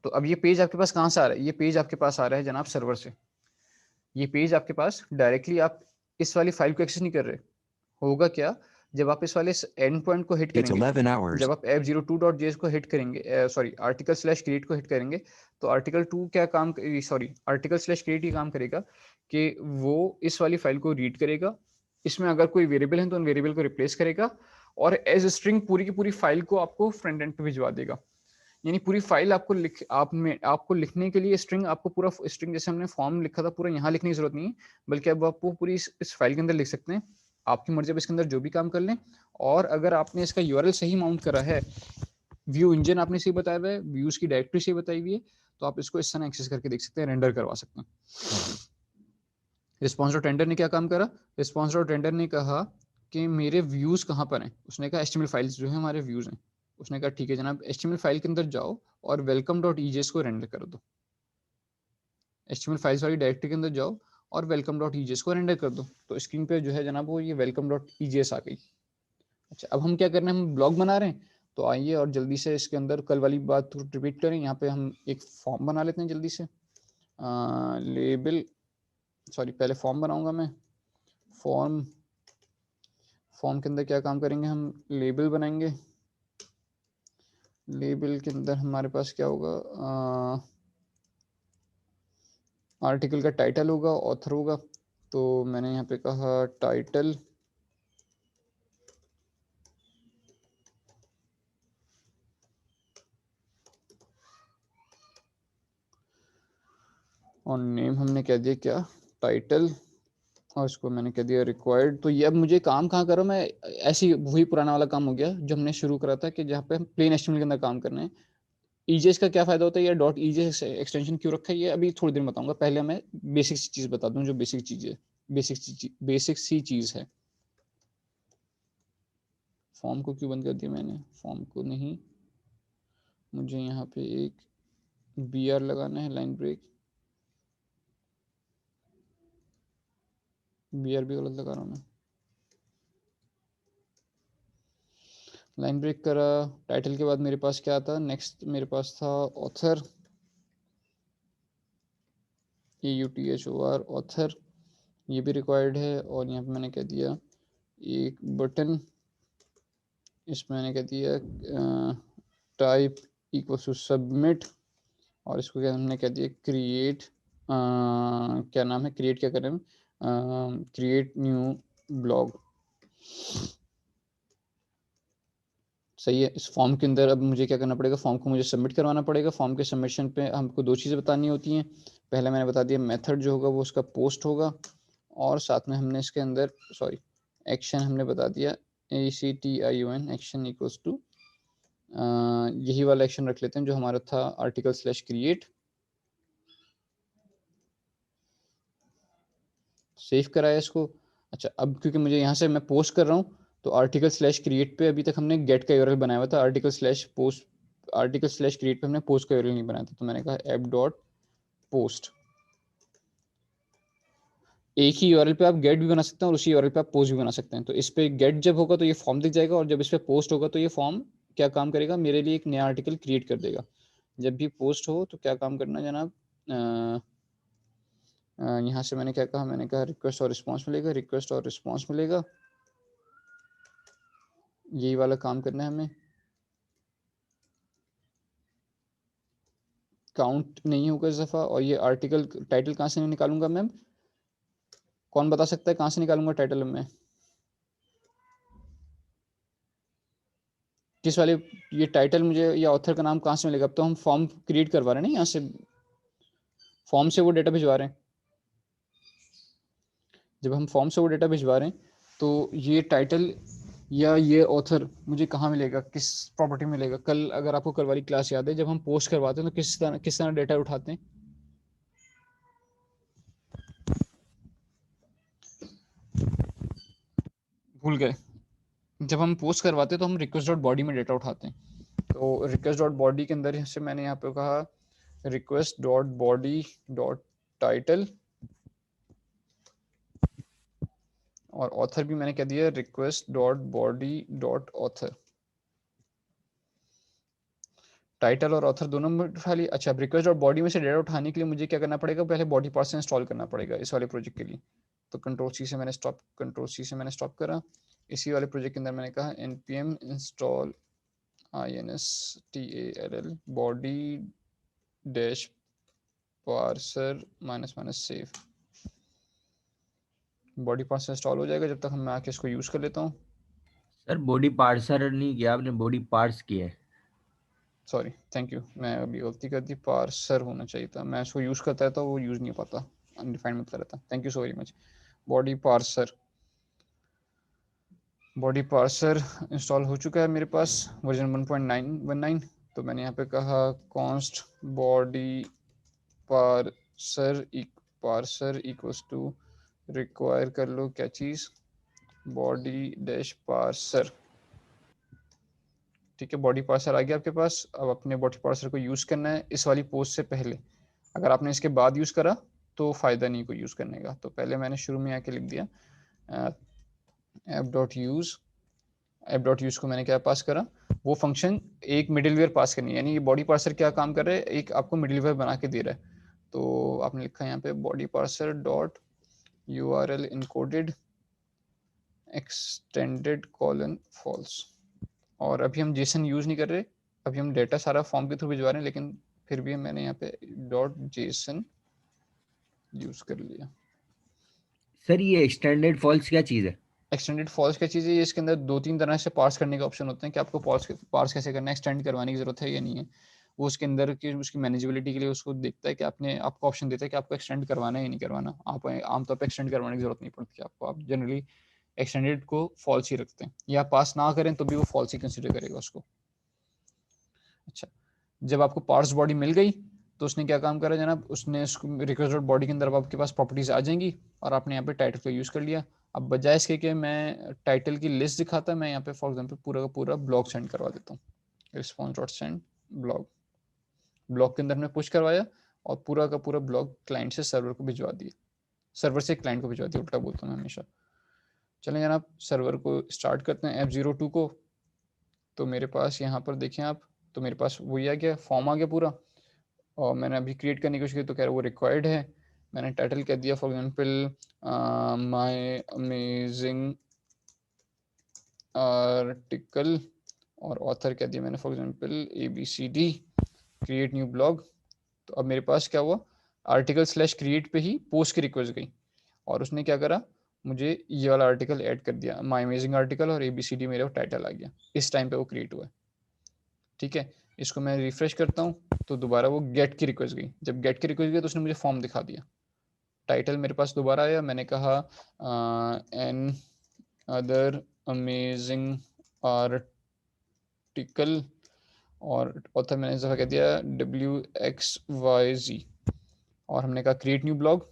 तो अब ये पेज आपके पास कहाँ से आ रहा है, ये पेज आपके पास आ रहा है जनाब सर्वर से। ये पेज आपके पास डायरेक्टली आप इस वाली फाइल को एक्सेस नहीं कर रहे। होगा क्या, जब आप इस वाले एंड पॉइंट को हिट करेंगे, जब आप app02.js को हिट करेंगे, सॉरी article/create को हिट करेंगे, तो article2 क्या काम, सॉरी article/create ये काम करेगा कि वो इस वाली फाइल को रीड करेगा, इसमें अगर कोई वेरिएबल है तो उन वेरिएबल को रिप्लेस करेगा, और एज स्ट्रिंग पूरी की पूरी फाइल को आपको फ्रंट एंड पे भिजवा देगा। यानी पूरी फाइल आपको लिखने के लिए स्ट्रिंग, आपको पूरा स्ट्रिंग जैसे हमने फॉर्म लिखा था पूरा यहाँ लिखने की जरूरत नहीं है, बल्कि अब आप वो पूरी इस फाइल के अंदर लिख सकते हैं। आपकी मर्जी, अब इसके अंदर जो भी काम कर लें। और अगर आपने इसका यूआरएल सही माउंट करा है, व्यू इंजन आपने सही बताया हुआ है, व्यूज की डायरेक्टरी सही बताई हुई है, तो आप इसको इस तरह एक्सेस करके देख सकते हैं, रेंडर करवा सकते हैं। रिस्पॉन्स डॉट रेंडर ने क्या काम करा? रिस्पॉन्स डॉट रेंडर ने कहा कि मेरे व्यूज कहाँ पर हैं। उसने कहा एचटीएमएल फाइल्स जो है हमारे व्यूज हैं। उसने कहा ठीक है जनाब, एचटीएमएल फाइल के अंदर जाओ और वेलकम डॉट ईजेएस को रेंडर कर दो। एचटीएमएल फाइल्स वाली डायरेक्टरी के अंदर जाओ और वेलकम डॉट ईजेएस को रेंडर कर दो। तो स्क्रीन पे जो है जनाब वो ये वेलकम डॉट ईजेएस आ गई। अच्छा, अब हम क्या कर रहे हैं, हम ब्लॉग बना रहे हैं। तो आइए और जल्दी से इसके अंदर कल वाली बात रिपीट करें। यहाँ पे हम एक फॉर्म बना लेते हैं जल्दी से। लेबल, सॉरी पहले फॉर्म बनाऊंगा मैं। फॉर्म के अंदर क्या काम करेंगे, हम लेबल बनाएंगे। लेबल के अंदर हमारे पास क्या होगा, आर्टिकल का टाइटल होगा, ऑथर होगा। तो मैंने यहाँ पे कहा टाइटल, और नेम हमने कह दिया क्या, टाइटल, और इसको मैंने कह दिया रिक्वायर्ड। तो ये अब मुझे काम कहाँ करो मैं, ऐसी वही पुराना वाला काम हो गया जो हमने शुरू करा था कि जहाँ पे हम प्लेन एचटीएमएल के अंदर काम करना है। ईजेएस का क्या फायदा होता है, या डॉट ईजेएस एक्सटेंशन क्यों रखा है, ये अभी थोड़ी देर में बताऊंगा। पहले मैं बेसिक चीज बता दूं, जो बेसिक चीज है, बेसिक सी चीज है। फॉर्म को क्यों बंद कर दिया मैंने, फॉर्म को नहीं, मुझे यहाँ पे एक BR लगाना है, लाइन ब्रेक। BR भी गलत लगा रहा हूँ मैं, लाइन ब्रेक करा। टाइटल के बाद मेरे पास क्या था, नेक्स्ट मेरे पास था ऑथर, AUTHOR ऑथर, ये भी रिक्वायर्ड है। और यहाँ पे मैंने कह दिया एक बटन, इसमें मैंने कह दिया टाइप इक्वल टू सबमिट, और इसको क्या हमने कह दिया क्रिएट, क्या नाम है, क्रिएट क्या करें, क्रिएट न्यू ब्लॉग। सही है। इस फॉर्म के अंदर अब मुझे क्या करना पड़ेगा, फॉर्म को मुझे सबमिट करवाना पड़ेगा। फॉर्म के सबमिशन पे हमको दो चीज़ें बतानी होती हैं। पहले मैंने बता दिया मेथड जो होगा वो उसका पोस्ट होगा, और साथ में हमने इसके अंदर सॉरी एक्शन हमने बता दिया ACTION, एक्शन इक्वल्स टू यही वाला एक्शन रख लेते हैं जो हमारा था आर्टिकल स्लैश क्रिएट। सेव कराया इसको। अच्छा, अब क्योंकि मुझे यहाँ से मैं पोस्ट कर रहा हूँ, तो आर्टिकल स्लैश क्रिएट पे अभी तक हमने गेट का यूआरएल बनाया हुआ था, आर्टिकल स्लैश क्रिएट पे हमने पोस्ट का यूआरएल नहीं बनाया था। तो मैंने कहा ऐप डॉट पोस्ट। एक ही यूआरएल पे आप गेट भी बना सकते हैं और उसी यूआरएल पे आप पोस्ट भी बना सकते हैं। तो इस पे गेट जब होगा तो ये फॉर्म दिख जाएगा, और जब इस पे पोस्ट होगा तो ये फॉर्म क्या काम करेगा, मेरे लिए एक नया आर्टिकल क्रिएट कर देगा। जब भी पोस्ट हो तो क्या काम करना जनाब, यहाँ से मैंने क्या कहा, मैंने कहा रिक्वेस्ट और रिस्पॉन्स मिलेगा, रिक्वेस्ट और रिस्पॉन्स मिलेगा, यही वाला काम करना है हमें। काउंट नहीं होगा इस दफ़ा। और ये आर्टिकल टाइटल कहाँ से निकालूंगा मैम, कौन बता सकता है कहाँ से निकालूंगा टाइटल में, किस वाले, ये टाइटल मुझे या ऑथर का नाम कहाँ से मिलेगा। अब तो हम फॉर्म क्रिएट करवा रहे हैं ना, यहाँ से फॉर्म से वो डेटा भिजवा रहे हैं। जब हम फॉर्म से वो डेटा भिजवा रहे हैं तो ये टाइटल या ये ऑथर मुझे कहाँ मिलेगा, किस प्रॉपर्टी मिलेगा। कल अगर आपको कल वाली क्लास याद है, जब हम पोस्ट करवाते हैं तो किस तरह डेटा उठाते हैं, भूल गए। जब हम पोस्ट करवाते हैं तो हम रिक्वेस्ट डॉट बॉडी में डेटा उठाते हैं। तो रिक्वेस्ट डॉट बॉडी के अंदर से मैंने यहाँ पे कहा request dot body dot title, और ऑथर भी मैंने कह दिया request dot body dot author. Title और ऑथर दोनों में उठा लिया। अच्छा, अब रिक्वेस्ट डॉट बॉडी में से डेटा उठाने के लिए मुझे क्या करना पड़ेगा, पहले बॉडी पार्ट से इंस्टॉल करना पड़ेगा इस वाले प्रोजेक्ट के लिए। तो कंट्रोल सी से मैंने स्टॉप करा। इसी वाले प्रोजेक्ट के अंदर मैंने कहा npm install install body dash parser --- save. Body parser install हो जाएगा, जब तक मैं आके इसको यूज कर लेता हूँ। सर बॉडी पार्सर नहीं किया आपने, बॉडी पार्ट्स किया है। सॉरी, थैंक यू, मैं अभी गलती कर दी, पार्सर होना चाहिए था, मैं इसको यूज़ करता रहता वो यूज़ नहीं हो पाता, अनडिफाइंड मतलब रहता। Thank you so very much. Body parser, body parser install हो चुका है मेरे पास, वर्जन 1.919। तो मैंने यहाँ पे कहा const body parser parser equals to require कर लो क्या चीज़, बॉडी डैश पार्सर। ठीक है, बॉडी पार्सर आ गया आपके पास। अब अपने बॉडी पार्सर को यूज़ करना है इस वाली पोस्ट से पहले। अगर आपने इसके बाद यूज़ करा तो फ़ायदा नहीं कोई यूज़ करने का। तो पहले मैंने शुरू में आके लिख दिया app.use को मैंने क्या पास करा, वो फंक्शन एक मिडिलवेयर पास करनी है, यानी ये बॉडी पार्सर क्या काम कर रहा है, एक आपको मिडिलवेयर बना के दे रहा है। तो आपने लिखा है यहाँ पे body parser dot URL encoded extended colon false. और अभी हम जेसन यूज़ नहीं कर रहे, अभी हम डेटा सारा फॉर्म के थ्रू भिजवा रहे हैं, लेकिन फिर भी मैंने यहाँ पे डॉट जेसन यूज़ कर लिया। सर ये एक्सटेंडेड फॉल्स क्या चीज़ है? एक्सटेंडेड फॉल्स क्या चीज़ है, इसके अंदर 2-3 तरह से पार्स करने का ऑप्शन होते हैं कि आपको पार्स कैसे करना है, एक्सटेंड करवाने की ज़रूरत है या नहीं है। वो उसके अंदर की उसकी मैनेजेबिलिटी के लिए उसको देखता है कि आपको ऑप्शन देता है कि आपको एक्सटेंड करवाना है या नहीं करवाना। आप आमतौर पर एक्सटेंड करवाने की ज़रूरत नहीं पड़ती आपको, आप जनरली एक्सटेंडेड को फॉल्स ही रखते हैं, या पास ना करें तो भी वो फॉल्स ही कंसिडर करेगा उसको। अच्छा, जब आपको पार्स बॉडी मिल गई तो उसने क्या काम करा जनाब, उसने उसको रिक्वेस्ट बॉडी के अंदर अब आपके पास प्रॉपर्टीज आ जाएंगी और आपने यहाँ पे टाइटल को यूज़ कर लिया। अब बजाय इसके कि मैं टाइटल की लिस्ट दिखाता, मैं यहाँ पे फॉर एग्जांपल पूरा का पूरा ब्लॉग सेंड करवा देता हूँ, response dot send blog. Blog के अंदर मैं पुश करवाया और पूरा का पूरा ब्लॉग क्लाइंट से सर्वर को भिजवा दिया, सर्वर से क्लाइंट को भिजवा दिया, उल्टा बोलता हूँ मैं हमेशा। चलें जनाब, सर्वर को स्टार्ट करते हैं F02 को। तो मेरे पास यहाँ पर देखें आप, तो मेरे पास वही आ गया, फॉर्म आ गया पूरा। और मैंने अभी क्रिएट करने की कोशिश की तो कह रहा है वो रिक्वायर्ड है। मैंने टाइटल कह दिया for example my amazing article, और ऑथर कह दिया मैंने for example ABCD, create new blog. तो अब मेरे पास क्या हुआ, आर्टिकल/क्रिएट पे ही पोस्ट की रिक्वेस्ट गई और उसने क्या करा, मुझे ये वाला आर्टिकल ऐड कर दिया, माय अमेजिंग आर्टिकल, और ABCD मेरा टाइटल आ गया। इस टाइम पे वो क्रिएट हुआ है। ठीक है, इसको मैं रिफ्रेश करता हूँ तो दोबारा वो गेट की रिक्वेस्ट गई। जब गेट की रिक्वेस्ट गई तो उसने मुझे फॉर्म दिखा दिया, टाइटल मेरे पास दोबारा आया, मैंने कहा एन अदर अमेजिंग आर्टिकल, और ऑथर मैंने इस दफ़ा कह दिया WXYZ, और हमने कहा क्रिएट न्यू ब्लॉग।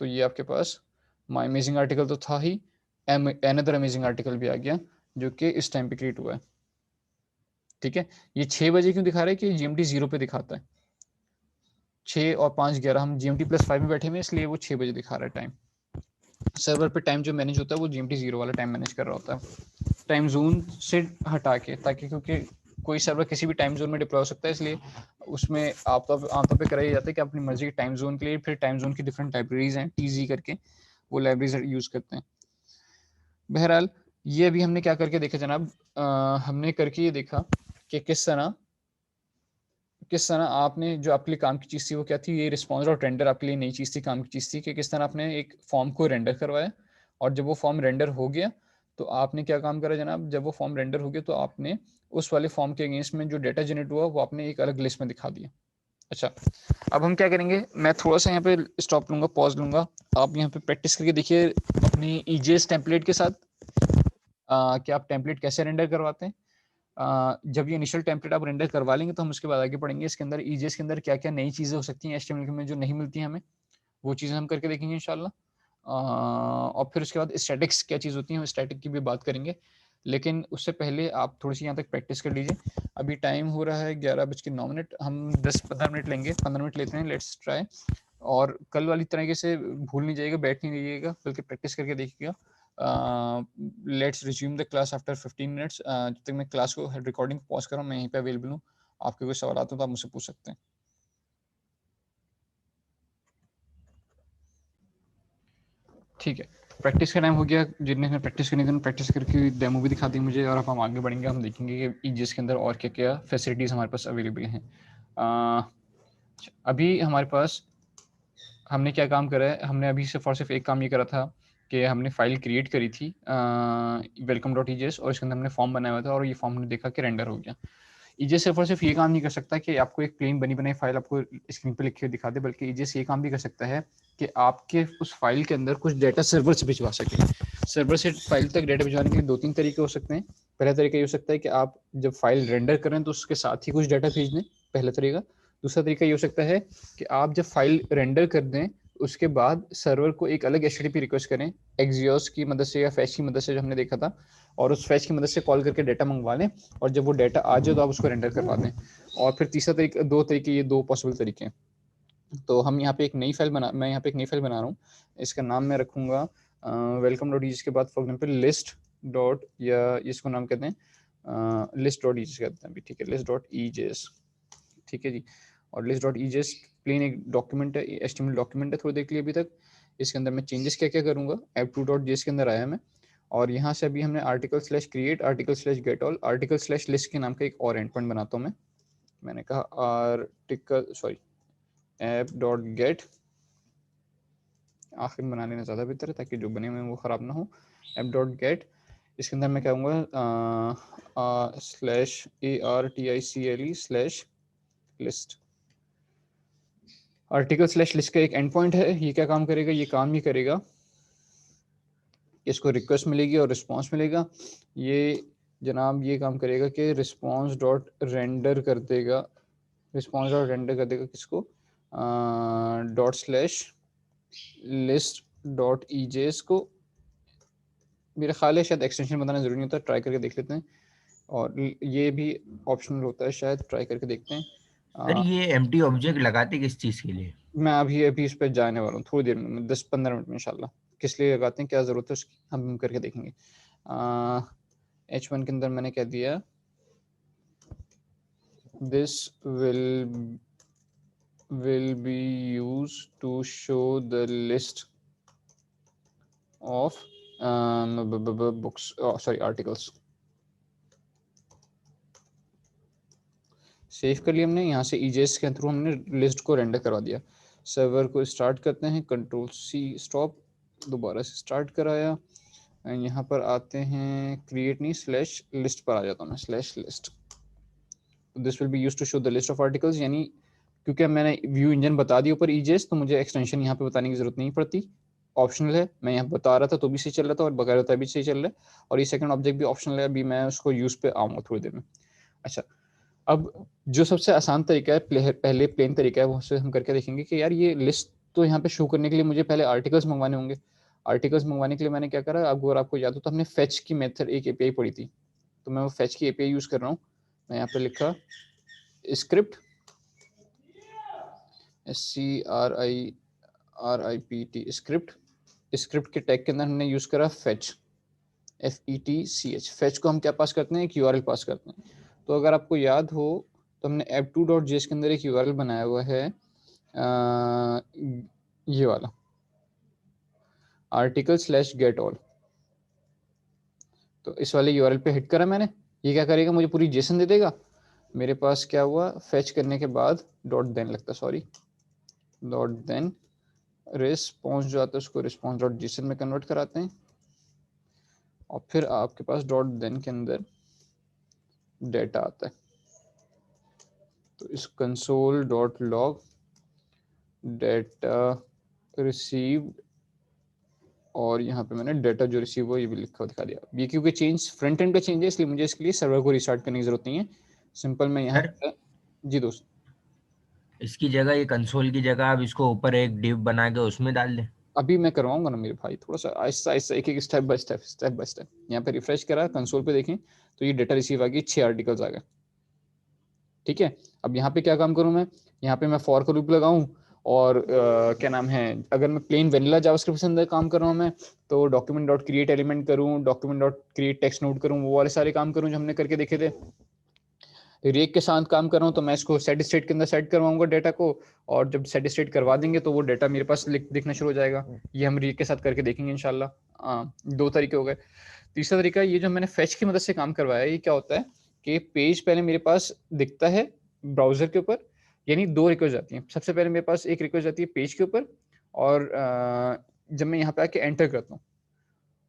तो ये आपके पास माय अमेजिंग आर्टिकल तो था ही, एन अदर अमेजिंग आर्टिकल भी आ गया जो कि इस टाइम पे क्रिएट हुआ है। ठीक है, ये 6 बजे क्यों दिखा रहा है कि GMT 0 पे दिखाता है, 6 और 5 11, हम GMT +5 में बैठे हुए, इसलिए वो 6 बजे दिखा रहा है टाइम। सर्वर पे टाइम जो मैनेज होता है वो GMT 0 वाला टाइम मैनेज कर रहा होता है, टाइम जोन से हटा के, ताकि क्योंकि कोई सर्वर किसी भी टाइम जोन में डिप्लॉय हो सकता है, इसलिए उसमें आमतौर पे कराया जाता है कि अपनी मर्जी के टाइम जोन के लिए फिर टाइम जोन की डिफरेंट लाइब्रेरीज हैं, TZ करके वो लाइब्रेरीज यूज़ करते हैं। बहरहाल ये अभी हमने क्या करके देखा जनाब, हमने करके ये देखा कि किस तरह आपने जो आपके लिए काम की चीज़ थी वो क्या थी, ये रिस्पॉन्स और टेंडर आपके लिए नई चीज़ थी, काम की चीज़ थी कि किस तरह आपने एक फॉर्म को रेंडर करवाया, और जब वो फॉर्म रेंडर हो गया तो आपने क्या काम करा जनाब, जब वो फॉर्म रेंडर हो गया तो आपने उस वाले फॉर्म के अगेंस्ट में जो डेटा जनरेट हुआ वो आपने एक अलग लिस्ट में दिखा दिया। अच्छा, अब हम क्या करेंगे, मैं थोड़ा सा यहाँ पे स्टॉप लूँगा, पॉज लूँगा, आप यहाँ पे प्रैक्टिस करके देखिए अपनी EJS टेम्पलेट के साथ कि आप टेम्पलेट कैसे रेंडर करवाते हैं। जब ये इनिशियल टेम्पलेट आप रेंडर करवा लेंगे तो हम उसके बाद आगे पढ़ेंगे इसके अंदर EJS के अंदर क्या क्या नई चीज़ें हो सकती हैं HTML में जो नहीं मिलती हैं हमें, वो चीज़ें हम करके देखेंगे इंशाल्लाह। और फिर उसके बाद स्टैटिक्स क्या चीज़ होती है, हम स्टैटिक की भी बात करेंगे, लेकिन उससे पहले आप थोड़ी सी यहाँ तक प्रैक्टिस कर लीजिए। अभी टाइम हो रहा है 11:09, हम 10-15 मिनट लेंगे, 15 मिनट लेते हैं, लेट्स ट्राई। और कल वाली तरीके से भूल नहीं जाइएगा, बैठ नहीं जाइएगा, बल्कि प्रैक्टिस करके देखिएगा। Let's resume the class after 15 minutes. जब तक मैं क्लास को रिकॉर्डिंग पॉज कर रहा हूँ, मैं यहीं पे अवेलेबल हूँ, आपके कोई सवाल आते हो तो आप मुझसे पूछ सकते हैं। ठीक है, प्रैक्टिस का टाइम हो गया, जिन्हें प्रैक्टिस करनी थी प्रैक्टिस करके डेमो भी दिखा दी मुझे, और अब हम आगे बढ़ेंगे, हम देखेंगे कि EJS के अंदर और क्या क्या फैसिलिटीज़ हमारे पास अवेलेबल हैं। अभी हमारे पास हमने क्या काम करा है, हमने अभी सिर्फ और सिर्फ एक काम ये करा था कि हमने फाइल क्रिएट करी थी welcome.EJS, और इसके अंदर हमने फॉर्म बनाया हुआ था और ये फॉर्म हमने देखा कि रेंडर हो गया। ईजेस सिर्फ और सिर्फ ये काम नहीं कर सकता कि आपको एक प्लेन बनी बनाई फाइल आपको स्क्रीन पे लिख के दिखा दे, बल्कि ईजेस ये काम भी कर सकता है कि आपके उस फाइल के अंदर कुछ डाटा सर्वर से भिजवा सके। सर्वर से फाइल तक डाटा भिजवाने के लिए 2-3 तरीके हो सकते हैं। पहला तरीका ये हो सकता है कि आप जब फाइल रेंडर करें तो उसके साथ ही कुछ डाटा भेज दें, पहला तरीका। दूसरा तरीका ये हो सकता है कि आप जब फाइल रेंडर कर दें उसके बाद सर्वर को एक अलग HTTP रिक्वेस्ट करें एक्सियोस की मदद से या फैच की मदद से, जो हमने देखा था, और उस फैच की मदद से कॉल करके डाटा मंगवा लें, और जब वो डाटा आ जाए तो आप उसको रेंडर करवा दें। और फिर तीसरा तरीका, 2 तरीके, ये 2 पॉसिबल तरीके हैं। तो हम यहाँ पे एक नई फाइल मैं यहाँ पे एक नई फाइल बना रहा हूँ। इसका नाम मैं रखूँगा welcome.eg के बाद फॉर एग्जाम्पल लिस्ट डॉट, या इसको नाम कहते हैं लिस्ट डॉट ईजेस कहते हैं अभी, ठीक है, लिस्ट डॉट ईजेस, ठीक है जी। और लिस्ट डॉट ईजेस प्लेन एक डॉक्यूमेंट है, HTML डॉक्यूमेंट है, थोड़ी देर के लिए अभी तक। इसके अंदर मैं चेंजेस क्या क्या करूँगा, app2.js के अंदर आया मैं, और यहाँ से अभी हमने article/create article/get all article/list के नाम का एक और एंड पॉइंट बनाता हूँ मैं। मैंने कहा app.get, आखिर बना लेना ज़्यादा बेहतर है ताकि जो बने हुए हैं वो ख़राब ना हो। app.get, इसके अंदर मैं कहूँगा /article/list। article/list का एक एंड पॉइंट है, ये क्या काम करेगा, ये काम ही करेगा, इसको रिक्वेस्ट मिलेगी और रिस्पांस मिलेगा। ये जनाब ये काम करेगा कि रिस्पांस डॉट रेंडर कर देगा, किसको, ./list.ejs को। मेरा ख्याल है शायद एक्सटेंशन बताना ज़रूरी नहीं होता, ट्राई करके देख लेते हैं, और ये भी ऑप्शनल होता है, शायद ट्राई करके देखते हैं। सर ये एम्प्टी ऑब्जेक्ट लगाते किस चीज के लिए? मैं अभी इस पर जाने वाला हूँ थोड़ी देर में, 10-15 मिनट में इंशाल्लाह। किस लिए लगाते हैं, क्या ज़रूरत है उसकी, हम करके देखेंगे। H1 के अंदर मैंने कह दिया this will be used to show the list of books, articles। Save कर लिया हमने, यहाँ से EJS के थ्रू हमने लिस्ट को रेंडर करवा दिया। सर्वर को स्टार्ट करते हैं, Ctrl+C स्टॉप, दोबारा से स्टार्ट कराया। यहाँ पर आते हैं, क्रिएट नहीं, /list पर आ जाता हूँ मैं, /list। This will be used to show the list of articles, यानी क्योंकि मैंने व्यू इंजन बता दिया ऊपर EJS, तो मुझे एक्सटेंशन यहाँ पे बताने की जरूरत नहीं पड़ती, ऑप्शनल है। मैं यहाँ बता रहा था तो भी सही चल रहा था, और बगैर बताया भी सही चल रहा है, और ये सेकंड ऑब्जेक्ट भी ऑप्शनल है, अभी मैं उसको यूज पे आऊँगा थोड़ी देर में। अच्छा, अब जो सबसे आसान तरीका है, पहले प्लेन तरीका है, वो से हम करके देखेंगे कि यार ये लिस्ट तो यहाँ पे शो करने के लिए मुझे पहले आर्टिकल्स मंगवाने होंगे। आर्टिकल्स मंगवाने के लिए मैंने क्या करा, अगर आपको याद हो तो हमने फेच की मेथड एक API पढ़ी थी, तो मैं वो फेच की API यूज कर रहा हूँ। मैं यहाँ पे लिखा स्क्रिप्ट, SCRIPT स्क्रिप्ट के टैग के अंदर हमने यूज करा फेच, FETCH। फेच को हम क्या पास करते हैं, एक URL पास करते हैं। तो अगर आपको याद हो तो हमने app2.js के अंदर एक URL बनाया हुआ है, ये वाला article/get all। तो इस वाले URL पे हिट करा मैंने, ये क्या करेगा, मुझे पूरी JSON दे देगा। मेरे पास क्या हुआ, फेच करने के बाद .then रिस्पॉन्स जो आता है उसको response.json में कन्वर्ट कराते हैं, और फिर आपके पास .then के अंदर डेटा आता है। तो इस console.log डेटा रिसीव्ड, और यहाँ पे मैंने डेटा जो रिसीव हुआ ये भी लिखा दिखा दिया। ये क्योंकि चेंज फ्रंट एंड पे चेंज है, इसलिए मुझे इसके लिए सर्वर को रिस्टार्ट करने की जरूरत नहीं है। सिंपल मैं यहाँ जी दोस्त, इसकी जगह, ये कंसोल की जगह आप इसको ऊपर एक डिव बना के उसमें डाल दें। अभी मैं करवाऊंगा ना मेरे भाई, थोड़ा सा आहिस्ता आहिस्ता, एक स्टेप बाय स्टेप। यहाँ पे रिफ्रेश करा, कंसोल पे देखें तो ये डेटा रिसीव आ गई, 6 आर्टिकल्स आ गए, ठीक है। अब यहाँ पे क्या काम करूँ मैं, यहाँ पे मैं फॉर का लूप लगाऊं, और क्या नाम है, अगर मैं प्लेन वेनिला जावास्क्रिप्ट के अंदर काम कर रहा हूँ मैं, तो document.create एलिमेंट करूँ, document.create टेक्स्ट नोड करूँ, वो वाले सारे काम करूँ जो हमने करके देखे थे। रिएक्ट के साथ काम कर रहा हूँ तो मैं इसको सेट स्टेट के अंदर सेट करवाऊंगा डेटा को, और जब सेट स्टेट करवा देंगे तो वो डेटा मेरे पास दिखना शुरू हो जाएगा। ये हम रिएक्ट के साथ करके देखेंगे इंशाल्लाह। 2 तरीके हो गए। तीसरा तरीका, ये जो मैंने फेच की मदद से काम करवाया, ये क्या होता है कि पेज पहले मेरे पास दिखता है ब्राउजर के ऊपर, यानी 2 रिक्वेस्ट आती हैं। सबसे पहले मेरे पास एक रिक्वेस्ट आती है पेज के ऊपर, और जब मैं यहाँ पे आके एंटर करता हूँ,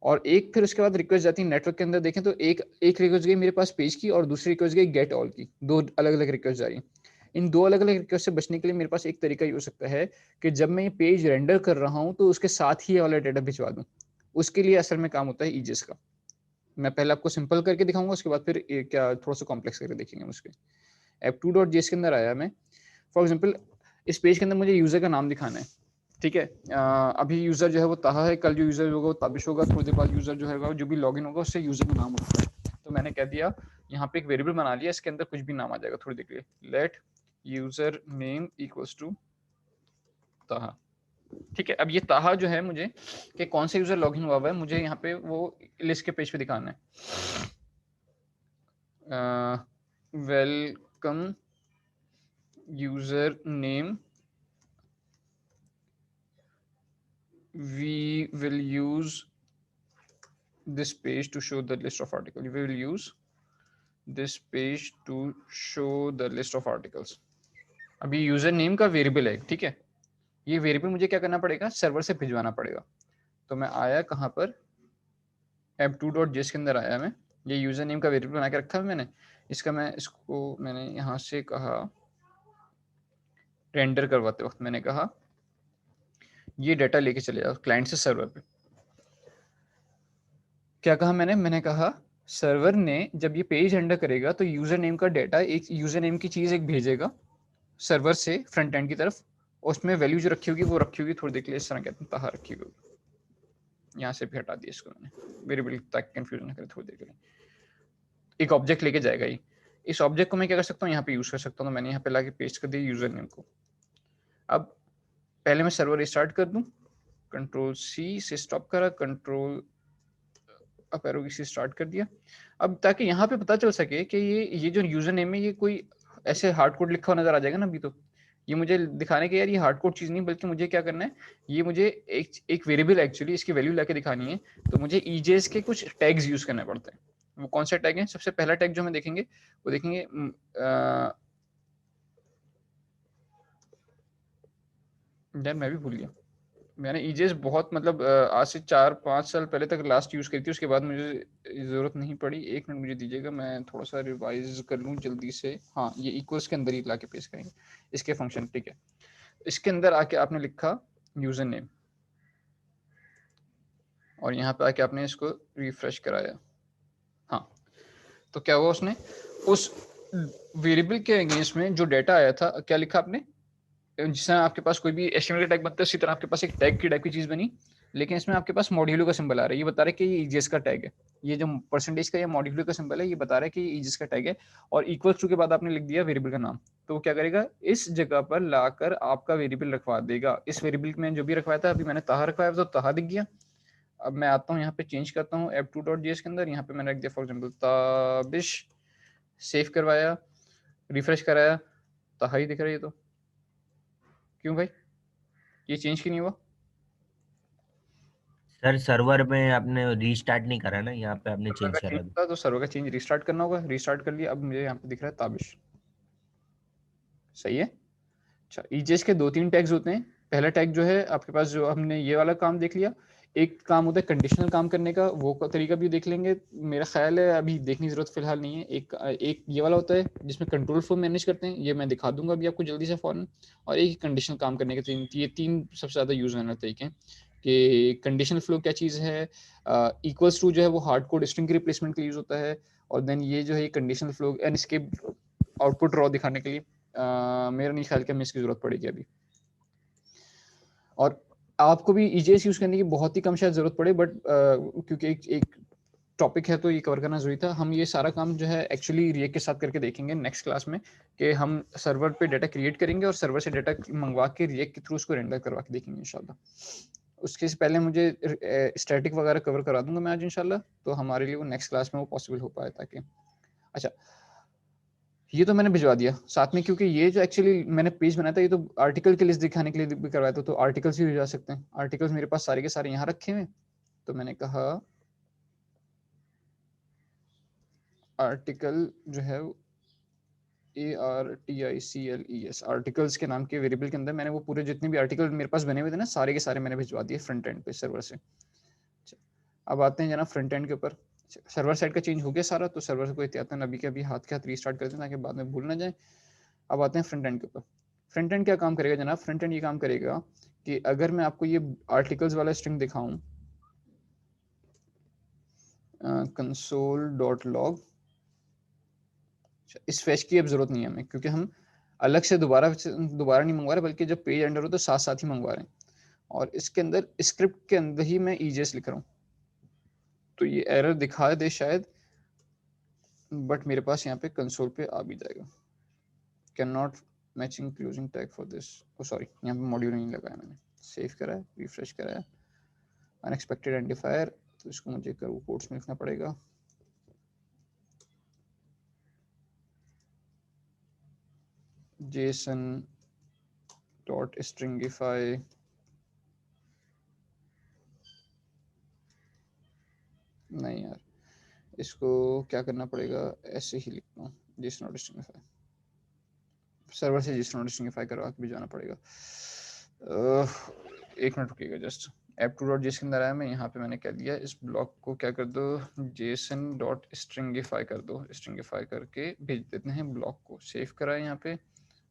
और एक फिर उसके बाद रिक्वेस्ट जाती है नेटवर्क के अंदर। देखें तो एक रिक्वेस्ट गई मेरे पास पेज की और दूसरी रिक्वेस्ट गई गेट ऑल की, दो अलग अलग रिक्वेस्ट जा रही हैं। इन दो अलग अलग रिक्वेस्ट से बचने के लिए मेरे पास एक तरीका ये हो सकता है कि जब मैं ये पेज रेंडर कर रहा हूँ तो उसके साथ ही ये वाला डेटा भिजवा दूँ। उसके लिए असल में काम होता है ईजेस का। मैं पहले आपको सिंपल करके दिखाऊंगा, उसके बाद फिर क्या थोड़ा सा कॉम्प्लेक्स करके देखेंगे। उसके app2.js के अंदर आया मैं, फॉर एग्जांपल इस पेज के अंदर मुझे यूजर का नाम दिखाना है, ठीक है। अभी यूजर जो है वो ताहा है, कल जो यूजर होगा वो ताबिश होगा, थोड़ी देर बाद यूजर जो है जो भी लॉगिन होगा उससे यूजर का नाम होता है। तो मैंने कह दिया यहाँ पे एक वेरिएबल बना लिया, इसके अंदर कुछ भी नाम आ जाएगा थोड़ी देर के लिए, let user name equals to Taha, ठीक है। अब ये ताहा जो है मुझे कि कौन सा यूजर लॉगिन हुआ है मुझे यहाँ पे वो लिस्ट के पेज पे दिखाना है। Welcome user name, we will use this page to show the list of articles. We will use this page to show the list of articles. अभी यूजर नेम का वेरिएबल है, ठीक है। ये वेरिएबल मुझे क्या करना पड़ेगा, सर्वर से भिजवाना पड़ेगा। तो मैं आया कहाँ पर, app2.js के अंदर आया मैं, ये यूजर नेम का वेरिएबल बना के रखा है मैंने। इसको मैंने यहाँ से कहा रेंडर करवाते वक्त मैंने कहा ये डाटा लेके चले जाओ क्लाइंट से सर्वर पे। क्या कहा मैंने कहा सर्वर ने जब ये पेज रेंडर करेगा तो यूजर नेम का डाटा, एक यूजर नेम की चीज एक भेजेगा सर्वर से फ्रंट एंड की तरफ, उसमें वैल्यू जो रखी होगी वो रखी होगी थोड़ी देर के लिए, इस तरह कहते हैं ताहा रखी होगी। यहाँ से भी हटा दिया इसको मैंने, वेरिएबल तक कंफ्यूजन ना करे थोड़ी देर के लिए। एक ऑब्जेक्ट लेके जाएगा ये, इस ऑब्जेक्ट को मैं क्या कर सकता हूँ यहाँ पे यूज कर सकता हूँ। तो मैंने यहाँ पे लाके पेस्ट कर दिया यूजर नेम को। अब पहले मैं सर्वर रिस्टार्ट कर दूं, Ctrl+C से स्टॉप करा, Ctrl अप एरो की से स्टार्ट कर दिया। अब ताकि यहाँ पे पता चल सके कि ये जो यूजर नेम है ये कोई ऐसे हार्ड कोड लिखा हुआ नजर आ जाएगा ना। अभी तो ये मुझे दिखाने के यार ये हार्ड कोड चीज नहीं, बल्कि मुझे क्या करना है, ये मुझे एक वेरिएबल एक्चुअली इसकी वैल्यू लाके दिखानी है। तो मुझे ईजेएस के कुछ टैग्स यूज करने पड़ते हैं। वो कौन से टैग हैं, सबसे पहला टैग जो हम देखेंगे वो देखेंगे यार मैं भी भूल गया, मैंने ईजेएस बहुत मतलब आज से 4-5 साल पहले तक लास्ट यूज करी थी, उसके बाद मुझे जरूरत नहीं पड़ी। एक मिनट मुझे दीजिएगा, मैं थोड़ा सा रिवाइज कर लूँ जल्दी से। हाँ, ये इक्वल्स के अंदर ही ला के पेश करेंगे इसके फंक्शन, ठीक है। इसके अंदर आके आपने लिखा यूजर नेम और यहाँ पे आके आपने इसको रिफ्रेश कराया। हाँ, तो क्या हुआ, उसने उस वेरिएबल के अगेंस्ट में जो डाटा आया था क्या लिखा आपने, जिस तरह आपके पास कोई भी एचटीएमएल टैग बनता है उसी तरह आपके पास एक टैग की टाइप की चीज बनी, लेकिन इसमें आपके पास मॉड्यूलो का सिंबल आ रहा है। ये बता रहा है कि ये ईजेएस का टैग है, ये जो परसेंटेज का या मॉड्यूलो का सिंबल है ये बता रहा है कि ये ईजेएस का टैग है। और इक्वल टू के बाद आपने लिख दिया वेरिएबल का नाम। तो वो क्या करेगा, इस जगह पर लाकर आपका वेरिएबल रखवा देगा। इस वेरिएबल में जो भी रखवाया था, अभी मैंने ताहा रखवाया तो ताहा दिख गया। अब मैं आता हूँ यहाँ पे चेंज करता हूँ app2.js के अंदर, यहाँ पे मैंने रख दिया फॉर एग्जाम्पल ताबिश, सेव करवाया, रिफ्रेश कराया, ताहा ही दिख रहा है। ये तो क्यों भाई ये चेंज क्यों नहीं हुआ? सर सर्वर में आपने रीस्टार्ट नहीं करा ना, यहाँ पे आपने सर्वर चेंज का करा चेंज था तो सर्वर का चेंज रिस्टार्ट करना होगा, रिस्टार्ट कर लिया। अब मुझे यहाँ पे दिख रहा है ताबिश, सही है। अच्छा, ईजेएस के 2-3 टैग्स होते हैं। पहला टैग जो है आपके पास, जो हमने ये वाला काम देख लिया। एक काम होता है कंडीशनल काम करने का, वो तरीका भी देख लेंगे, मेरा ख्याल है अभी देखने की जरूरत फिलहाल नहीं है। एक ये वाला होता है जिसमें कंट्रोल फ्लो मैनेज करते हैं, ये मैं दिखा दूंगा अभी आपको जल्दी से फौरन। और एक कंडीशनल काम करने के ये तीन सबसे ज्यादा यूज होने तरीके हैं कि कंडीशनल फ्लो क्या चीज़ है। इक्वल्स टू जो है वो हार्ड कोड स्ट्रिंग के रिप्लेसमेंट के लिए यूज होता है। और देन ये जो है कंडीशनल फ्लो एंड इसके आउटपुट रॉ दिखाने के लिए मेरा नहीं ख्याल कि हमें इसकी जरूरत पड़ेगी अभी। और आपको भी ईजेएस यूज करने की बहुत ही कम शायद जरूरत पड़े, बट क्योंकि एक टॉपिक है तो ये कवर करना जरूरी था। हम ये सारा काम जो है एक्चुअली रिएक्ट के साथ करके देखेंगे नेक्स्ट क्लास में, कि हम सर्वर पे डाटा क्रिएट करेंगे और सर्वर से डाटा मंगवा के रिएक्ट के थ्रू उसको रेंडर करवा के देखेंगे इंशाल्लाह। उसके से पहले मुझे स्टैटिक वगैरह कवर करा दूंगा मैं आज इंशाल्लाह, तो हमारे लिए वो नेक्स्ट क्लास में वो पॉसिबल हो पाए ताकि। अच्छा, ये तो मैंने भिजवा दिया साथ में, क्योंकि ये जो एक्चुअली मैंने पेज बनाया था ये तो आर्टिकल की लिस्ट दिखाने के लिए भी करवाया था, तो आर्टिकल्स भी भिजवा सकते हैं। आर्टिकल्स मेरे पास सारे के सारे यहाँ रखे हुए, तो मैंने कहा आर्टिकल जो है ARTICLES, आर्टिकल्स के नाम के वेरिएबल के अंदर मैंने वो पूरे जितने भी आर्टिकल मेरे पास बने हुए थे ना, सारे के सारे मैंने भिजवा दिए फ्रंट एंड पे सर्वर से। अब आते हैं जनाब फ्रंट एंड के ऊपर। सर्वर साइड का चेंज हो गया सारा, तो सर्वर को एहतियातन अभी के अभी हाथ के हाथ रीस्टार्ट करते हैं ताकि बाद में भूल ना जाए। अब आते हैं फ्रंट एंड के ऊपर। फ्रंट एंड क्या काम करेगा जनाब? फ्रंट एंड ये काम करेगा कि अगर मैं आपको ये आर्टिकल्स वाला स्ट्रिंग दिखाऊं, console.log, इस फैच की अब जरूरत नहीं है हमें, क्योंकि हम अलग से दोबारा नहीं मंगवा रहे, बल्कि जब पेज एंटर हो तो साथ साथ ही मंगवा रहे हैं। और इसके अंदर स्क्रिप्ट के अंदर ही मैं ईजेस लिख रहा हूँ, तो ये एरर दिखा दे शायद, बट मेरे पास यहाँ पे कंसोल पे आ भी जाएगा। Can not matching closing tag for this, oh sorry, यहाँ पे मॉड्यूल नहीं लगाया मैंने, सेव करा है, रिफ्रेश करा है, अनएक्सपेक्टेड आइडेंटिफायर, तो इसको मुझे कोट्स में लिखना पड़ेगा। JSON डॉट स्ट्रिंगिफाई नहीं यार, इसको क्या करना पड़ेगा, ऐसे ही लिखता हूँ, JSON डॉट स्ट्रिंगिफाई, सर्वर से JSON डॉट स्ट्रिंगिफाई करवा के भिजवाना पड़ेगा। एक मिनट रुकिएगा जस्ट, app2.js के अंदर आया मैं, यहाँ पे मैंने कह दिया इस ब्लॉक को क्या कर दो, JSON डॉट स्ट्रिंगिफाई कर दो, स्ट्रिंगिफाई करके भेज देते हैं ब्लॉक को। सेव करा है यहाँ पे,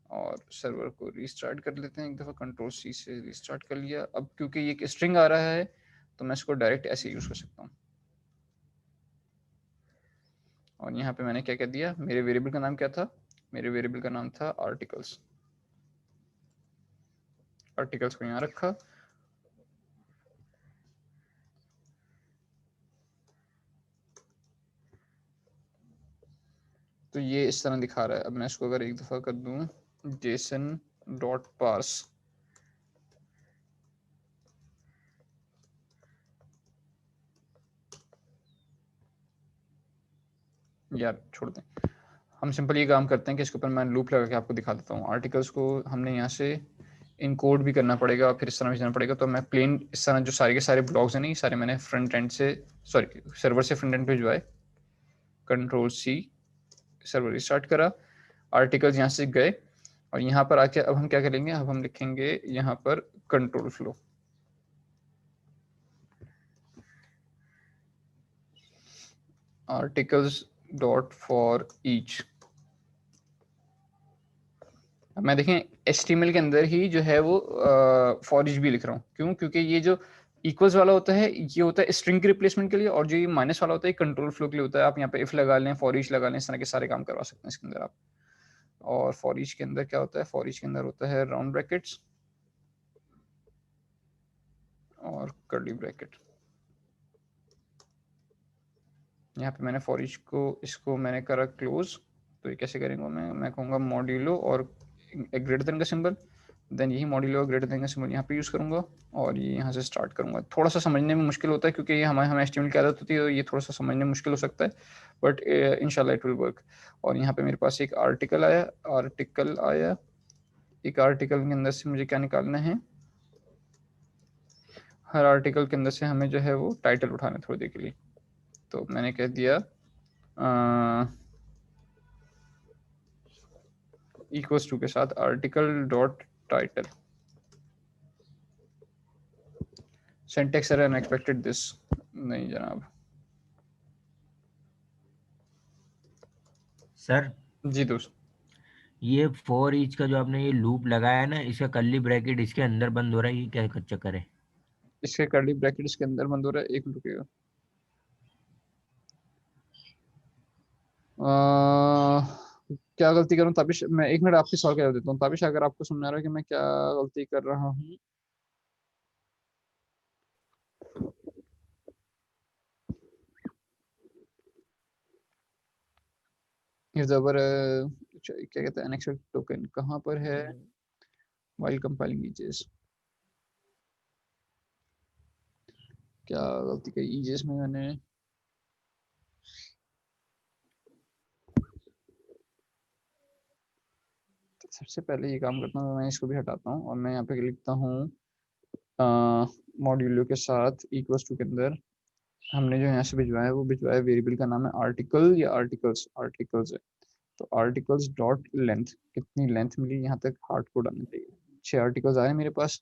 और सर्वर को रीस्टार्ट कर लेते हैं एक दफ़ा, Ctrl+C से रीस्टार्ट कर लिया। अब क्योंकि ये एक स्ट्रिंग आ रहा है तो मैं इसको डायरेक्ट ऐसे यूज़ कर सकता हूँ। और यहाँ पे मैंने क्या कह दिया, मेरे वेरिएबल का नाम क्या था, मेरे वेरिएबल का नाम था आर्टिकल्स, आर्टिकल्स को यहाँ रखा। तो ये इस तरह दिखा रहा है। अब मैं इसको अगर एक दफ़ा कर दूँ JSON डॉट पार्स, यार छोड़ दें, हम सिंपल ये काम करते हैं कि इसके ऊपर मैं लूप लगा के आपको दिखा देता हूँ। आर्टिकल्स को हमने यहाँ से इनकोड भी करना पड़ेगा, फिर इस तरह भेजना पड़ेगा। तो मैं प्लेन इस तरह जो सारे के सारे ब्लॉक्स हैं नहीं, सारे मैंने फ्रंट एंड से, सॉरी सर्वर से फ्रंट एंड पे भिजवाए, Ctrl+C, सर्वर रिस्टार्ट करा, आर्टिकल्स यहाँ से गए, और यहाँ पर आके अब हम क्या करेंगे, अब हम लिखेंगे यहाँ पर control flow, articles dot for each. अब मैं देखें HTML के अंदर ही जो है वो फॉर ईच भी लिख रहा हूँ, क्यों? क्योंकि ये जो इक्वल्स वाला होता है ये होता है स्ट्रिंग के रिप्लेसमेंट के लिए, और जो ये माइनस वाला होता है कंट्रोल फ्लो के लिए होता है। आप यहाँ पे इफ लगा लें, फॉर ईच लगा लें, इस तरह के सारे काम करवा सकते हैं इसके अंदर आप। और फॉर ईच के अंदर क्या होता है, फॉर ईच के अंदर होता है राउंड ब्रैकेट्स और कर्ली ब्रैकेट। यहाँ पे मैंने फॉर ईच को, इसको मैंने करा क्लोज, तो ये कैसे करेंगे, मैं कहूँगा मॉड्यूलो और ग्रेटर देन का सिंबल, देन यही मॉड्यूलो ग्रेटर देन का सिंबल यहाँ पे यूज़ करूँगा, और ये यहाँ से स्टार्ट करूँगा। थोड़ा सा समझने में मुश्किल होता है क्योंकि ये हमें HTML की आदत होती है, तो ये थोड़ा सा समझने में मुश्किल हो सकता है, बट इंशाल्लाह इट विल वर्क। और यहाँ पे मेरे पास एक आर्टिकल आया, एक आर्टिकल के अंदर से मुझे क्या निकालना है, हर आर्टिकल के अंदर से हमें जो है वो टाइटल उठाना है थोड़ी देर के लिए। तो मैंने कह दिया इक्वल्स टू के साथ article dot title, syntax error unexpected this, नहीं जनाब। सर जी दोस्त, ये फॉर ईच का जो आपने ये लूप लगाया है ना, इसका कर्ली ब्रैकेट इसके अंदर बंद हो रहा है, ये क्या चक्कर है? इसके कर्ली ब्रैकेट इसके अंदर बंद हो रहा है, एक मिनट रुकिएगा। क्या गलती करूं ताबिश, मैं एक मिनट आपकी सॉल्व कर देता हूँ ताबिश, अगर आपको समझ आ रहा है कि मैं क्या गलती कर रहा हूँ। ये जबर क्या कहते हैं, अनएक्सपेक्टेड टोकन कहाँ पर है, व्हाइल कंपाइलिंग ईजेस, क्या गलती की ईजेस में मैंने, सबसे पहले ये काम करता हूँ, मैं इसको भी हटाता हूँ और मैं यहाँ पे लिखता हूँ मॉड्यूलो के साथ इक्वल्स टू के अंदर हमने जो यहाँ से भिजवाया है वो भिजवाया, वेरिएबल का नाम है आर्टिकल या आर्टिकल्स, आर्टिकल्स है। तो आर्टिकल्स डॉट लेंथ, कितनी लेंथ मिली यहाँ तक हार्ड कोड आना चाहिए। 6 आर्टिकल्स आए मेरे पास,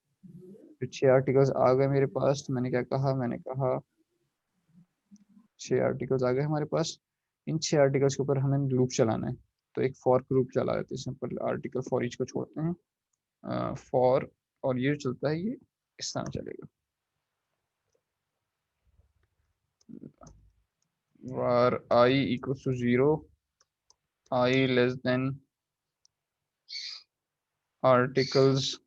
तो 6 आर्टिकल्स आ गए मेरे पास, तो मैंने क्या कहा, मैंने कहा 6 आर्टिकल्स आ गए हमारे पास। इन 6 आर्टिकल्स के ऊपर हमें लूप चलाना है, तो एक फॉर लूप चला देते हैं। सिंपल आर्टिकल फॉर ईच को छोड़ते हैं, फॉर, और ये चलता है, ये इस तरह चलेगा, var I equals to 0, I less than articles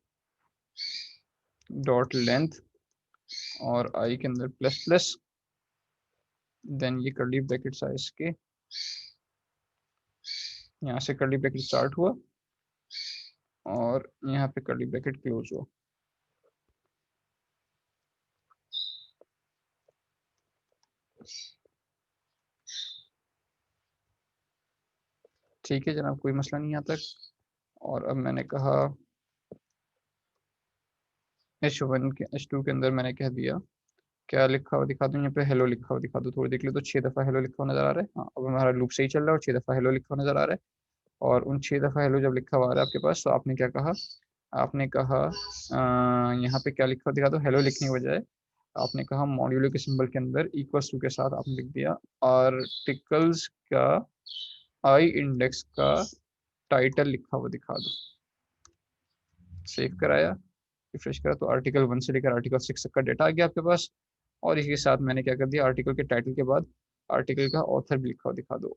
dot length, और I के अंदर प्लस प्लस, देन ये कर्ली ब्रैकेट्स है इसके, यहाँ से कर्ली ब्रैकेट स्टार्ट हुआ और यहाँ पे कर्ली ब्रैकेट क्लोज हुआ। ठीक है जनाब, कोई मसला नहीं आता। और अब मैंने कहा H1 के H2 के अंदर मैंने कह दिया, क्या लिखा हुआ दिखा दूँ, यहाँ पे हेलो लिखा हुआ दिखा दो, थोड़ी देख लो तो 6 दफ़ा हेलो लिखा हुआ नजर आ रहा है। हाँ, अब हमारा लूप सही चल रहा है और 6 दफ़ा हेलो लिखा हुआ नजर आ रहा है। और उन 6 दफ़ा हेलो जब लिखा हुआ आ रहा है आपके पास, तो आपने क्या कहा, आपने कहा यहाँ पे क्या लिखा हुआ दिखा दो, हेलो लिखने के बजाय आपने कहा मॉड्यूलो के सिंबल के अंदर इक्वल्स टू के साथ आपने लिख दिया आर्टिकल्स का आई इंडेक्स का टाइटल लिखा हुआ दिखा दो। सेव कराया, रिफ्रेश करा, तो आर्टिकल 1 से लेकर आर्टिकल 6 तक का डेटा आ गया आपके पास। और इसके साथ मैंने क्या कर दिया, आर्टिकल के टाइटल के बाद आर्टिकल का ऑथर भी लिखा हुआ दिखा दो,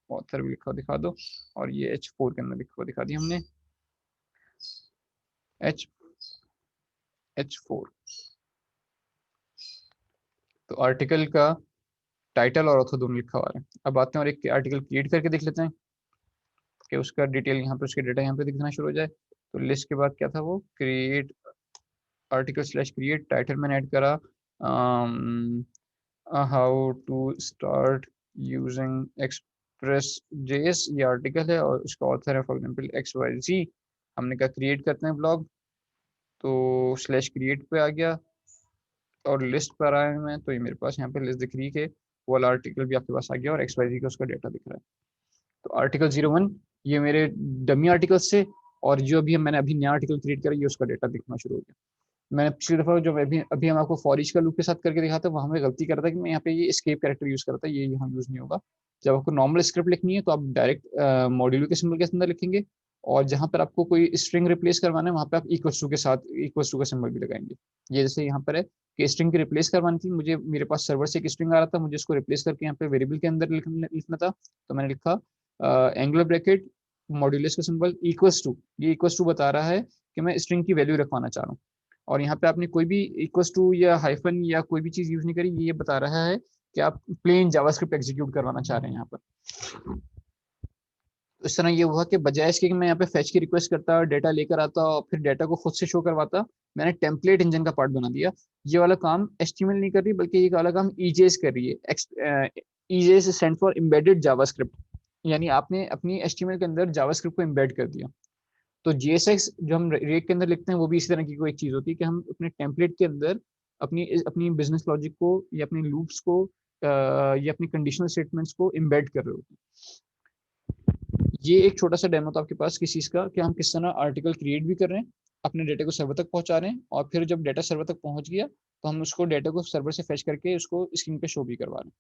ऑथर भी लिखा हुआ दिखा दो। और ये H4 के अंदर लिखा हुआ दिखा दिया हमने, H4। तो आर्टिकल का टाइटल और ऑथर दोनों लिखा हुआ है। अब आते हैं और एक आर्टिकल क्रिएट करके देख लेते हैं कि उसका डिटेल यहाँ पे, उसके डेटा यहाँ पे दिखना शुरू हो जाए। तो लिस्ट के बाद क्या था वो, create article slash create, title मैंने ऐड करा how to start using express JS, ये आर्टिकल है और उसका ऑथर है फॉर एग्जांपल XYZ। हमने कहा क्रिएट करते हैं ब्लॉग, तो स्लैश क्रिएट पे आ गया और लिस्ट पर आया मैं, तो ये मेरे पास यहाँ पे लिस्ट दिख रही है कि वो वाला आर्टिकल भी आपके पास आ गया और XYZ का उसका डेटा दिख रहा है। तो आर्टिकल 01 ये मेरे डमी आर्टिकल्स से, और जो अभी मैंने अभी नया आर्टिकल क्रिएट करा ये उसका डेटा दिखना शुरू हो गया। मैंने पिछली दफा जो अभी अभी हम आपको फॉर ईच का लूप के साथ करके दिखा था, वहां में गलती कर रहा था कि मैं यहाँ पे ये एस्केप कैरेक्टर यूज करता, ये यहाँ यूज नहीं होगा। जब आपको नॉर्मल स्क्रिप्ट लिखनी है तो आप डायरेक्ट मॉड्यूलो के सिंबल के अंदर लिखेंगे, और जहां पर आपको कोई स्ट्रिंग रिप्लेस करवाना है वहां पे आप इक्वल्स टू के साथ इक्वल्स टू का सिंबल भी लगाएंगे। ये जैसे यहाँ पर है कि स्ट्रिंग की रिप्लेस करवानी थी मुझे, मेरे पास सर्वर से एक स्ट्रिंग आ रहा था, मुझे उसको रिप्लेस करके यहाँ पे वेरिएबल के अंदर लिखना था, तो मैंने लिखा एंगुलर ब्रैकेट मॉड्यूलस का सिंबल इक्वल्स टू, ये इक्वल्स टू बता रहा है कि मैं स्ट्रिंग की वैल्यू रखवाना चाह रहा हूँ। और यहाँ पे आपने कोई भी इक्वल्स टू या हाइफन या कोई भी चीज यूज नहीं करी, ये बता रहा है कि आप प्लेन जावास्क्रिप्ट एग्जीक्यूट करवाना चाह रहे हैं यहाँ पर। तो इस तरह ये हुआ कि बजाय इसके कि मैं यहाँ पे फेच की रिक्वेस्ट करता, डेटा लेकर आता और फिर डेटा को खुद से शो करवाता, मैंने टेम्पलेट इंजन का पार्ट बना दिया। ये वाला काम HTML नहीं कर रही, बल्कि ये वाला काम EJS कर रही है। EJS stand for embedded JavaScript, यानी आपने अपनी HTML के अंदर जावास्क्रिप्ट को एम्बेड कर दिया। तो JSX जो हम रिएक्ट के अंदर लिखते हैं वो भी इसी तरह की कोई एक चीज होती है कि हम अपने टेम्पलेट के अंदर अपनी अपनी बिजनेस लॉजिक को या अपने लूप्स को या अपनी कंडीशनल स्टेटमेंट्स को एम्बेड कर रहे होते हैं। ये एक छोटा सा डेमो था आपके पास किस चीज का, कि हम किस तरह आर्टिकल क्रिएट भी कर रहे हैं, अपने डेटा को सर्वर तक पहुंचा रहे हैं, और फिर जब डेटा सर्वर तक पहुंच गया तो हम उसको डेटा को सर्वर से फेच करके उसको स्क्रीन पे शो भी करवा रहे हैं।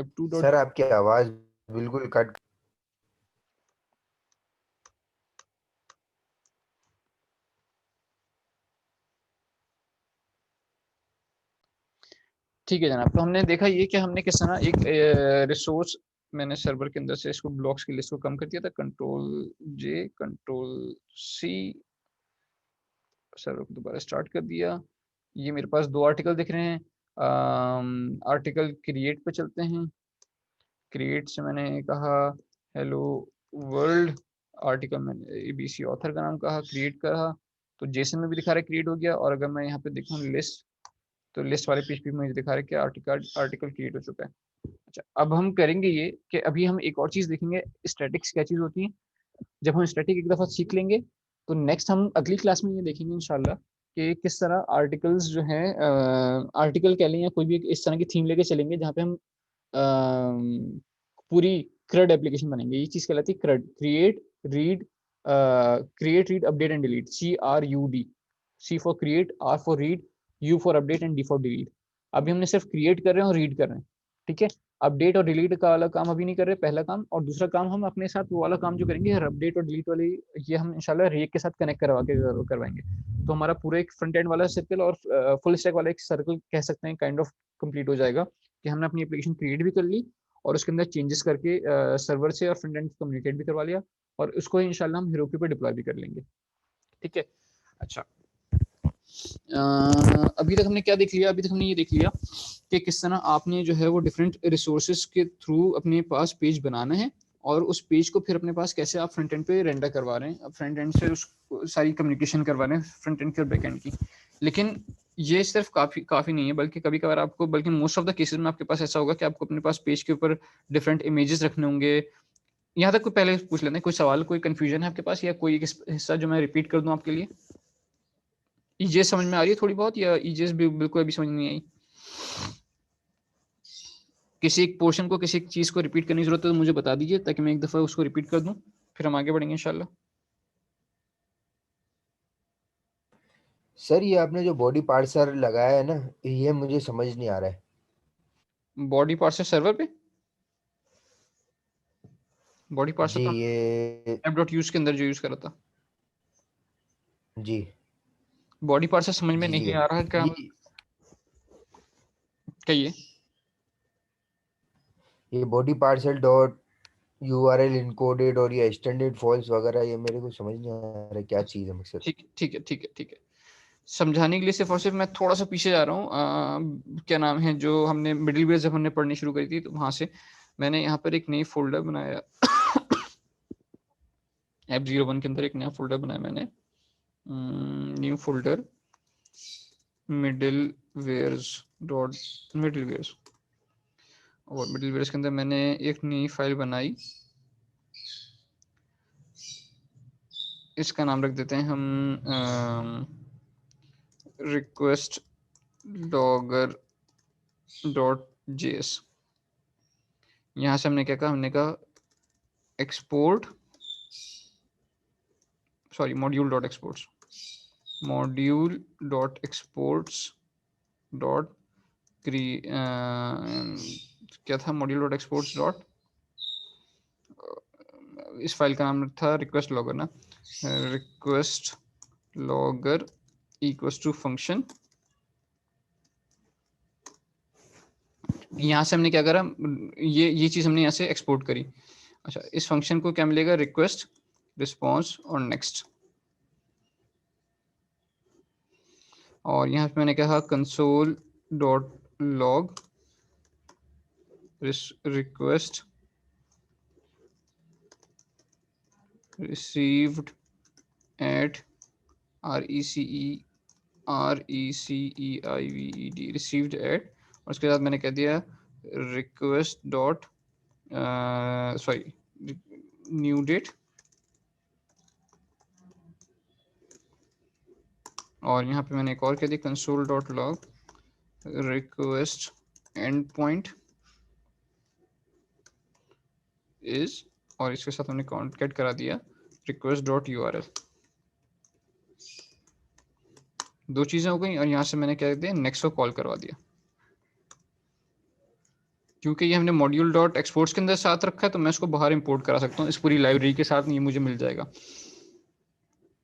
F2 सर आपकी आवाज बिल्कुल कट। ठीक है जनाब, तो हमने देखा ये कि हमने किस तरह एक रिसोर्स, मैंने सर्वर के अंदर से इसको ब्लॉक्स की लिस्ट को कम कर दिया था, Ctrl+J Ctrl+C, सर्वर को दोबारा स्टार्ट कर दिया। ये मेरे पास 2 आर्टिकल दिख रहे हैं। आर्टिकल क्रिएट पे चलते हैं। क्रिएट से मैंने कहा हेलो वर्ल्ड, आर्टिकल मैंने ABC ऑथर का नाम कहा, क्रिएट करा, तो जेसन में भी दिखा रहा है क्रिएट हो गया। और अगर मैं यहाँ पे देखूँ लिस्ट, तो लिस्ट वाले पेज पे मुझे दिखा रहा है कि आर्टिकल क्रिएट हो चुका है। अच्छा, अब हम करेंगे ये कि अभी हम एक और चीज देखेंगे, स्टैटिक्स क्या चीज होती है। जब हम स्टैटिक एक दफा सीख लेंगे तो नेक्स्ट हम अगली क्लास में ये देखेंगे इंशाल्लाह कि किस तरह आर्टिकल्स जो हैं, आर्टिकल कह लें या कोई भी इस तरह की थीम लेके चलेंगे जहाँ पे हम पूरी CRUD एप्लीकेशन बनेंगे। ये चीज कहलाती है CRUD, create read update and delete, CRUD, C for create, R for read, U for update and D for delete. अभी हमने सिर्फ क्रिएट कर रहे हैं और रीड कर रहे हैं, ठीक है। अपडेट और डिलीट का वाला काम अभी नहीं कर रहे, पहला काम। और दूसरा काम हम अपने साथ वो वाला काम जो करेंगे अपडेट और डिलीट वाली, ये हम इंशाल्लाह रिएक्ट के साथ कनेक्ट करवा के करवाएंगे। तो हमारा पूरा एक फ्रंट एंड वाला सर्कल और फुल स्टैक वाला एक सर्कल कह सकते हैं काइंड ऑफ कंप्लीट हो जाएगा, कि हमने अपनी एप्लीकेशन क्रिएट भी कर ली और उसके अंदर चेंजेस करके सर्वर से और फ्रंट एंड कम्युनिकेट भी करवा लिया, और उसको इंशाल्लाह हम हेरोku पे डिप्लॉय भी कर लेंगे, ठीक है। अच्छा, अभी तक हमने क्या देख लिया? अभी तक हमने ये देख लिया कि किस तरह आपने जो है वो डिफरेंट रिसोर्सेज के थ्रू अपने पास पेज बनाना है, और उस पेज को फिर अपने पास कैसे आप फ्रंट एंड पे रेंडर करवा रहे हैं, अब फ्रंट एंड से उस सारी कम्युनिकेशन करवा रहे हैं फ्रंट एंड की और बैक एंड की। लेकिन ये सिर्फ काफ़ी नहीं है, बल्कि कभी कभार आपको, बल्कि मोस्ट ऑफ द केसेस में आपके पास ऐसा होगा कि आपको अपने पास पेज के ऊपर डिफरेंट इमेजेस रखने होंगे। यहाँ तक कोई पहले पूछ लेते हैं, कोई सवाल, कोई कंफ्यूजन है आपके पास, या कोई एक हिस्सा जो मैं रिपीट कर दूं आपके लिए? ईजेस समझ में आ रही है थोड़ी बहुत, या ईजेस भी बिल्कुल अभी समझ नहीं आई? किसी एक पोर्शन को, किसी एक चीज को रिपीट करने की जरूरत है तो मुझे बता दीजिए, ताकि मैं एक दफा उसको रिपीट कर दूं, फिर हम आगे बढ़ेंगे इंशाल्लाह। सर ये आपने जो बॉडी पार्सर लगाया है ना, ये मुझे समझ नहीं आ रहा है। बॉडी पार्सर सर्वर पे, बॉडी पार्सर जी तो ये ऐप डॉट यूज के अंदर जो यूज करा था। जी बॉडी पार्सर समझ में जी नहीं आ रहा है क्या? कहिए। ये body parcel dot URL encoded और ये एक्सटेंडेड फॉल्स वगैरह, ये मेरे को समझ नहीं आ रहा है क्या चीज़ है मकसद। ठीक है। समझाने के लिए सिर्फ और सिर्फ मैं थोड़ा सा पीछे जा रहा हूँ। क्या नाम है, जो हमने मिडिल वेयर जब हमने पढ़नी शुरू करी थी, तो वहां से मैंने यहाँ पर एक नई फोल्डर बनाया App01 के अंदर एक नया फोल्डर बनाया मैंने, न्यू फोल्डर मिडिलवेयर्स, और मिडिलवेयर्स के अंदर मैंने एक नई फाइल बनाई, इसका नाम रख देते हैं हम रिक्वेस्ट लॉगर डॉट जेएस। यहाँ से हमने क्या कहा, हमने कहा export, sorry module dot exports dot क्या था, मॉड्यूल डॉट एक्सपोर्ट्स डॉट, इस फाइल का नाम था रिक्वेस्ट लॉगर ना, request logger equals to function. यहाँ से हमने क्या करा, ये चीज हमने यहाँ से एक्सपोर्ट करी। अच्छा, इस फंक्शन को क्या मिलेगा, रिक्वेस्ट रिस्पॉन्स और नेक्स्ट। और यहाँ पे मैंने कहा console dot log request received at RECEIVED received at, और उसके बाद मैंने कह दिया request dot sorry new date, और यहाँ पे मैंने एक और कह दिया console dot log request endpoint is, और इसके साथ हमने कॉन्केट करा दिया रिक्वेस्ट डॉट यूआरएल। दो चीजें हो गई, और यहाँ से मैंने क्या दिया, नेक्स्ट को कॉल करवा दिया। क्योंकि ये हमने मॉड्यूल डॉट एक्सपोर्ट्स के अंदर साथ रखा है, तो मैं इसको बाहर इंपोर्ट करा सकता हूँ, इस पूरी लाइब्रेरी के साथ ये मुझे मिल जाएगा।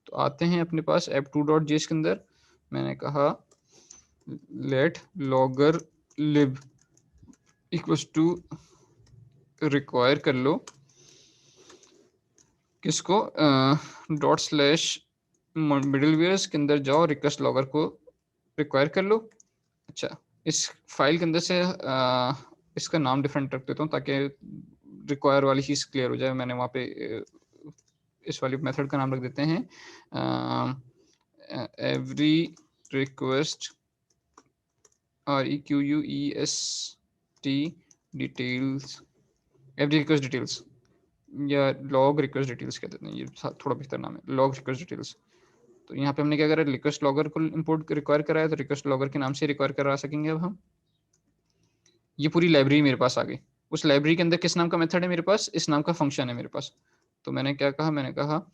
तो आते हैं अपने पास app2.js के अंदर, मैंने कहा let logger lib equals to require कर लो किसको, डॉट स्लैश मिडिलवेयर्स के अंदर जाओ, रिक्वेस्ट लॉगर को रिक्वायर कर लो। अच्छा, इस फाइल के अंदर से इसका नाम डिफरेंट रख देता हूँ ताकि रिक्वायर वाली चीज़ क्लियर हो जाए। मैंने वहाँ पे इस वाली मेथड का नाम रख देते हैं every request REQUEST details, every request details, या लॉग रिक्वेस्ट डिटेल्स कह देते हैं, ये थोड़ा बेहतर नाम है, लॉग रिक्वेस्ट डिटेल्स। तो यहाँ पे हमने क्या करा, रिक्वेस्ट लॉगर को इंपोर्ट रिक्वायर कराया, तो रिक्वेस्ट लॉगर के नाम से रिक्वायर करा सकेंगे अब हम। ये पूरी लाइब्रेरी मेरे पास आ गई। उस लाइब्रेरी के अंदर किस नाम का मेथड है मेरे पास, इस नाम का फंक्शन है मेरे पास। तो मैंने क्या कहा, मैंने कहा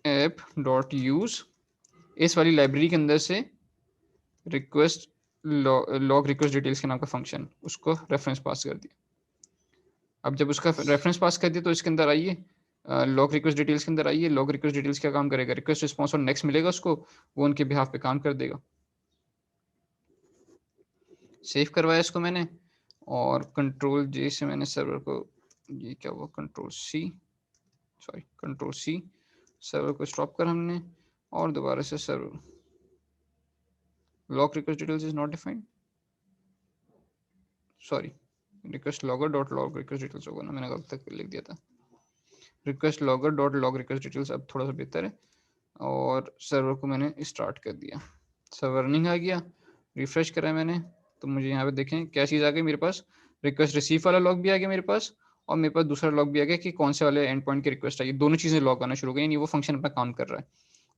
app.use, इस वाली लाइब्रेरी के अंदर से रिक्वेस्ट लॉग रिक्वेस्ट डिटेल्स के नाम का फंक्शन, उसको रेफरेंस पास कर दिया। अब जब उसका रेफरेंस पास कर दिया तो इसके अंदर आइए, लॉग रिक्वेस्ट डिटेल्स के अंदर आइए। लॉग रिक्वेस्ट डिटेल्स क्या काम करेगा, रिक्वेस्ट रिस्पॉन्स और नेक्स्ट मिलेगा उसको, वो उनके बिहाफ पे काम कर देगा। सेव करवाया इसको मैंने, और कंट्रोल जे से मैंने सर्वर को, ये क्या हुआ, कंट्रोल सी सर्वर को स्टॉप कर हमने, और दोबारा से server log request details is not defined, sorry request logger dot log request details होगा ना, मैंने गलत लिख दिया था। Request logger dot log request details अब थोड़ा सा बेहतर है, और सर्वर को मैंने स्टार्ट कर दिया। सर्वर रनिंग आ गया, रिफ्रेश करा मैंने, तो मुझे यहाँ पे देखें क्या चीज़ आ गई मेरे पास, रिक्वेस्ट रिसीव वाला लॉग भी आ गया मेरे पास, और मेरे पास दूसरा लॉग भी आ गया कि कौन से वाले एंड पॉइंट की रिक्वेस्ट आई, दोनों चीज़ें लॉग आना शुरू हो गई, यानी वो फंक्शन अपना काम कर रहा है।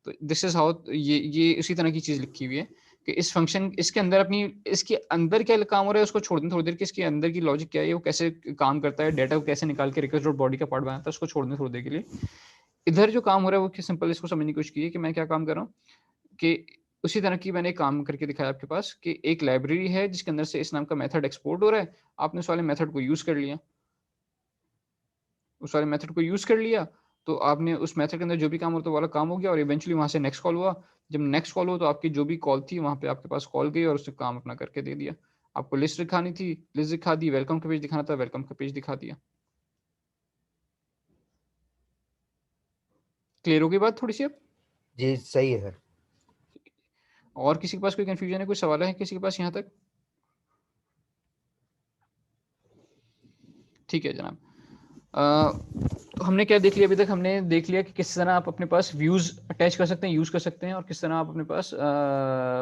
तो दिस इज हाउ, ये उसी तरह की चीज़ लिखी हुई है कि इस फंक्शन, इसके अंदर अपनी, इसके अंदर क्या काम हो रहा है उसको छोड़ दें थोड़ी देर, कि इसके अंदर की लॉजिक क्या है, वो कैसे काम करता है, डाटा को कैसे निकाल के रिक्वेस्ट डॉट बॉडी का पार्ट बनाता है, उसको छोड़ दें थोड़ी देर के लिए। इधर जो काम हो रहा है वो सिंपल, इसको समझने की कोशिश कीजिए कि मैं क्या काम कर रहा हूँ, कि उसी तरह की मैंने एक काम करके दिखाया आपके पास, कि एक लाइब्रेरी है जिसके अंदर से इस नाम का मेथड एक्सपोर्ट हो रहा है, आपने उस वाले मेथड को यूज कर लिया, उस वाले मेथड को यूज कर लिया, तो आपने उस मेथड के अंदर जो भी काम होता है वाला काम हो गया, और इवेंचुअली वहां से नेक्स्ट कॉल हुआ। जब नेक्स्ट कॉल हुआ तो आपकी जो भी कॉल थी वहां पे आपके पास कॉल गई, और उसने काम अपना करके दे दिया। आपको लिस्ट दिखानी थी, लिस्ट दिखा दी, वेलकम का पेज दिखाना था, वेलकम का पेज दिखा दिया। क्लियर हो गई बात थोड़ी सी अब? जी सही है सर। और किसी के पास कोई कंफ्यूजन है, कोई सवाल है किसी के पास यहाँ तक? ठीक है जनाब। तो हमने क्या देख लिया अभी तक, हमने देख लिया कि किस तरह आप अपने पास व्यूज अटैच कर सकते हैं, यूज कर सकते हैं, और किस तरह आप अपने पास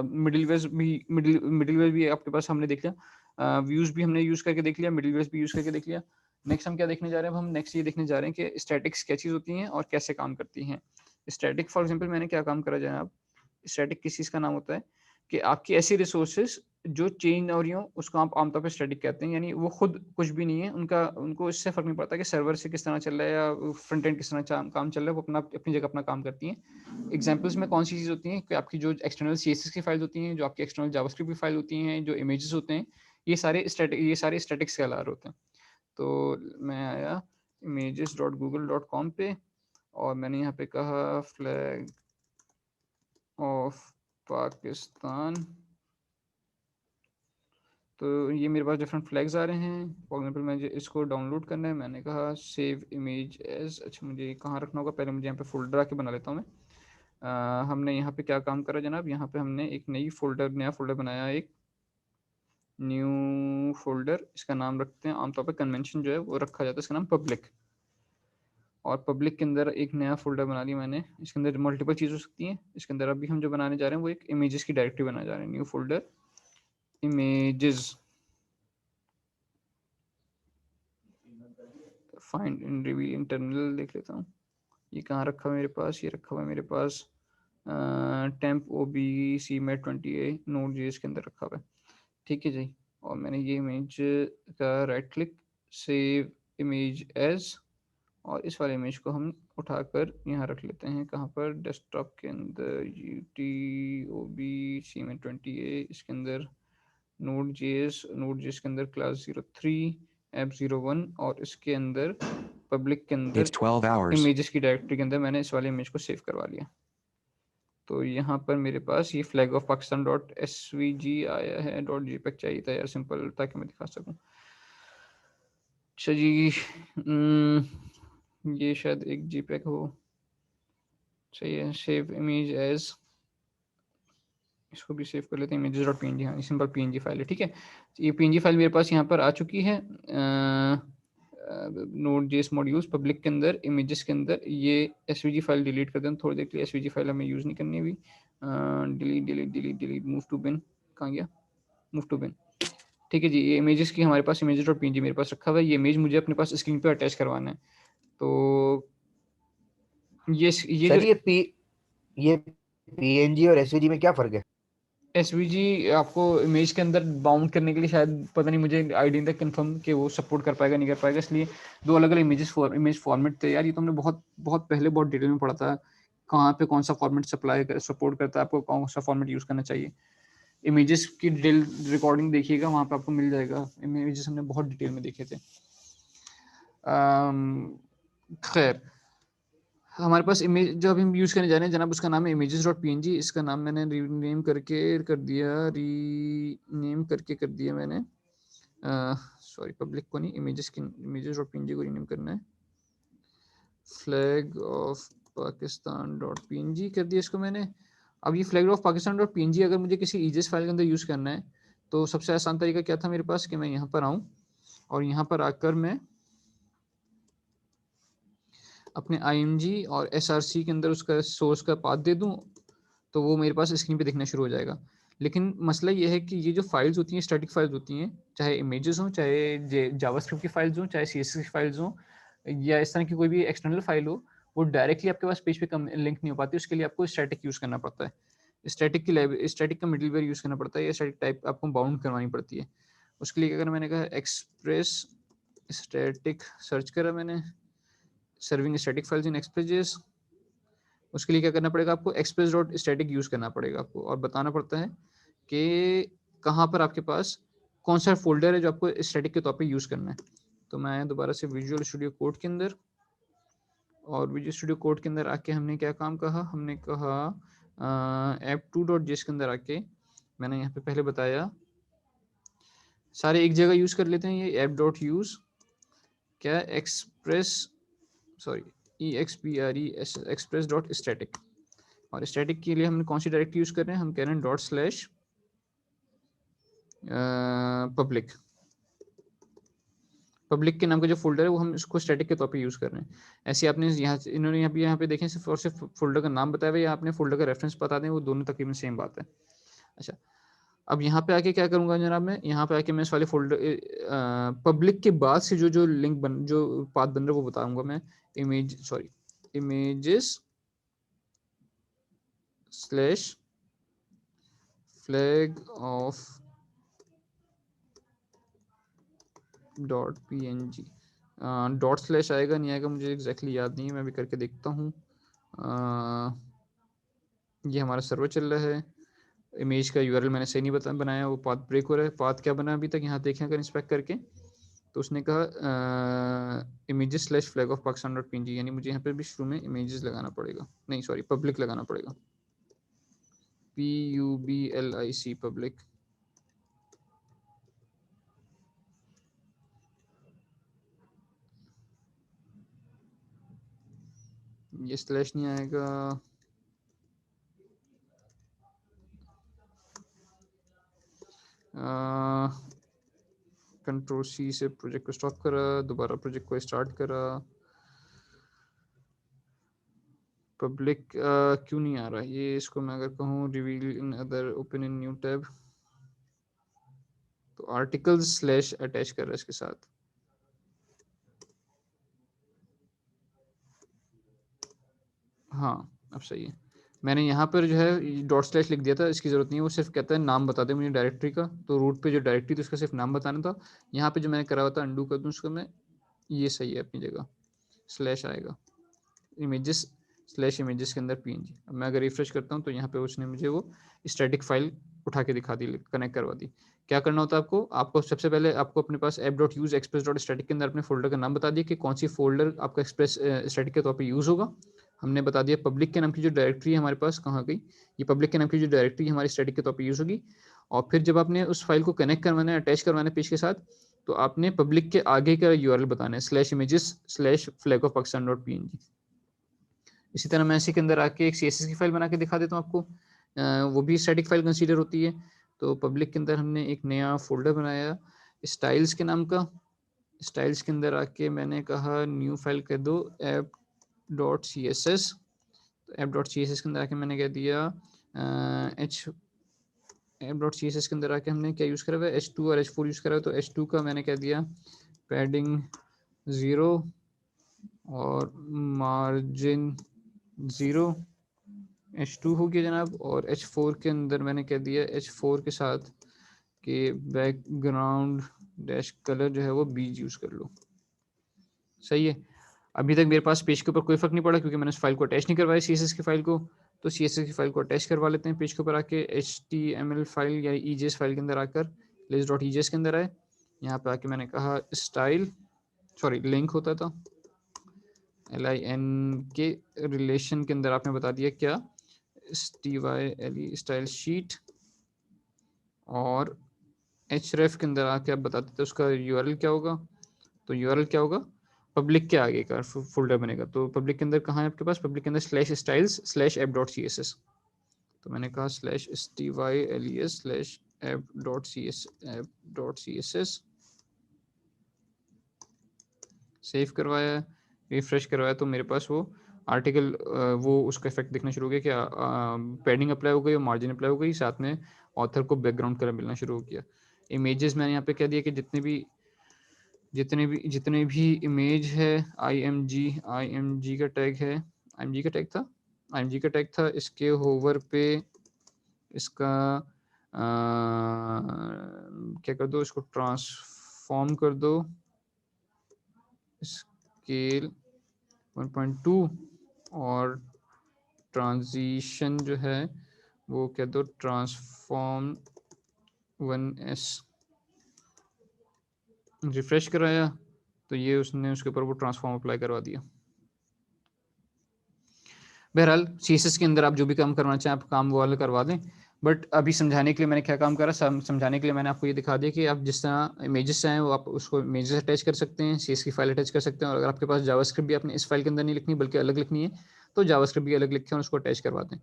मिडिलवेयर भी आपके पास हमने देख लिया, व्यूज भी हमने यूज करके देख लिया, मिडिलवेयर भी यूज करके देख लिया। नेक्स्ट हम क्या देखने जा रहे हैं, हम नेक्स्ट ये देखने जा रहे हैं कि स्टैटिक्स क्या चीज होती हैं और कैसे काम करती हैं। स्टैटिक फॉर एग्जाम्पल मैंने क्या काम करा जनाब, स्टैटिक किस चीज का नाम होता है कि आपकी ऐसी रिसोर्सेज जो चेंज हो रही हो उसको आप आमतौर पर स्टैटिक कहते हैं, यानी वो खुद कुछ भी नहीं है, उनको इससे फर्क नहीं पड़ता कि सर्वर से किस तरह चल रहा है या फ्रंट एंड किस तरह काम चल रहा है, वो अपनी जगह अपना काम करती हैं। एग्जांपल्स में कौन सी चीज़ होती हैं कि आपकी जो एक्सटर्नल CSS की फाइल होती हैं, जो आपकी एक्सटर्नल जावास्क्रिप्ट की फाइल होती हैं, जो इमेजेस होते हैं, ये सारे स्टैटिक्स कहला रहे होते हैं। तो मैं आया images.google.com पे, और मैंने यहाँ पे कहा फ्लैग ऑफ पाकिस्तान, तो ये मेरे पास डिफरेंट फ्लैग्स आ रहे हैं। फॉर एग्जाम्पल मुझे इसको डाउनलोड करना है, मैंने कहा सेव इमेज एज, अच्छा मुझे कहाँ रखना होगा, पहले मुझे यहाँ पे फोल्डर आके बना लेता हूँ मैं। हमने यहाँ पे क्या काम करा जनाब, यहाँ पे हमने एक नया फोल्डर बनाया, एक न्यू फोल्डर, इसका नाम रखते हैं, आमतौर पर कन्वेंशन जो है वो रखा जाता है इसका नाम पब्लिक, और पब्लिक के अंदर एक नया फोल्डर बना लिया मैंने। इसके अंदर मल्टीपल चीज़ हो सकती हैं, इसके अंदर अभी हम जो बनाने जा रहे हैं वो एक इमेजेस की डायरेक्टरी बनाने जा रहे हैं, new folder images, find in reveal internal देख लेता हूँ, ये कहाँ रखा हुआ मेरे पास, ये रखा हुआ मेरे पास टेम्प OBC-28 नोड जेएस के अंदर रखा हुआ है। ठीक है जी, और मैंने ये इमेज का right click, save image as, और इस वाले इमेज को हम उठाकर यहाँ रख लेते हैं, कहाँ पर, डेस्कटॉप के अंदर, UTOBC-28, इसके अंदर नोड जेएस के अंदर क्लास 03 ऐप 01, और इसके अंदर पब्लिक के अंदर इमेजेस की डायरेक्टरी के अंदर मैंने इस वाले इमेज को सेव करवा लिया। तो यहाँ पर मेरे पास ये फ्लैग ऑफ पाकिस्तान .svg आया है, .jpeg चाहिए था यार सिंपल, ताकि मैं दिखा सकूँ। अच्छा जी, ये शायद एक JPEG हो, सही है, सेव इमेज एज, इसको भी सेव कर लेते हैं, images.png, हाँ सिंपल PNG फाइल है। ठीक है, ये PNG फाइल मेरे पास यहाँ पर आ चुकी है Node.js मॉड्यूल्स पब्लिक के अंदर, इमेजेस के अंदर। ये SVG फाइल डिलीट कर दें थोड़ी देर के लिए, SVG फाइल हमें यूज़ नहीं करनी अभी। डिलीट मूव टू बिन, कहाँ गया, मूव टू बिन। ठीक है जी, ये इमेजेस की हमारे पास images.png मेरे पास रखा हुआ है, ये इमेज मुझे अपने पास स्क्रीन पे अटैच करवाना है। तो ये सर ये PNG और SVG में क्या फर्क है? SVG आपको इमेज के अंदर बाउंड करने के लिए, शायद पता नहीं, मुझे आईडी तक कंफर्म कि वो सपोर्ट कर पाएगा नहीं कर पाएगा, इसलिए दो अलग अलग इमेज फॉर्मेट थे यार। ये तो हमने बहुत पहले बहुत डिटेल में पढ़ा था, कहाँ पे कौन सा फॉर्मेट सपोर्ट करता है, आपको कौन सा फॉर्मेट यूज़ करना चाहिए। इमेजेस की डिटेल रिकॉर्डिंग देखिएगा, वहाँ पे आपको मिल जाएगा। इमेजेस हमने बहुत डिटेल में देखे थे। खैर, हमारे पास इमेज जो अभी हम यूज़ करने जा रहे हैं जनाब, उसका नाम है images.png। इसका नाम मैंने रीनेम करके कर दिया मैंने, सॉरी पब्लिक को नहीं, images.png को रीनेम करना है। फ्लैग ऑफ पाकिस्तान.png कर दिया इसको मैंने। अब ये फ्लैग ऑफ पाकिस्तान.png अगर मुझे किसी ईजेस फाइल के अंदर यूज़ करना है तो सबसे आसान तरीका क्या था मेरे पास कि मैं यहाँ पर आऊँ और यहाँ पर आकर मैं अपने img और src के अंदर उसका सोर्स का पाथ दे दूँ, तो वो मेरे पास स्क्रीन पे दिखना शुरू हो जाएगा। लेकिन मसला ये है कि ये जो फाइल्स होती हैं, स्टैटिक फाइल्स होती हैं, चाहे इमेजेस हों, चाहे जावास्क्रिप्ट की फाइल्स हों, चाहे CSS की फाइल्स हों, या इस तरह की कोई भी एक्सटर्नल फाइल हो, वो डायरेक्टली आपके पास पेज पे लिंक नहीं हो पाती। उसके लिए आपको स्टैटिक यूज़ करना पड़ता है। स्टैटिक का मिडलवेयर यूज़ करना पड़ता है, या स्टैटिक टाइप आपको बाउंड करवानी पड़ती है। उसके लिए अगर मैंने कहा एक्सप्रेस स्टैटिक सर्च करा मैंने, serving static files Inn Express, उसके लिए क्या करना पड़ेगा आपको, express.static यूज़ करना पड़ेगा आपको, और बताना पड़ता है कि कहाँ पर आपके पास कौन सा फोल्डर है जो आपको स्टैटिक के तौर पे यूज़ करना है। तो मैं आया दोबारा से विजुअल स्टूडियो कोड के अंदर, और विजुअल स्टूडियो कोड के अंदर आके हमने क्या काम कहा, हमने कहा app2.js के अंदर आके मैंने यहाँ पे पहले बताया, सारे एक जगह यूज़ कर लेते हैं। ये app.use क्या एक्सप्रेस, सॉरी express.static, और स्टैटिक के लिए हमने कौन सी डायरेक्टरी यूज़ कर रहे हैं, हम कह रहे हैं ./public। पब्लिक के नाम का जो फोल्डर है वो हम इसको स्टैटिक के तौर पे यूज़ कर रहे हैं। ऐसे आपने इन्होंने यहाँ पे देखें सिर्फ और सिर्फ फोल्डर का नाम बताया हुआ, या आपने फोल्डर का रेफरेंस बता दें, वो दोनों तकरीबन सेम बात है। अच्छा, अब यहाँ पे आके क्या करूँगा जनाब, मैं यहाँ पे आके मैं इस वाले फोल्डर पब्लिक के बाद से जो लिंक जो पाथ बन रहा है वो बताऊँगा मैं। images/flag of .png, dot slash आएगा नहीं आएगा मुझे एग्जैक्टली याद नहीं है, मैं भी करके देखता हूँ। ये हमारा सर्वर चल रहा है। इमेज का यूआरएल मैंने सही नहीं बनाया, वो पाथ ब्रेक हो रहा है। पाथ क्या बना अभी तक यहाँ देखें अगर इंस्पेक्ट करके, तो उसने कहा images/flag of pakistan.png, यानी मुझे यहाँ पे भी शुरू में इमेजेस लगाना पड़ेगा, नहीं सॉरी पब्लिक लगाना पड़ेगा, PUBLIC पब्लिक। ये स्लैश नहीं आएगा, Ctrl+C से प्रोजेक्ट को स्टॉप करा, दोबारा प्रोजेक्ट को स्टार्ट करा। पब्लिक क्यों नहीं आ रहा ये, इसको मैं अगर कहूँ reveal in other open in new tab, तो आर्टिकल्स स्लैश अटैच कर रहा है इसके साथ। हाँ अब सही है। मैंने यहाँ पर जो है डॉट स्लैश लिख दिया था, इसकी ज़रूरत नहीं है, वो सिर्फ कहता है नाम बता दे मुझे डायरेक्टरी का। तो रूट पे जो डायरेक्टरी थी उसका सिर्फ नाम बताना था। यहाँ पे जो मैंने करा हुआ था अंडू कर दूँ उसको मैं, ये सही है अपनी जगह, स्लैश आएगा images/images के अंदर png। अब मैं अगर रिफ्रेश करता हूँ तो यहाँ पे उसने मुझे वो स्टैटिक फाइल उठा के दिखा दी, कनेक्ट करवा दी। क्या करना होता है आपको सबसे पहले आपको अपने पास app.use express.static के अंदर अपने फोल्डर का नाम बता दिया कि कौन सी फोल्डर आपका एक्सप्रेस स्टैटिक के तौर पे यूज़ होगा। हमने बता दिया पब्लिक के नाम की जो डायरेक्टरी है हमारे पास कहाँ गई, ये पब्लिक के नाम की जो डायरेक्टरी हमारी स्टैटिक के तौर पे यूज़ होगी। और फिर जब आपने उस फाइल को कनेक्ट करवाना है, अटैच करवाना है पेज के साथ, तो आपने पब्लिक के आगे का यूआरएल बताना है /images/flag of pakistan.png। इसी तरह मैं इसी के अंदर आके एक CSS की फाइल बना के दिखा देता हूँ आपको, वो भी स्टैटिक फाइल कंसीडर होती है। तो पब्लिक के अंदर हमने एक नया फोल्डर बनाया स्टाइल्स के नाम का। स्टाइल्स के अंदर आके मैंने कहा न्यू फाइल कर दो app.css। तो app.css के अंदर आके मैंने कह दिया app.css के अंदर आके हमने क्या यूज़ करा हुआ है, h2 और h4 यूज़ करा हुआ है। तो h2 का मैंने कह दिया पैडिंग 0 और मार्जिन 0, h2 हो गया जनाब। और h4 के अंदर मैंने कह दिया h4 के साथ कि बैकग्राउंड डैश कलर जो है वो बीज यूज़ कर लो। सही है। अभी तक मेरे पास पेज के ऊपर कोई फ़र्क नहीं पड़ा क्योंकि मैंने उस फाइल को अटैच नहीं करवाया CSS की फाइल को। तो CSS की फाइल को अटैच करवा लेते हैं पेज के ऊपर आके, HTML फाइल या EJS फाइल के अंदर आकर list.ejs के अंदर आए, यहाँ पे आके मैंने कहा स्टाइल, सॉरी लिंक होता था, LIN के रिलेशन के अंदर आपने बता दिया क्या, STYLE स्टाइल शीट, और href के अंदर आके आप बताते थे उसका URL क्या होगा, तो URL क्या होगा, पब्लिक के आगे का फोल्डर बनेगा, तो पब्लिक के अंदर कहाँ है आपके पास, पब्लिक के अंदर /styles/app.css, तो मैंने कहा /styles/app.css, सेव करवाया, रिफ्रेश करवाया, तो मेरे पास वो आर्टिकल वो उसका इफेक्ट दिखना शुरू हो गया, क्या पैडिंग अप्लाई हो गई और मार्जिन अप्लाई हो गई, साथ में ऑथर को बैकग्राउंड कलर मिलना शुरू हो गया। इमेजेस मैंने यहाँ पे कह दिया कि जितने भी इमेज है IMG का टैग है, IMG का टैग था, इसके होवर पे इसका क्या कर दो, इसको ट्रांसफॉर्म कर दो स्केल 1.2 और ट्रांजिशन जो है वो कह दो ट्रांसफॉर्म 1s, रिफ्रेश कराया तो ये उसने उसके ऊपर वो ट्रांसफॉर्म अप्लाई करवा दिया। बहरहाल CSS के अंदर आप जो भी काम करना चाहें आप काम वो वाला करवा दें, बट अभी समझाने के लिए मैंने क्या काम करा, समझाने के लिए मैंने आपको ये दिखा दिया कि आप जिस तरह इमेजेस चाहें वो आप उसको इमेजेस अटैच कर सकते हैं, CSS की फाइल अटैच कर सकते हैं, और अगर आपके पास जावास्क्रिप्ट भी आपने इस फाइल के अंदर नहीं लिखनी बल्कि अलग लिखनी है तो जावास्क्रिप्ट भी अलग लिख के उसको अटैच करवा दें।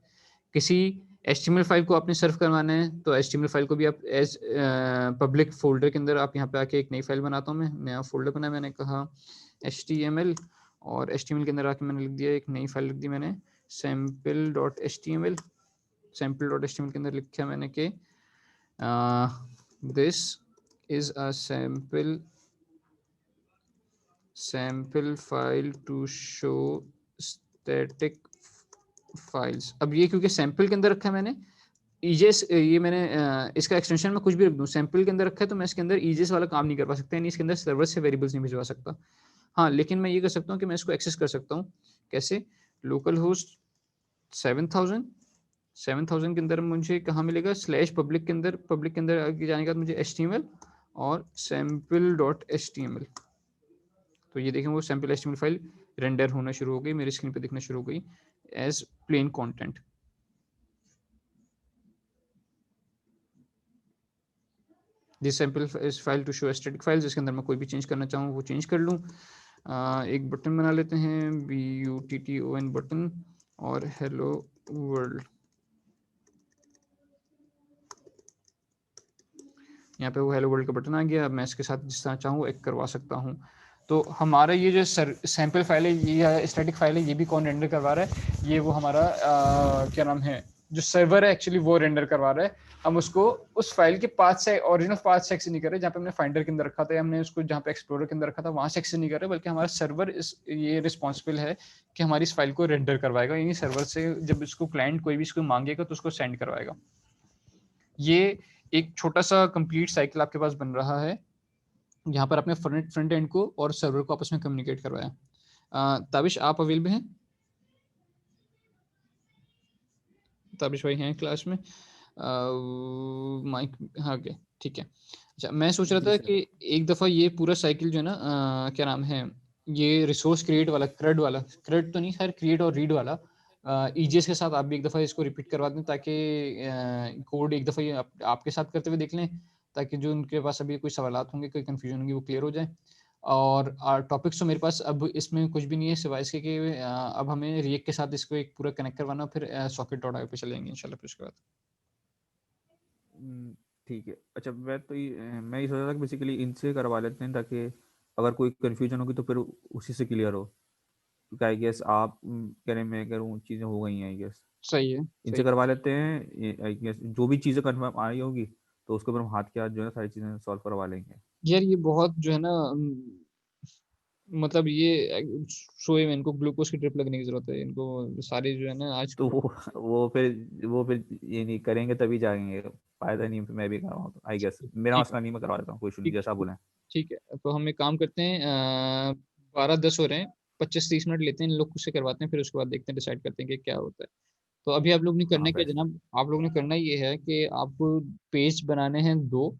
किसी HTML फाइल को आपने सर्व करवाना है तो HTML फाइल को भी आप एज पब्लिक फोल्डर के अंदर आप यहाँ पे आके एक नई फाइल बनाता हूँ, मैं नया फोल्डर बनाया, मैंने कहा HTML, और HTML के अंदर आके मैंने लिख दिया एक नई फाइल लिख दी मैंने sample.html, sample.html के अंदर लिखा मैंने कि this is a sample file to show static files। अब ये क्योंकि सैंपल के अंदर रखा है मैंने EJS, ये मैंने इसका एक्सटेंशन में कुछ भी रख दूं, सैंपल के अंदर रखा है तो मैं इसके अंदर EJS वाला काम नहीं कर पा सकता, यानी इसके अंदर सर्वर से वेरिएबल्स नहीं भिजवा सकता। हाँ, लेकिन मैं ये कर सकता हूँ कि मैं इसको एक्सेस कर सकता हूँ, कैसे, लोकल होस्ट 7000 के अंदर मुझे कहाँ मिलेगा, /public के अंदर, पब्लिक के अंदर आगे जाने के बाद मुझे HTML और sample.html, तो ये देखें वो sample HTML फाइल रेंडर होना शुरू हो गई, मेरी स्क्रीन पे दिखना शुरू हो गई as plain content. This sample is file to show static files, इसके अंदर मैं कोई भी चेंज करना चाहूँ वो चेंज कर लूँ। एक बटन बना लेते हैं BUTTON बटन और हेलो वर्ल्ड, यहाँ पे वो हेलो वर्ल्ड का बटन आ गया। अब मैं इसके साथ जिस तरह चाहूँ एक करवा सकता हूँ। तो हमारा ये जो सैंपल फाइल है, ये स्टैटिक फाइल है, ये भी कौन रेंडर करवा रहा है, ये वो हमारा क्या नाम है जो सर्वर है एक्चुअली वो रेंडर करवा रहा है। हम उसको उस फाइल के पाथ से, ओरिजिनल पाथ से एक्सेस नहीं कर रहे जहाँ पे हमने फाइंडर के अंदर रखा था, हमने उसको जहाँ पे एक्सप्लोरर के अंदर रखा था वहां से एक्सेस नहीं कर रहे, बल्कि हमारा सर्वर ये रिस्पॉन्सिबल है कि हमारी इस फाइल को रेंडर करवाएगा, यानी सर्वर से जब इसको क्लाइंट कोई भी इसको मांगेगा तो उसको सेंड करवाएगा। ये एक छोटा सा कंप्लीट साइकिल आपके पास बन रहा है, यहाँ पर आपने फ्रंट एंड को और सर्वर को आपस में कम्युनिकेट करवाया। ताबिश आप अवेलेबल हैं? ताबिश भाई हैं क्लास में? माइक, हाँ ओके ठीक है। अच्छा, मैं सोच रहा था कि एक दफ़ा ये पूरा साइकिल जो है ना क्या नाम है, ये रिसोर्स क्रिएट वाला, क्रेड तो नहीं खैर, क्रिएट और रीड वाला EJS के साथ आप भी एक दफ़ा इसको रिपीट करवा दें, ताकि कोड एक दफ़ा ये आपके साथ करते हुए देख लें, ताकि जो उनके पास अभी कोई सवालात होंगे, कोई कन्फ्यूजन होंगी वो क्लियर हो जाए। और टॉपिक्स तो मेरे पास अब इसमें कुछ भी नहीं है सिवाय इसके कि अब हमें रिएक्ट के साथ इसको एक पूरा कनेक्ट करवाना, फिर socket.io पे चलेंगे इंशाल्लाह फिर उसके बाद। ठीक है। अच्छा, मैं ये सोच रहा था कि बेसिकली इनसे करवा लेते हैं, ताकि अगर कोई कंफ्यूजन होगी तो फिर उसी से क्लियर हो, क्योंकि आई गेस आप कह रहे हैं मैं कह रहा हूँ चीज़ें हो गई हैं, आई गेस सही है, इनसे करवा लेते हैं। आई गेस जो भी चीज़ें कन्फर्म आई होगी तो उसके ऊपर हम हाथ के हाथ जो है सारी चीज़ें सॉल्व करवा लेंगे। यार ये बहुत जो है ना मतलब ये सोए में इनको ग्लूकोज की ड्रिप लगने की जरूरत है, इनको सारे जो है ना आज तो वो फिर ये नहीं करेंगे तभी जाएंगे, फायदा नहीं मैं भी कर रहा हूँ, तो आई गेस मेरा ठीक मसला नहीं, मैं करवा देता हूँ, कोई इशू नहीं, ठीक जैसा आप बोलें। ठीक है, तो हम एक काम करते हैं 12-10 हो रहे हैं, 25-30 मिनट लेते हैं इन लोग से करवाते हैं, फिर उसके बाद देखते हैं डिसाइड करते हैं कि क्या होता है। तो अभी आप लोग ने करना हाँ क्या बस। जनाब, आप लोग ने करना ये है कि आपको पेज बनाने हैं दो,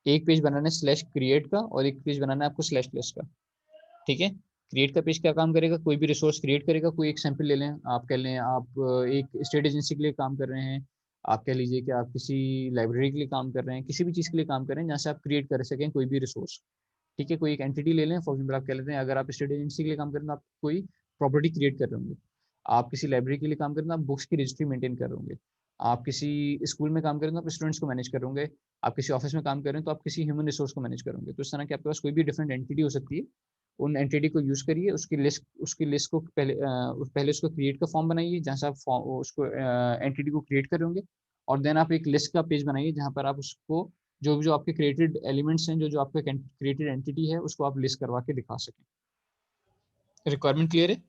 एक पेज बनाना है स्लैश क्रिएट का और एक पेज बनाना है आपको स्लैश लिस्ट का। ठीक है, क्रिएट का पेज क्या काम करेगा, कोई भी रिसोर्स क्रिएट करेगा। कोई एक सैंपल ले लें, आप कह लें आप एक स्टेट एजेंसी के लिए काम कर रहे हैं, आप कह लीजिए कि आप किसी लाइब्रेरी के लिए काम कर रहे हैं, किसी भी चीज़ के लिए काम कर रहे हैं जहाँ से आप क्रिएट कर सकें कोई भी रिसोर्स। ठीक है, कोई एक एंटिटी ले लें, फॉर एग्जाम्पल आप कह लेते हैं अगर आप स्टेट एजेंसी के लिए काम कर रहे हैं तो आप कोई प्रॉपर्टी क्रिएट कर रहे होंगे, आप किसी लाइब्रेरी के लिए काम कर रहे हैं तो आप बुक्स की रजिस्ट्री मेंटेन कर रहे होंगे, आप किसी स्कूल में काम कर रहे हैं तो आप स्टूडेंट्स को मैनेज कर रहे होंगे, आप किसी ऑफिस में काम कर रहे हैं तो आप किसी ह्यूमन रिसोर्स को मैनेज करोगे। तो इस तरह के आपके पास कोई भी डिफरेंट एंटिटी हो सकती है, उन एंटिटी को यूज करिए, उसकी लिस्ट को पहले उसको क्रिएट का फॉर्म बनाइए जहाँ से आप उसको एंटिटी को क्रिएट कर होंगे, और देन आप एक लिस्ट का पेज बनाइए जहाँ पर आप उसको जो जो आपके क्रिएटेड एलिमेंट्स हैं, जो जो आपका क्रिएटेड एंटिटी है, उसको आप लिस्ट करवा के दिखा सकें। रिक्वायरमेंट क्लियर है?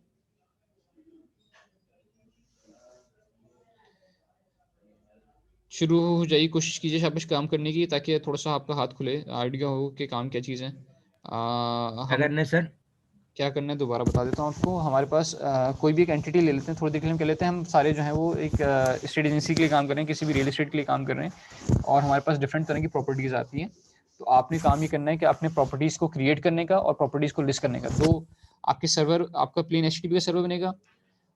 शुरू हो जाइए, कोशिश कीजिए शाबाश काम करने की, ताकि थोड़ा सा आपका हाथ खुले, आइडिया हो कि काम क्या चीज़ है। क्या हम करना है सर? क्या करना है दोबारा बता देता हूँ आपको। हमारे पास कोई भी एक एंटिटी ले लेते हैं, थोड़ी देर के लिए हम कह लेते हैं हम सारे जो हैं वो एक स्टेट एजेंसी के लिए काम कर रहे हैं, किसी भी रियल एस्टेट के लिए काम कर रहे हैं, और हमारे पास डिफरेंट तरह की प्रॉपर्टीज़ आती हैं। तो आपने काम ये करना है कि आपने प्रॉपर्टीज़ को क्रिएट करने का और प्रॉपर्टीज़ को लिस्ट करने का। तो आपके सर्वर, आपका प्लेन एचटीटीपी का सर्वर बनेगा,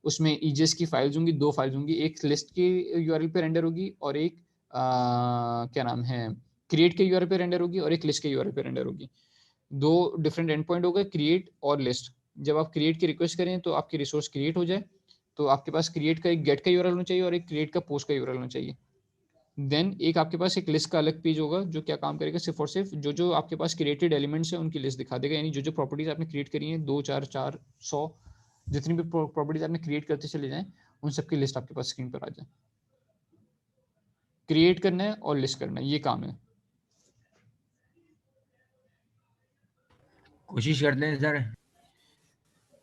उसमें ईजेस की फाइल्स होंगी, दो फाइल्स होंगी, एक लिस्ट की यूआरएल पे रेंडर होगी और एक क्या नाम है क्रिएट के यूआरएल पे रेंडर होगी और एक लिस्ट के यूआरएल पे रेंडर होगी। दो डिफरेंट एंड पॉइंट हो गए, क्रिएट और लिस्ट। जब आप क्रिएट की रिक्वेस्ट करें तो आपकी रिसोर्स क्रिएट हो जाए, तो आपके पास क्रिएट का एक गेट का यूआरएल होना चाहिए और एक क्रिएट का पोस्ट का यूआरएल होना चाहिए। देन एक आपके पास एक लिस्ट का अलग पेज होगा जो क्या काम करेगा, सिर्फ और सिर्फ जो जो आपके पास क्रिएटेड एलिमेंट्स हैं उनकी लिस्ट दिखा देगा, यानी जो जो प्रॉपर्टीज आपने क्रिएट करी हैं, 2 4 4 100 जितनी भी प्रॉपर्टीज आपने क्रिएट करते चले जाएं, उन सबकी लिस्ट आपके पास स्क्रीन पर आ जाए। क्रिएट करना है और लिस्ट करना है, ये काम है। कोशिश करते हैं सर।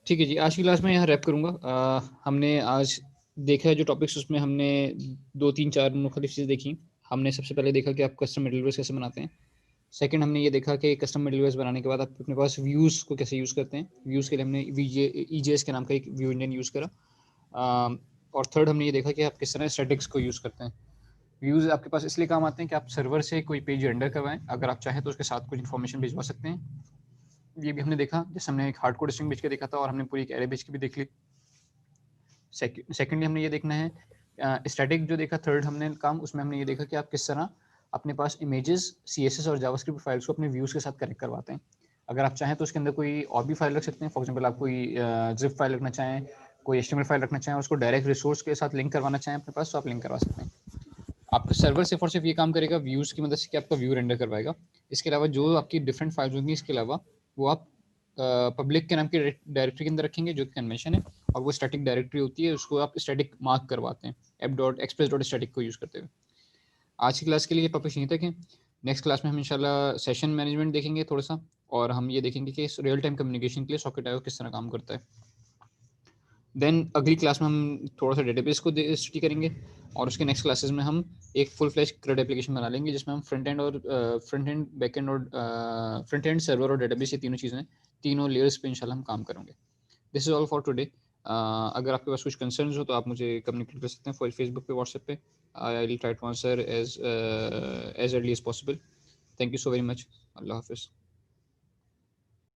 ठीक है जी, आज की क्लास में यहाँ रैप करूँगा। हमने आज देखा है जो टॉपिक्स, उसमें हमने 2 3 4 मुख्तलिफ चीज़ें देखी। हमने सबसे पहले देखा कि आप कस्टम मिडलवेयर्स कैसे बनाते हैं। सेकंड हमने ये देखा कि कस्टम मिडलवेयर्स बनाने के बाद आप अपने पास व्यूज़ को कैसे यूज़ करते हैं। व्यूज़ के लिए हमने EJS के नाम का एक व्यू इंजन यूज़ करा। और थर्ड हमने ये देखा कि आप किस तरह स्टैटिक्स को यूज़ करते हैं। व्यूज़ आपके पास इसलिए काम आते हैं कि आप सर्वर से कोई पेज रेंडर करवाएं, अगर आप चाहें तो उसके साथ कुछ इन्फॉर्मेशन भिजवा सकते हैं। ये भी हमने देखा, जैसे हमने एक हार्ड कोड स्ट्रिंग भेज के देखा था, और हमने पूरी एक एरे भेज के भी देख ली। सेकेंडली हमने ये देखना है स्टैटिक जो देखा, थर्ड हमने काम, उसमें हमने ये देखा कि आप किस तरह अपने पास इमेजेस, CSS और जावास्क्रिप्ट फाइल्स को अपने व्यूज़ के साथ कनेक्ट करवाते हैं। अगर आप चाहें तो उसके अंदर कोई और भी फाइल रख सकते हैं, फॉर एग्जांपल आप कोई जिप फाइल रखना चाहें, कोई HTML फाइल रखना चाहें, उसको डायरेक्ट रिसोर्स के साथ लिंक करवाना चाहें अपने पास, तो आप लिंक करवा सकते हैं। आपका सर्वर सिर्फ और सिर्फ ये काम करेगा व्यूज़ की मदद से कि आपका व्यू रेंडर करवाएगा। इसके अलावा जो आपकी डिफरेंट फाइल्स होंगी, इसके अलावा वो आप पब्लिक के नाम की डायरेक्टरी के अंदर रखेंगे, जो कि कन्वेंशन है, और वो स्टैटिक डायरेक्टरी होती है, उसको आप स्टैटिक मार्क करवाते हैं app.express.static को यूज़ करते हुए। आज की क्लास के लिए टॉपिक यहीं तक है। नेक्स्ट क्लास में हम इंशाल्लाह सेशन मैनेजमेंट देखेंगे थोड़ा सा, और हम ये देखेंगे कि रियल टाइम कम्युनिकेशन के लिए सॉकेट आईओ किस तरह काम करता है। देन अगली क्लास में हम थोड़ा सा डेटाबेस को स्टडी करेंगे, और उसके नेक्स्ट क्लासेस में हम एक फुल फ्लैश CRUD एप्लीकेशन बना लेंगे, जिसमें हम फ्रंट एंड बैक एंड और फ्रंट एंड सर्वर और डेटाबेस, ये तीनों चीज़ें, तीनों लेयर्स पे इंशाल्लाह हम काम करेंगे। This is all for today. अगर आपके पास कुछ कंसर्न्स हो तो आप मुझे कम्युनिकेट कर सकते हैं फेसबुक पे, व्हाट्सएप पे। I will try to answer as early as possible. Thank you so very much. अल्लाह हाफिज़।